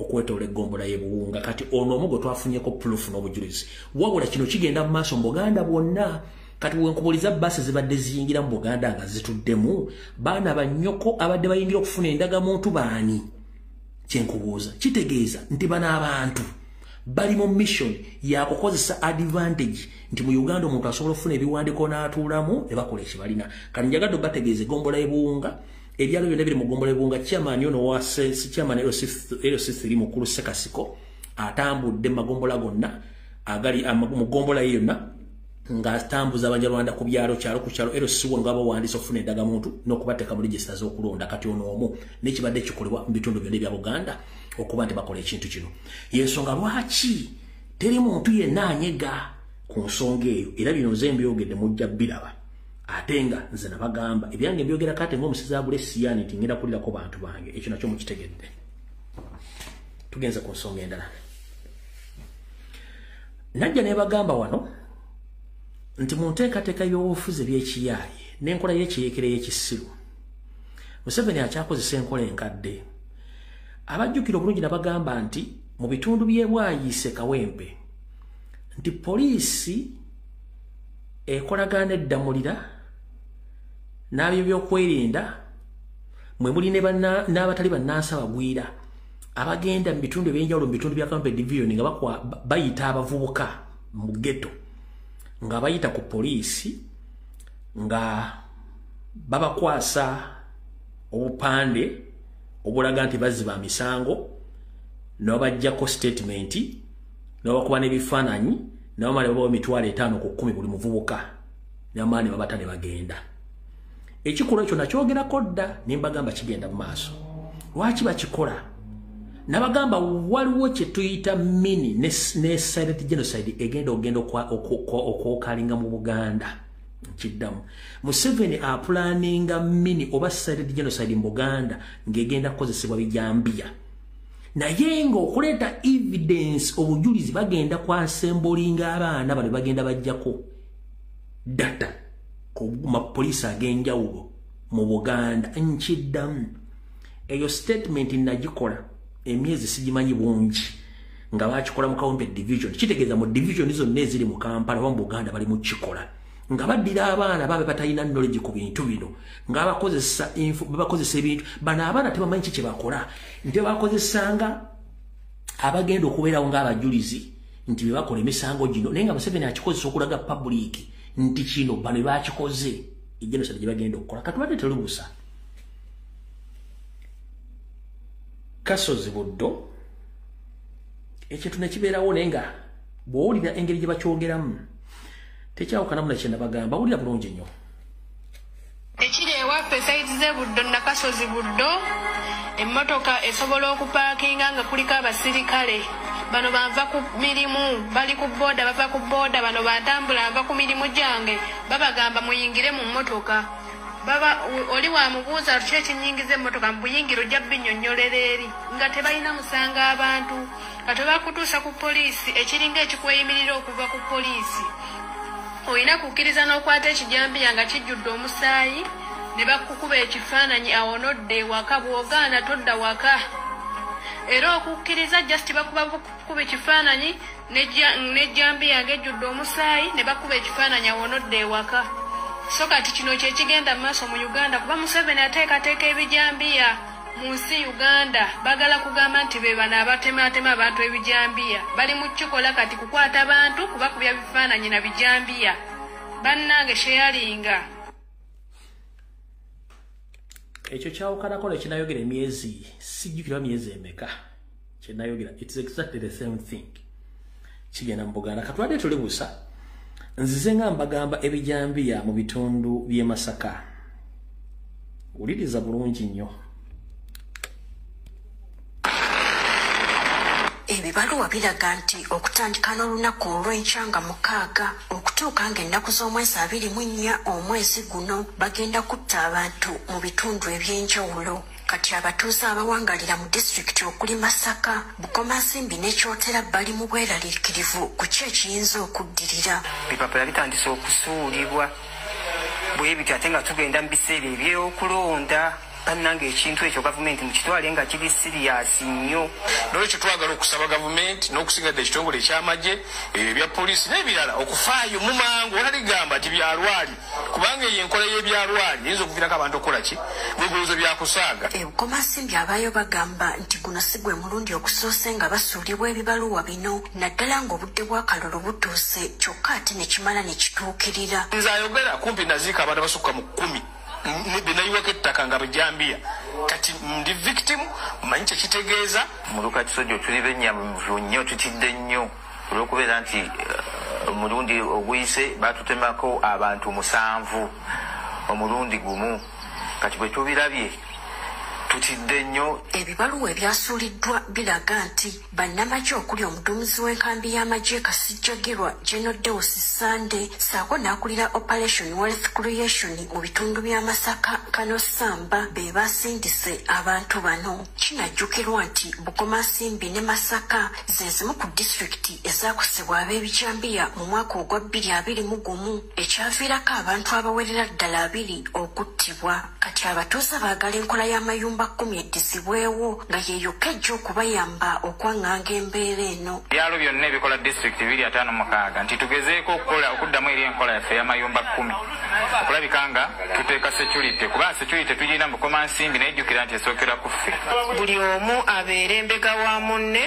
A: okwetoola egombola y'Ebuwunga kati ono omugo twafunyeko proof n'obujulizi wabula kino kigenda mu maaso mu Buganda bwonna kati wenkubuliza basi zibadde ziyingira mu Buganda nga zituddemu baana bannyoko abadde bayingira okufuna endagamuntu baani kyenkubuuza kitegeeza nti bana abantu bali mu mission ya kukozesa advantage nti mu Uganda omuntu asobola okufuna ebiwandiiko n'atuulamu ne bakola ekibalina kati njagadde bategeeze egombola y'Ebuwunga ebyalo byonna biri mu gombola y'Ebuwunga chairman ono wa sensi chairman LC3 mukulu Sekasiko atambudde magombola gonna agali mu gombola yonna ng'atambuza Abanyarwanda ku byalo kyalo ku kyalo LC1 nga bawandiisa okufuna endagamuntu n'okubateeka mu register z'okulonda kati ono omu n'ekibadde kikolebwa mu bitundu byonna ebya Buganda okuba nti bakola ekintu kino yensonga lwaki teri muntu yenna anyega ku nsonga eyo era bino nze mbyogedde mujja biraba ate nga nze nabagamba ebyange mbyogera kate ng'omusizi agula essiyani nti ngenda kulirako bantu bange ekyo nakyo mukitegedde tugenze ku nsonga endala najja nebagamba wano nti mu nteekateeka y'obufuzi eby'ekiyaaye n'enkola y'ekiyeekera y'ekisiru Museveni akyakozesa enkola enkadde abajjukira obulungi nabagamba nti mu bitundu by'Ebwayiise Kawempe nti poliisi ekolagana eddamulira n'abyo byokwerinda mwe muli n'abatali bannansi abagwira abagenda mu bitundu ebyenjawulo mu bitundu bya Kawempe division nga bayita abavubuka mu ghetto nga bayita ku poliisi nga babakwasa obupande obulaga nti bazziba misango n'obajjako statement n'obakuba n'ebifaananyi n'abamala babawo emitwalo 5 ku 10 buli muvubuka n'amaani babata ne bagenda ekikolwa ekyo nakyogerako dda nembagamba kigenda mu maaso lwaki bakikola nabagamba waliwo kye tuyita mini ne silent genocide egenda okwokalinga mu Buganda kiddamu Museveni apulaninga mini oba silent genocide mu Buganda ng'egenda kukozesebwa bijambiya naye ng'okuleeta evidence obujulizi bagenda kwasembolinga abaana bano bagenda bajjako data ku mapoliisi ag'enjawulo mu Buganda nkiddamu eyo statement nagikola emyezi sigimanyi bungi nga bakikola mu Kawempe division kitegeeza mu division zonna eziri mu Kampala oba mu Buganda bali mu kikola nga baddira abaana babe batalina knowledge ku bintu bino nga bakozesa ebintu bano abaana tebamanyi kiki bakola nti bakozesanga abagenda okubeerawo ng'abajulizi nti be bakola emisango gino naye nga Museveni akikozesa okulaga public nti kino bano bakikoze egenoside gye bagenda okukola katubadde terubuusa Kasozi Buddo ekintu ne kibeerawo naye nga bw'owulira engeri gye bakyogeramu tekyawukanamu nakye nabagamba wulira bulungi nnyo
K: ekiri ewaffe saidi ze Buddo na Kasozi Buddo emmotoka esobola okupaakinga nga kuliko abasirikale bano banva ku mirimu bali ku booda bava ku booda bano batambula bava ku mirimu gyange babagamba muyingire mu mmotoka baba oli wamubuuza kiki ekinyingiza emmotoka mbuyingiro ojja binnyonnyolera eri nga tebalina musanga abantu kati bakutuusa ku poliisi ekiringa ekikweyimirira okuva ku poliisi olina kukkiriza n'okwata ekijambiya nga kijjudde omusaayi ne bakukuba ekifaananyi awonodde ewaka bw'ogaana todda waka era okukkiriza just bakuba ekifaananyi n'ejjambiya ng'ejjudde omusaayi ne bakuba ekifaananyi awonodde ewaka so kati kino kyekigenda mu maaso mu Uganda kuba Museveni ateekateeka ebijambiya mu nsi Uganda bagala kugamba nti be bano abatematema abantu ebijambiya bali mu kikola kati kukwata abantu kubakubya bifaananyi na bijambiya bannange sheyalinga
A: ekyo kyawukanako nekinayogera emyezi sijjukira myezi emeka kinayogera it's exactly the same thing kigenda mu Buganda katwadde tuli busa nzize nga mbagamba ebijambiya mu bitundu by'e Masaka uliriza bulungi nnyo
L: ebibaluwa biraga nti okutandika n'olunaku olw'enkya mukaaga okutuuka ng'ennaku z'omwezi 24 omwezi guno bagenda kutta abantu mu bitundu eby'enjawulo kati abatuuze abawangalira mu disitulikiti okuli Masaka Bukomansimbi ne Kyotera bali mu bweraliikirivu ku ki ekiyinza okuddirira
M: bipapula bitandise okusuulibwa bwe bityo ate nga tugenda mu biseera eby'okulonda bannange ekintu ekyo gavumenti mukitwale nga kiri siriyasi nnyo
N: nolwekyo twagala okusaba gavumenti n'okusingadde ekitongole ekyamagye ebya poliisi n'ebirala okufaayo mu mangu olaligamba nti byalwali kubanga eyo enkola y'ebyalwali eyinza okuviirako abantu okukola ki bwebuuzo byakusaaga
L: Bukomansimbi abaayo bagamba nti guno si gwe mulundi okusoose nga basuulibwa ebibaluwa bino naddala ng'obudde bw'akalulu butuuse kyokka ate ne kimala ne kituukirira
N: nze ayogera kumpi naziika abantu abasukka mu 10 benayiwako ettaka nga bajambiya kati ndi victim manyi kyekitegeeza
O: muluka kisojo tuli benyavu nnyo tutidde nnyo olw'okubeera nti omulundi oguyise batutemako abantu 7 omulundi gumu kati bwe tubirabye tutidde nnyo
L: ebibaluwa ebyasuuliddwa biraga nti bannamagye okuli omuduumizi w'enkambi y'amagye Kasijjagirwa General Deus Sande saako n'akulira Operation Wealth Creation mu bitundu bya Masaka Kano Samba be basindise abantu bano kinajjukirwa nti Bukomansimbi ne Masaka ze zimu ku disitulikiti ezaakusibwa ab'ebijambiya mu mwaka ogwa 2021 ekyaviirako abantu abawerera ddala 2 okuttibwa kati abatuuze baagala enkola y'amayumba 10 eddizibwewo nga yeeyokka ejja okubayamba okwaŋŋanga embeera eno
M: byalo byonna ebikola disitulikiti 256 nti tugezeeko okuddamu eri enkola yaffe y'amayumba 10 okulabika nga tuteeka security kuba security tugirina mu Bukomansimbi nejjukira nti esookera ku ffe
K: buli omu abeere embega wa munne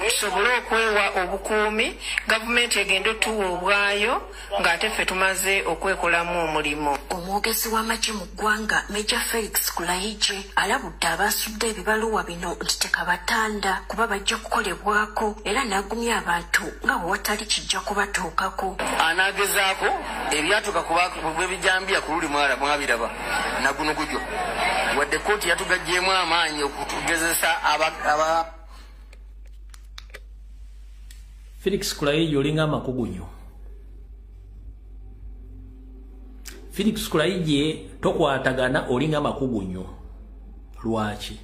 K: tusobole okwewa obukuumi gavumenti egenda otuwa obwayo ng'ate ffe tumaze okwekolamu omulimu
L: omwogezi w'amagye mu ggwanga Major Felix Kulayigye alabudde abasudde ebibaluwa bino nti tekabatanda kuba bajja kukolebwako era n'agumya abantu nga bwe watali kijja kubatuukako
P: anaagezaako ebyatuuka kubwebijambiya ku luli mwabiraba naguno gujjo wadde kooti yatugajjeemu amaanyi okutugezesa
A: Felix Kulayigye olinga amakugunyo Felix Kulayigye tokwatagana olinga amakugunyo lwaki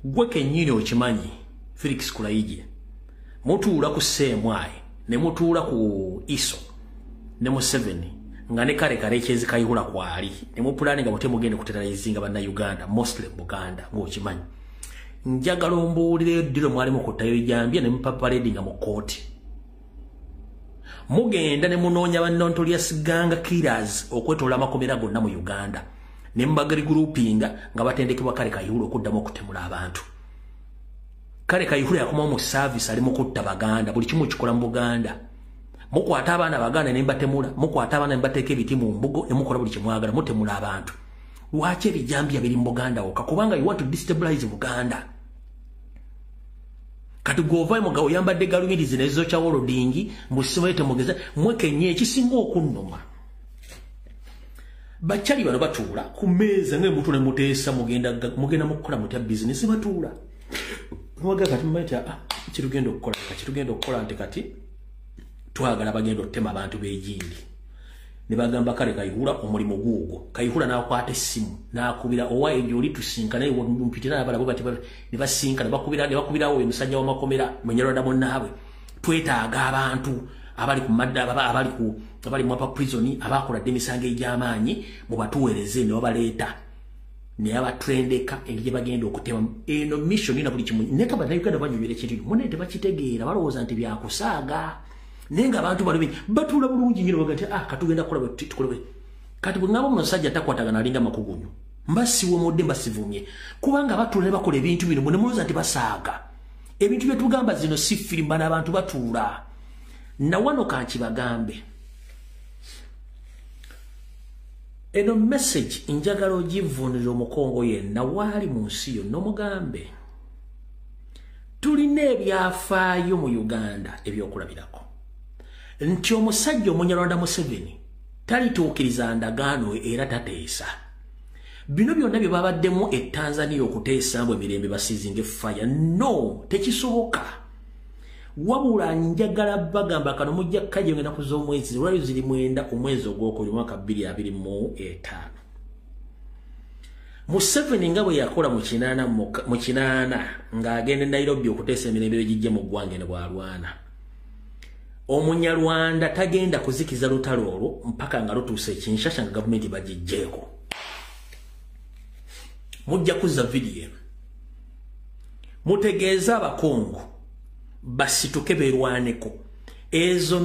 A: gwe kennyini okimanyi Felix Kulayigye mutuula ku Seemwayi ne mutuula ku Iso ne mu 7 nga ne kale ekyezi Kayihura kwali ne mupulani nga mutemugende kuteralizinga banna Uganda mostly Buganda ng'okimanyi njagala ombuulire ddiro mwali mukuttayo ejambye ne mupaparedi nga mu kooti mugenda ne munoonya bannontolia siganga killers okwetoola amakomera gonna mu Uganda ne mbagari groupinga nga batendekebwa kale Kayihura okuddamu okutemula abantu kale Kayihura yakoma mu service ali mu kutta Baganda buli kimu kikola mu Buganda mukwata abaana Baganda ne mbatemula mukwata abaana ne mbateeka ebiti mu mbugo ne mukola buli kimwagala mutemula abantu lwaki ebijambya biri mu Buganda wokka kubanga you want to destabilize Buganda kati govai muga oyambadde galumiri zinezo cha wolodingi musiwete mugeza mwekenye ekisinga okunnuma bachali bano batuula ku meza nge mutu ne muteesa mugenda mukola mutya business batuula mwaga kati mmeta kirugendo okukola nti kati twagala bagenda otema abantu bejindi ne bagamba kale Kayihura omulimu guugo Kayihura n'akwata essimu n'akubira owaye byoli tusinkana ewo mpitira abala bati ne basinkana bakubira oyo musajja wa makomera mwenyero munnaabwe twetaaga abantu abali ku madda abali mu prison abakola demisange ejamaanyi mu batuwereze ne babaleeta ne abatrendeka engije bagenda okutema eno mission ina buli kimu neka bannayuganda banyumire kiri munete bakitegeera balowooza nti byakusaaga nenga abantu bali batula bulungi nyiro bagati katugenda kola tukole kati bwe ngabo musajja takwatagana alinga makugunyu mbasiwo modde mbasivumye kubanga batula bakola ebintu bino mwe muloza nti basaaga ebintu bye tugamba zino si firimba n'abantu batuula na wano kankibagambe eno message njagala ogivunira omukongo yenna waali mu nsi yo n'omugambe tulina ebyafaayo mu Uganda ebyokulabirako nti omusajja Omunyarwanda Museveni talituukiriza ndagaano era tateesa bino byonna bye babaddemu e Tanzania okuteesa mbwe emirembe basizinga fire no tekisoboka wabula njagala bagamba kano mujja kaje ngenda kuzo omwezi lwayo ziri mwenda omwezi ogwokuli mwaka 2025 Museveni nga bwe yakola mu kinana ng'agenda Nairobi okuteesa emirembe gijje mu ggwanga ne bwalwana Omunyarwanda tagenda kuzikiza lutalo olwo mpaka nga lutuuse Kinshasa nga gavumenti bagijjeeko mujja kuza video mutegeeza abakongo basituke berwaneko ezo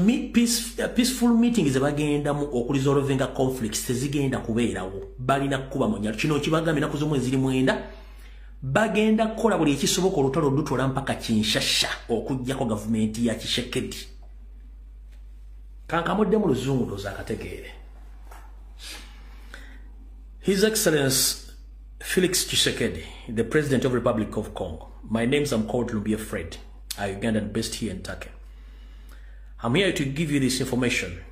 A: peaceful meetings bagendamu okulisolvinga conflicts tezigenda kubeerawo balina kuba munyalo kino kibagambe naku zomwe ziri mwenda bagenda kola buli ekisoboka olutalo lutola mpaka Kinshasa okujjako gavumenti ya Tshisekedi kankamudde mu luzungu tozakategeere His Excellency Felix Tshisekedi, the President of the Republic of Congo. My name is called Lumbia Fred. I'm Ugandan based here in Turkey. I'm here to give you this information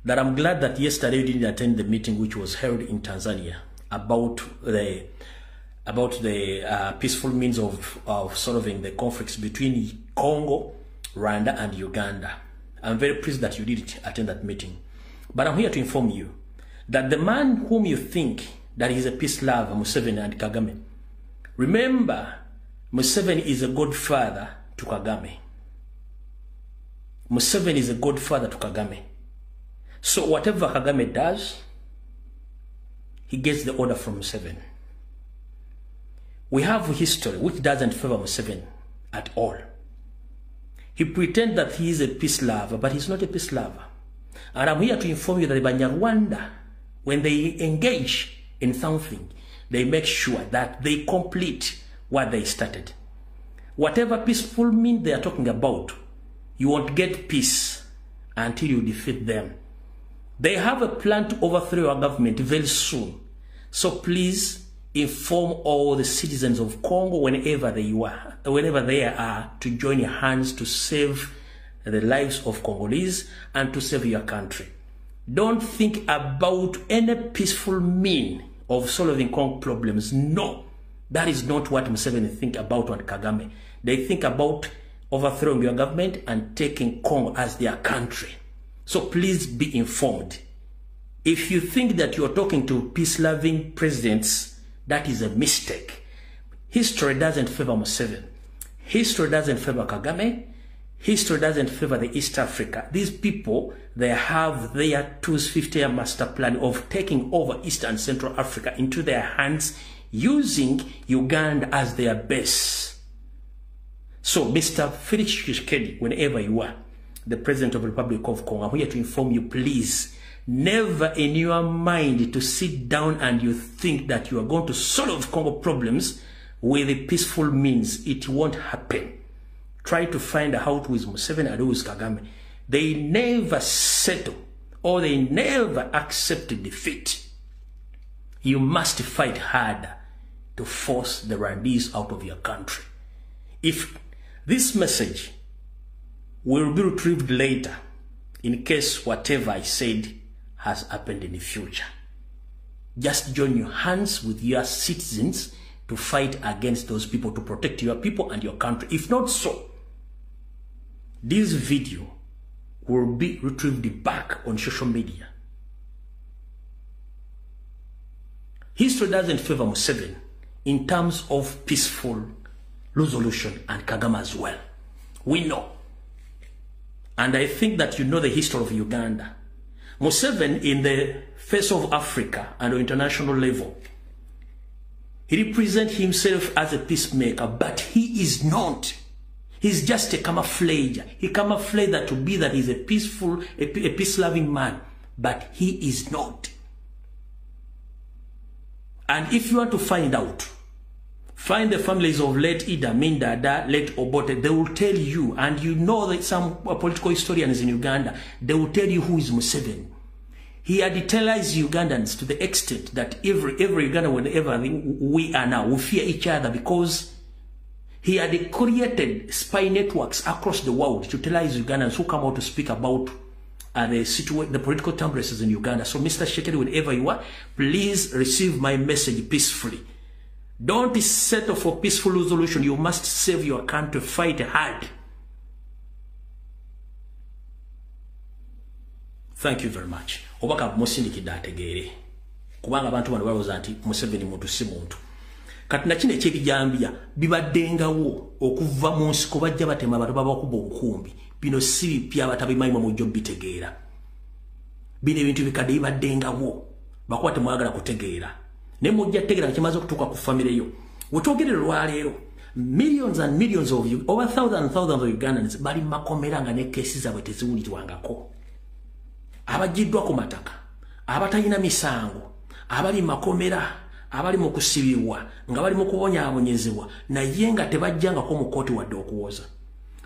A: that I'm glad that yesterday you didn't attend the meeting which was held in Tanzania about the peaceful means of solving the conflicts between Congo, Rwanda and Uganda. I'm very pleased that you did attend that meeting. But I'm here to inform you that the man whom you think that is a peace lover, Museveni and Kagame. Remember, Museveni is a godfather to Kagame. Museveni is a godfather to Kagame. So whatever Kagame does, he gets the order from Museveni. We have history which doesn't favor Museveni at all. He pretends that he is a peace lover, but he's not a peace lover. And I'm here to inform you that the Banyarwanda, when they engage in something, they make sure that they complete what they started. Whatever peaceful mean they are talking about, you won't get peace until you defeat them. They have a plan to overthrow your government very soon. So please inform all the citizens of Congo whenever they are to join your hands to save the lives of Congolese and to save your country. Don't think about any peaceful mean of solving Congo problems. No, that is not what Museveni think about on Kagame. They think about overthrowing your government and taking Congo as their country. So please be informed. If you think that you're talking to peace-loving presidents, that is a mistake. History doesn't favor Museveni. History doesn't favor Kagame. History doesn't favor the East Africa. These people, they have their 250-year master plan of taking over East and Central Africa into their hands, using Uganda as their base. So, Mr. Felix Tshisekedi, whenever you are, the President of the Republic of Congo, I'm here to inform you, please, never in your mind to sit down and you think that you are going to solve Congo problems with a peaceful means. It won't happen. Try to find out with Museveni and with Kagame. They never settle or they never accept defeat. You must fight harder to force the Rwandese out of your country. If this message will be retrieved later, in case whatever I said has happened in the future, just join your hands with your citizens to fight against those people, to protect your people and your country. If not so, this video will be retrieved back on social media. History doesn't favor Museveni in terms of peaceful resolution, and Kagame as well. We know. And I think that you know the history of Uganda. Museveni, in the face of Africa and on international level, he represents himself as a peacemaker, but he is not. He's just a camouflage. He camouflages that to be that he's a peaceful, a peace-loving man, but he is not. And if you want to find out, find the families of late Idi Amin Dada, late Obote. They will tell you, and you know that some political historians in Uganda, they will tell you who is Museveni. He had terrorized Ugandans to the extent that every Ugandan, whenever we are now, we fear each other because he had created spy networks across the world to terrorize Ugandans who come out to speak about the political turbulences in Uganda. So, Mr. Shekeri, wherever you are, please receive my message peacefully. Don't settle for peaceful resolution. You must save your country. Fight hard. Thank you very much. Obaka musindikidde ategeere. Kubanga abantu bano balowooza nti Museveni muntu si muntu. Kati na kino ekyebijambya bibaddengawo okuva mu nsiko bajja batema abantu babakuba obukumbi. Bino si bipya batabimanyi mu jjo bitegeera. Bino ebintu bikadde bibaddengawo. Bakuba temwagala kutegeera. Ne mujja tegeera kimaze okutuuka ku family yo. Wetwogerera lwaleero millions and millions of you, over thousands of Ugandans bali makomera nga ne kesi zaabwe teziwulirwangako. Abajiddwa ku mataka, abatalina misango, abali makomera, abali mu kusibibwa, nga bali mu kubonyaabonyezebwa, naye nga tebajjangako mu kkooti wadde okuwoza.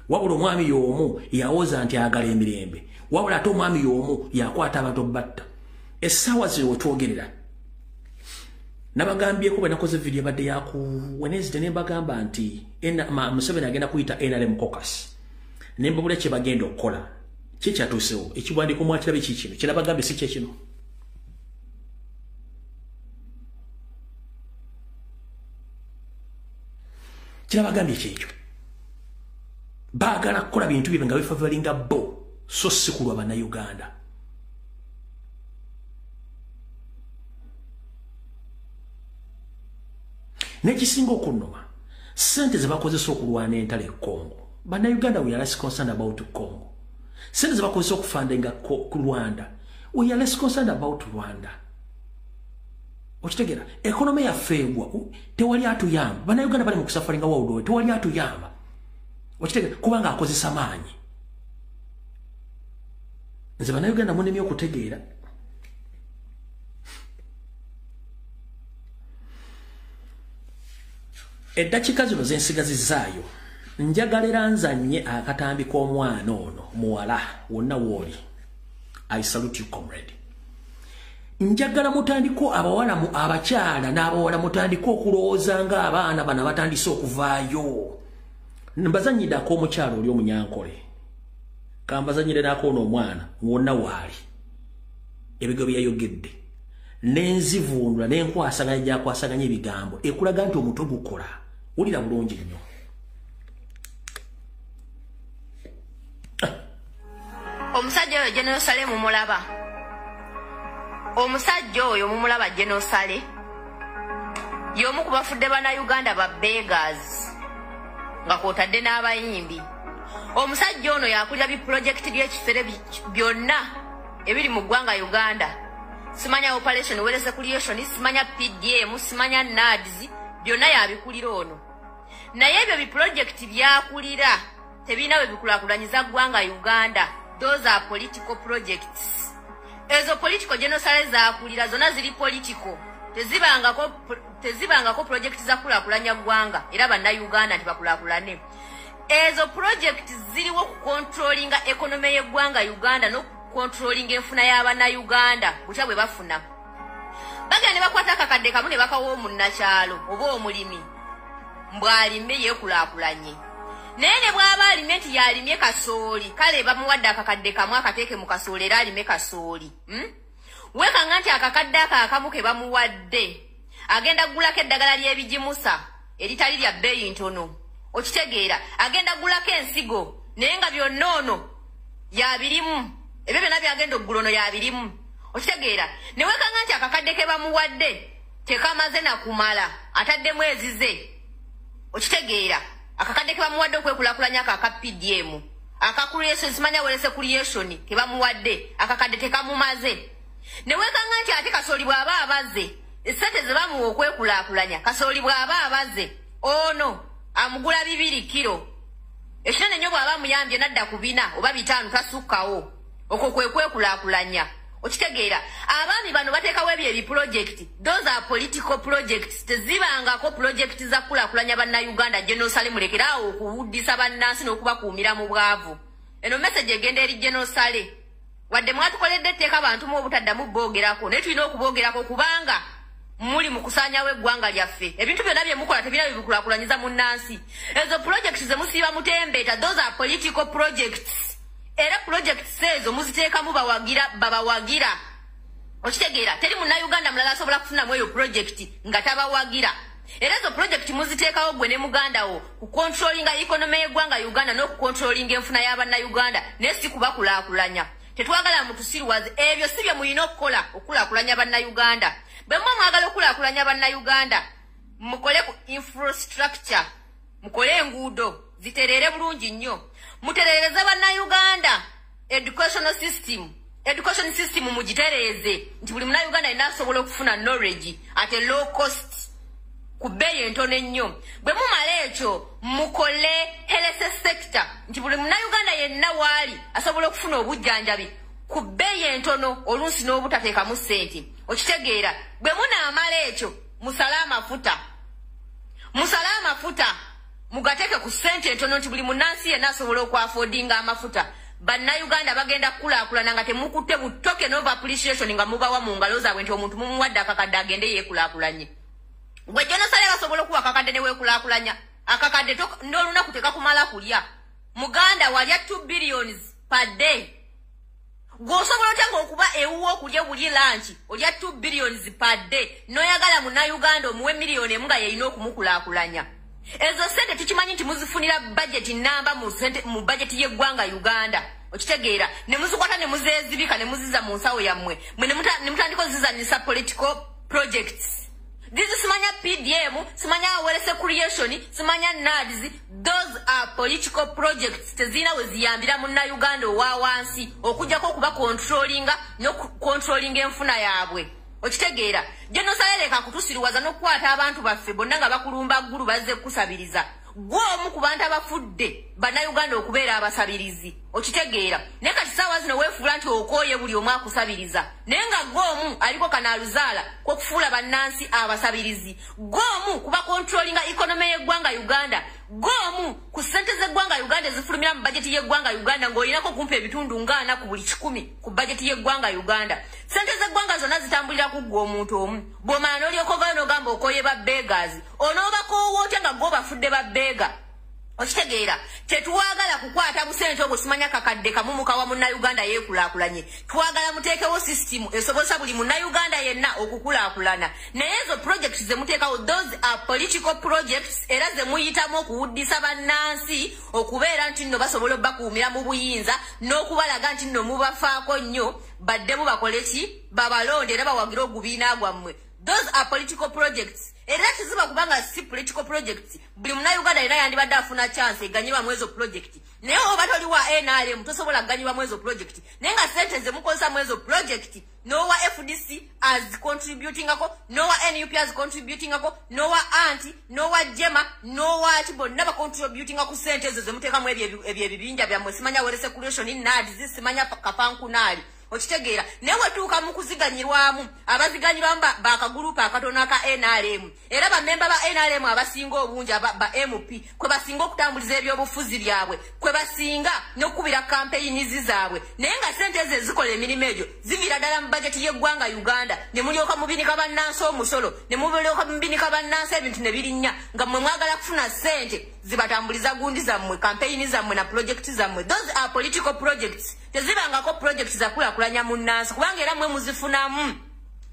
A: Wabula omwami y'omu yawoza nti ayagala emirembe. Wabula ate omwami y'omu yakwata abantu batta. Essaawa zino wetwogerera. Nabagambyeko bwe nakoze video ebadde yaku Wednesday ne mbagamba nti Museveni agenda kuyita NRM caucus. Ne mbabula kye bagenda okukola. Kyatuusewo ekiwandiiko mwakirabe kikino kirabagambe si kyekino. Kirabagambye kyekyo. Baagala kukola bintu bye nga bifavalinga bo so si kulwa bannayuganda. Nekisinga okunnuma sente ze bakozesa okulwana entalo e Congo. Bannayuganda we are less concerned about Congo. Sente ze bakozesa okufandinga ku Rwanda. We are less concerned about Rwanda. Okitegeera economy yaffe egwa tewali atuyamba. Bannayuganda bali mu kusafaringa wawulo tewali atuyamba. Okitegeera kubanga akozesa maanyi. Nze bannayuganda munemye okutegeera eddakiika zino zensigazizaayo njagalera nzanye akatambi k'omwana ono muwala wonna wooli. I salute you comrade. Njagala mutandiko abawala mu abakyala n'abawala mutandiko okulowooza nga abaana bano batandise okuvaayo. Mbazanyiddako omukyala oli omunyankole. Kambazanyire nako ono omwana wonna waali. Ebigo byayogedde. Nenzivundula nenkwasaganya gyakwasaganya ebigambo. Ekulaga nti omuntu gukola. Ulira bulungi nnyo.
F: Omusajja oyo General Sale mumulaba. Omusajja oyo mumulaba General Sale. Y'omu ku bafudde bannayuganda ba beggars. Nga kwotadde n'abayimbi. Omusajja ono yakulira biprojekiti by'ekifere byonna ebiri mu ggwanga Uganda. Simanya operation welese creation, simanya PDM, simanya NADS, byonna yabikulira ono. Naye ebyo biprojekiti byakulira tebina we bikulakulanyiza ggwanga Uganda. Those are political projects. Ezo political genocide zaakulira zona ziri political. Tezibangako projects za kulakulanya ggwanga era bannayuganda ntibakulakulane. Ezo projects ziriwo ku controllinga economy y'eggwanga Uganda no controlling enfuna y'abannayuganda butya bwe bafuna. Bagenda ne bakwata akakadde kamu ne bakawo omunnakyalo oba omulimi mbw'alime yeekulakulanye. Naye ne bw'aba alime nti yalimye kasooli kale bamuwadde akakadde kamu akateeke mu kasooli era alime kasooli. Weekanga nti akakadde akamu ke bamuwadde agenda gulako eddagala ly'ebigimusa eritali lya bbeeyi ntono. Okitegeera agenda gulako ensigo naye nga byonna ono yabirimu. Ebyo byonna byagenda oggula ono yabirimu. Okitegeera ne weekanga nti akakadde ke bamuwadde tekamaze na kumala ataddemu ezize. Okitegeera akakadde ke bamuwadde okwekulakulanya aka PDM akakulyeso simanya welese creation ke bamuwadde akakadde tekamumaze. Ne weekanga nti ate kasooli bw'aba abaze esente ze bamuwa okwekulakulanya kasooli bw'aba abaze ono amugula 2 kilo. Ekinene nnyo bw'aba muyambye nadda ku 4 oba 5 tasukkawo okwo kwekulakulanya. okitegeera abaami bano bateekawo ebyo project those are political projects tezibangako project za kulaakulanya bannayuganda General mulekeraawo okuwuddisa bannansi n'okubakuumira mu bwavu eno message egenda eri General wadde mwatukoledde etteeka abantu mu obutaddamu boogerako naye tulina okuboogerako kubanga muli mu kusaanyawo eggwanga lyaffe ebintu byonna bye mukola tebira bibikulaakulanyiza mu nnansi ezo projects ze musiiba mutembeeta those are political projects era projects ezo muziteekamu babawagira okitegeera teri munnayuganda mulala asobola kufunamu eyo project nga tabawagira era ezo project muziteekawo gwe ne mugandawo kucontrolinga economy y'eggwanga Uganda n'okucontrolinga enfuna y'abannayuganda naye si kubakulaakulanya tetwagala mutusirwaze ebyo si bye mulina okukola okulaakulanya bannayuganda bwe mwe mwagala okulaakulanya bannayuganda mukole ku infrastructure mukole enguudo zitereere bulungi nnyo mutereereze bannayuganda education system mugitereeze nti buli munnayuganda yenna asobola okufuna knowledge at a low cost ku bbeeyi entono ennyo bwe mumala ekyo mukole health sector nti buli munnayuganda yenna waali asobola okufuna obujjanjabi ku bbeeyi entono oluusi n'obutateekamu ssente okitegeera bwe munaamala ekyo musale amafuta mugateeke ku ssente entono nti buli munnansi yenna asobola okwafoodinga amafuta bannayuganda bagenda kukulaakulana nga temukutte bu token of appreciation nga mubawa mu ngalo zaabwe nti omuntu mumuwadde akakadde agende yeekulaakulanye gwe General basobola okuwa akakadde ne weekulaakulanya akakadde n'olunaku tekakumala kulya muganda walya 2 billions per day gwosobola otya ng'okuba ewuwo okulya buli lanchi olya 2 billions per day n'oyagala munnayuganda omuwe miliyoni emu nga yeyina okumukulaakulanya ezo sente tukimanyi nti muzifunira budget namba mu budget y'eggwanga Uganda okitegeera ne muzikwata ne muzeezibika ne muziza mu nsawo yammwe mwe ne mutandika ozizanyisa political projects This simanya PDM, simanya Welese Creation, simanya NADS, those are political projects. Tezina weziyambira munna Uganda wa wansi okujjako kuba controllinga no controlling enfuna yabwe. Okitegeera, General Saleka kutusiriwaza n'okwata abantu baffe bonna nga bakulumba ggulu bazze kusabiriza. Gwo omu ku bantu abafudde bannayuganda okubeera abasabirizi okitegeera naye kati ssaawa zino weefuula nti okooye buli omu akusabiriza naye nga gwo omu aliko kanaaluzaala kw'okufuula bannansi abasabirizi gwo omu kuba controllinga economy y'eggwanga Uganda gwo omu ku ssente z'eggwanga Uganda ezifulumira mu bajeti y'eggwanga Uganda ng'olinako kumpa ebitundu ng'ana ku buli 10 ku bajeti y'eggwanga Uganda ssente z'eggwanga zonna zitambulira ku gwe omuntu omu bw'omala n'olyokovayo n'ogamba okooye ba beggars onoobakoowa otya nga gwe bafudde ba beggar okitegeera tetuwagala kukwata busente obwo simanya kakadde kamu mukawa munnayuganda yeekulaakulanye twagala muteekewo system esobozesa buli munnayuganda yenna okukulaakulana naye ezo projects ze muteekawo those are political projects era ze muyitamu okuwuddisa bannansi okubeera nti nno basobola obbakuumira mu buyinza n'okubalaga nti nno mubafaako nnyo badde mubakole ki babalonde era bawagira ogubiina gwammwe those are political projects era kiziba kubanga si political projects buli munnayuganda era yandibadde afuna chance eganyibwa mu ezo project naye oba toli wa NRM tosobola ganyibwa mu ezo project naye nga sente ze mukozesa mu ezo project nowa FDC as contributing ako nowa NUP as contributing ako nowa anti nowa jema nowa bonna ba contributing ako sente ze muteeka mu ebyo ebibinja byammwe simanya Welese Creation NADS simanya kapankunali okitegeera newe tuuka mu kuziganyirwamu abaziganyirwamu bakagulupu akatono aka NRM era bamemba ba NRM abasinga obungi ba MP kwe basinga okutambuliza ebyobufuzi byabwe kwe basinga n'okubira campaigns zaabwe naye nga sente ze zikola emirimu egyo zivira ddala mu bajeti y'eggwanga Uganda ne mulyoka mubinika bannansi omusolo ne mulyoka mubinika bannansi ebintu ne birinnya nga mmwe mwagala kufuna sente zibatambuliza gundi zammwe campaigns zammwe na projects zammwe those are political projects tezibangako projects za kulaakulanya munnansi kubanga era mmwe muzifunamu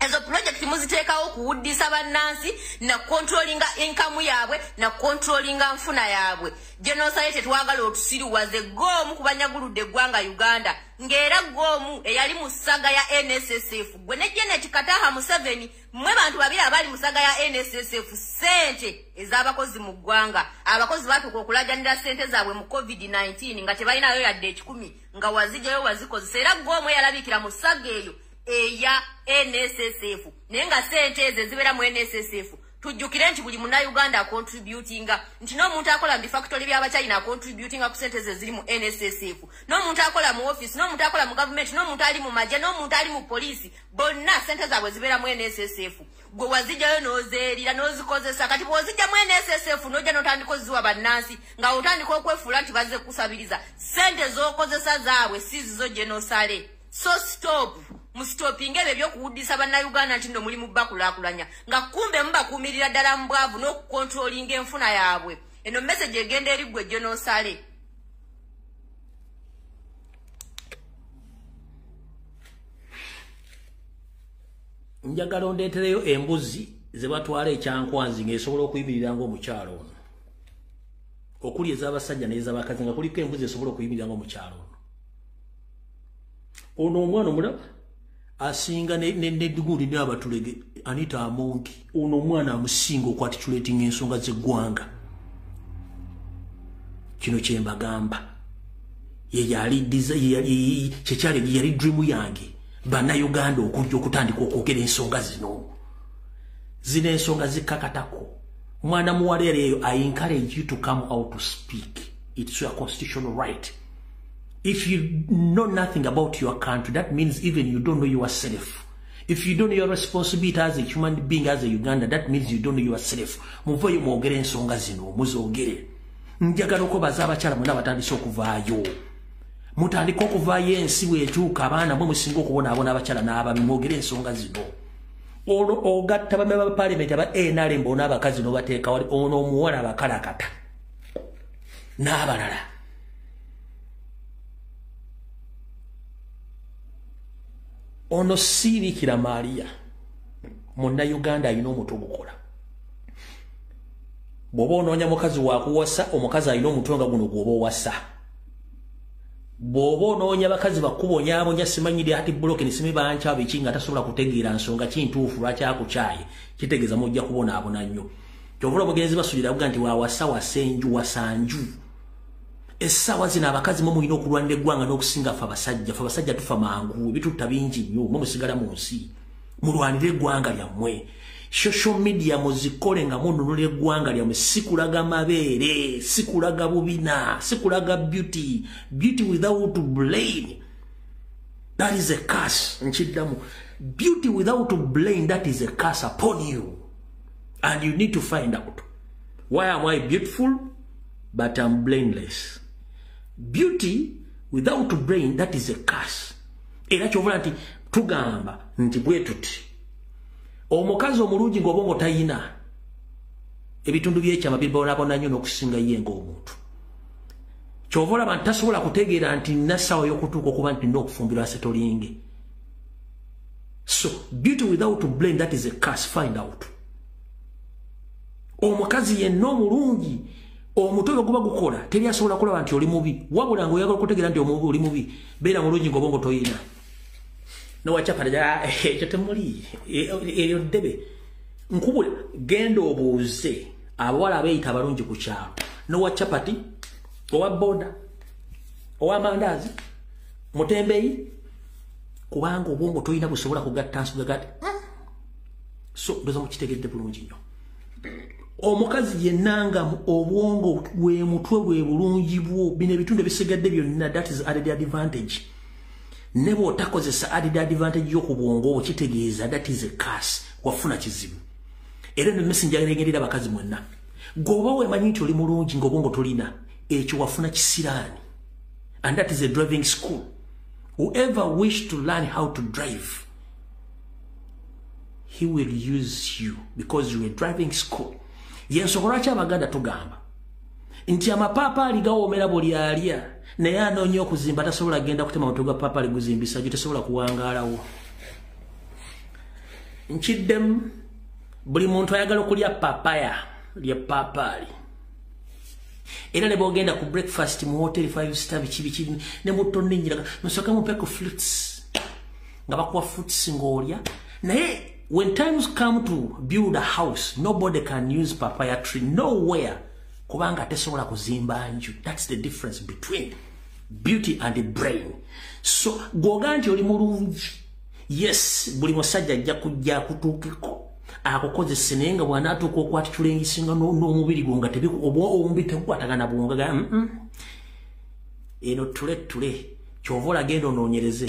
F: ezo project muziteekawo okuwuddisa bannansi na controllinga income yaabwe na controllinga nfuna yaabwe General Salete twagala otusiriwaze gwomu ku banyaguludde eggwanga Uganda ng'era gwomu eyali mu ssaga ya NSSF gwe ne Janet Kataha Museveni mmwe bantu babiri abali mu ssaga ya NSSF sente ez'abakozi mu ggwanga abakozi batuuka okulajanira sente zaabwe mu COVID-19 nga tebalinayo yadde 10 nga wazijjayo wazikozesa era gwomu eyalabikira mu ssaga eyo eya NSSF naye nga sente ezo ezibeera mu NSSF tujjukire nti buli Munnayuganda contributinga nti n'omuntu akola mu factory by'Abachina contributinga ku sente ze ziri mu NSSF n'omuntu akola mu office n'omuntu akola mu government n'omuntu ali mu maje n'omuntu ali mu police bonna sente zaabwe zibeera mu NSSF gwe wazijjayo n'ozeerira n'ozikozesa kati bw'ozijja mu NSSF n'ojja n'otandika oziwa bannansi nga otandika okwefuula nti bazze kusabiriza sente z'okozesa zaabwe si zizo gye n'osale so stop mustopinge ebyo by'okuwuddisa bannayuganda nti nno mulimu bakulaakulanya nga kumbe mubakuumirira ddala mu bwavu n'okukontrolinga enfuna yaabwe eno message egenda eri ggwe gye n'osale
A: njagala ondeetereyo embuzi ze batwala ekyankwanzi ng'esobola okuyimirira ng'omukyalo ono okuli ez'abasajja n'ez'abakazi nga kuliko embuzi esobola okuyimirira ng'omukyalo ono omwana omulaba asinga n'eddigundi n'abatulege Anita Amongi ono omwana amusinga okwatitulatinga ensonga z'eggwanga kino kye mbagamba yali dream yange bannayuganda okujja okutandika okwogera ensonga zino ensonga zikkakatako mwana muwala eyo I encourage you to come out to speak. It's your constitutional right. If you know nothing about your country, that means even you don't know yourself. If you don't know your responsibility as a human being, as a Uganda, that means you don't know yourself. Muvoye mwogere ensonga zino muzogere njagala okubaza abakyala mwena batandise okuvaayo mutandika okuvaayo ensi bwetuuka abaana mwe musinga okubonaabona abakyala n'ababi mwogere ensonga zino ono ogatta bamemba ba parliament aba NRM bona abakazi n'obateeka wali ono omuwala abakalakata n'abalala ono Sirikira Maria Munnayuganda alina omutwe ogukola bw'oba onoonya mukazi wakuwasa omukazi alina omutwe nga guno gw'oba owasa bw'oba onoonya bakazi bakubonyaabonya simanyiri hati buloke nisimi bancha biki nga tasobola kutegeera nsonga kintuufu lwaki akukyaye kitegeeza mujja kubonaabona nnyo kyovula obugenzi basulira buga nti wawasa wasenju wasanju essaawa zino abakazi mwe mulina okulwanira eggwanga n'okusinga ffe abasajja tufa mangu ebitutta bingi nnyo mwe musigala mu nsi mulwanire eggwanga lyammwe social media muzikole nga mununula eggwanga lyammwe sikulaga mabeere sikulaga bubina sikulaga beauty without blame that is a curse nkiddamu beauty without blame that is a curse upon you and you need to find out why am I beautiful but I'm blameless. Beauty without brain, that is a curse. Era kyovula nti tugamba nti bwe tuti omukazi omulungi ng'obongo tayina ebitundu by'ekyama bibonabona nnyo n'okusinga ye ng'omuntu kyovula abantu tasobola kutegeera nti nassawo y'okutuuka okuba nti n'okufumbirwa setolinge. So beauty without brain, that is a curse. Find out. Omukazi yenna omulungi omutwe guba gukola teri asobola kulaba nti oli mubi wabula ng'oyagala okutegeera nti oli mubi beera mulungi ng'obongo toyina nowachapata ekyo temuli eyo ddebe nkubula genda obuuze abawala abeeyita abalungi ku kyalo nowachapati owa boda ow'amandaazi mutembeyi kubanga obwongo toyina busobola kugatta nsuga gati so ndoza mukitegedde bulungi nnyo. Omukazi yennanga obwongo bwe mutwe bwe bulungi bwo bino ebitundu ebisigadde byonna, that is added advantage. Nebo otakozesa added advantage y'okubwongo okitegeeza, that is a curse. Wafuna kizibu. Era ne messenger yalengerera abakazi mwenna. Goba wemanyi nti oli mulungi ng'obwongo tolina, ekyo wafuna kisiraani. And that is a driving school. Whoever wish to learn how to drive, he will use you because you are driving school. Yensobola kya Abaganda tugamba nti amapaapaali gawoomera buli alya naye anoonya okuzimba tasobola genda kutema mutwe gwa paapaali guzimbisa gyo tasobola kuwangaalawo. Nkiddemu buli muntu ayagala okulya papaya lya paapaali. Era ne bw'ogenda ku breakfast mu hotel 5-star biki ne mutonninnyira musooka mupe ku fruits nga bakuwa fruits ng'olya naye when times come to build a house, nobody can use papaya tree nowhere. Kubanga tesobola kuzimba nju. That's the difference between beauty and the brain. So goga nti oli mulungi, yes, buli musajja ajja kujja kutuukiko akokozese naye nga bw'anaatuuka okwatitula engisinga n'omubiri gwo nga omubiri tegukwatagana bwongaga eno tule kyova olagenda onoonyereze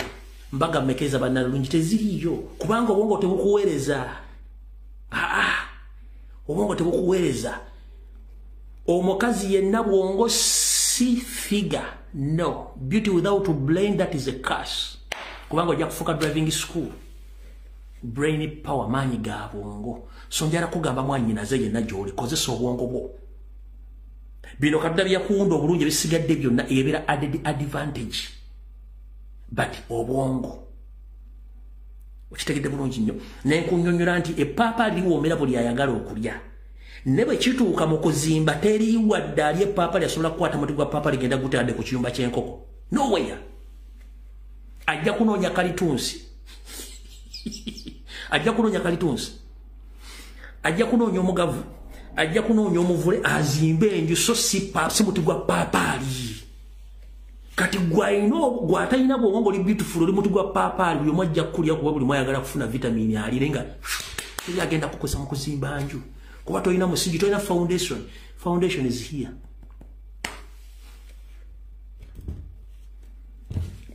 A: mbaga mmekeza bannalungi teziriiyo kubanga obwongo tebukuweereza obwongo tebukuweereza omukazi yenna bwongo si figure no beauty without brain that is a curse kubanga ojja kufuuka driving school brain power maanyi ga bwongo so njala kugamba mwanyinaze yenna gy'oli kozesa obwongo bwo bino kadda byakuwunda obulungi bisigadde byonna ebeera added advantage but obwongo okitegedde bulungi nnyo nenkunyonyola nti epaapa liwoomera buli ayagala okulya ne bwe kituuka mu kuzimba teriiwadde ali epaapa lyasobola kukwata muti gwa paapa ligenda gutadde ku kiyumba ky'enkoko nowhere ajja kunoonya kalitunsi ajja kunoonya kalitunsi ajja kunoonya omugavu ajja kunoonya omuvule azimbe enju so si muti gwa paapaali kati gwatalina bwongo li beautiful oli muti gwa paapaali buli omu ajja kulya kuba buli mwayagala kufuna vitamini alire nga teri agenda kukosa mu kuzimba nju kuba tolina musingi tolina foundation is here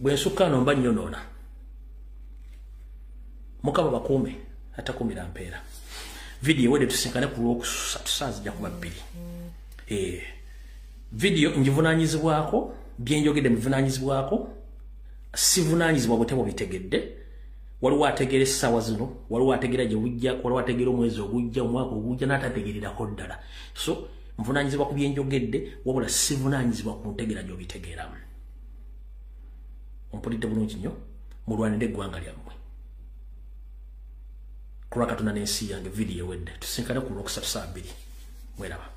A: bwensukkaano mba nnyonoona mukama bakuume atakumira mpeera video wedde tusinkane ku lwokusatu saazijja kuba 2 video njivunaanyizibwako byenjogedde muvunaanyizibwako sivunaanyizibwa bwe bitegedde waliwo ategeera essaawa zino waliwo ategeera gye bujja waliwo ategeera omwezi ogujja omwaka ogujja n'atategeererako ddala so nvunaanyizibwa ku byenjogedde wabula sivunaanyizibwa ku ntegeera gy'obitegeeramu ompulidde bulungi nnyo mulwanire eggwanga lyammwe kulwa Katonda n'ensi yange video ewedde tusinkane ku lwokusatu saa 2 mweraba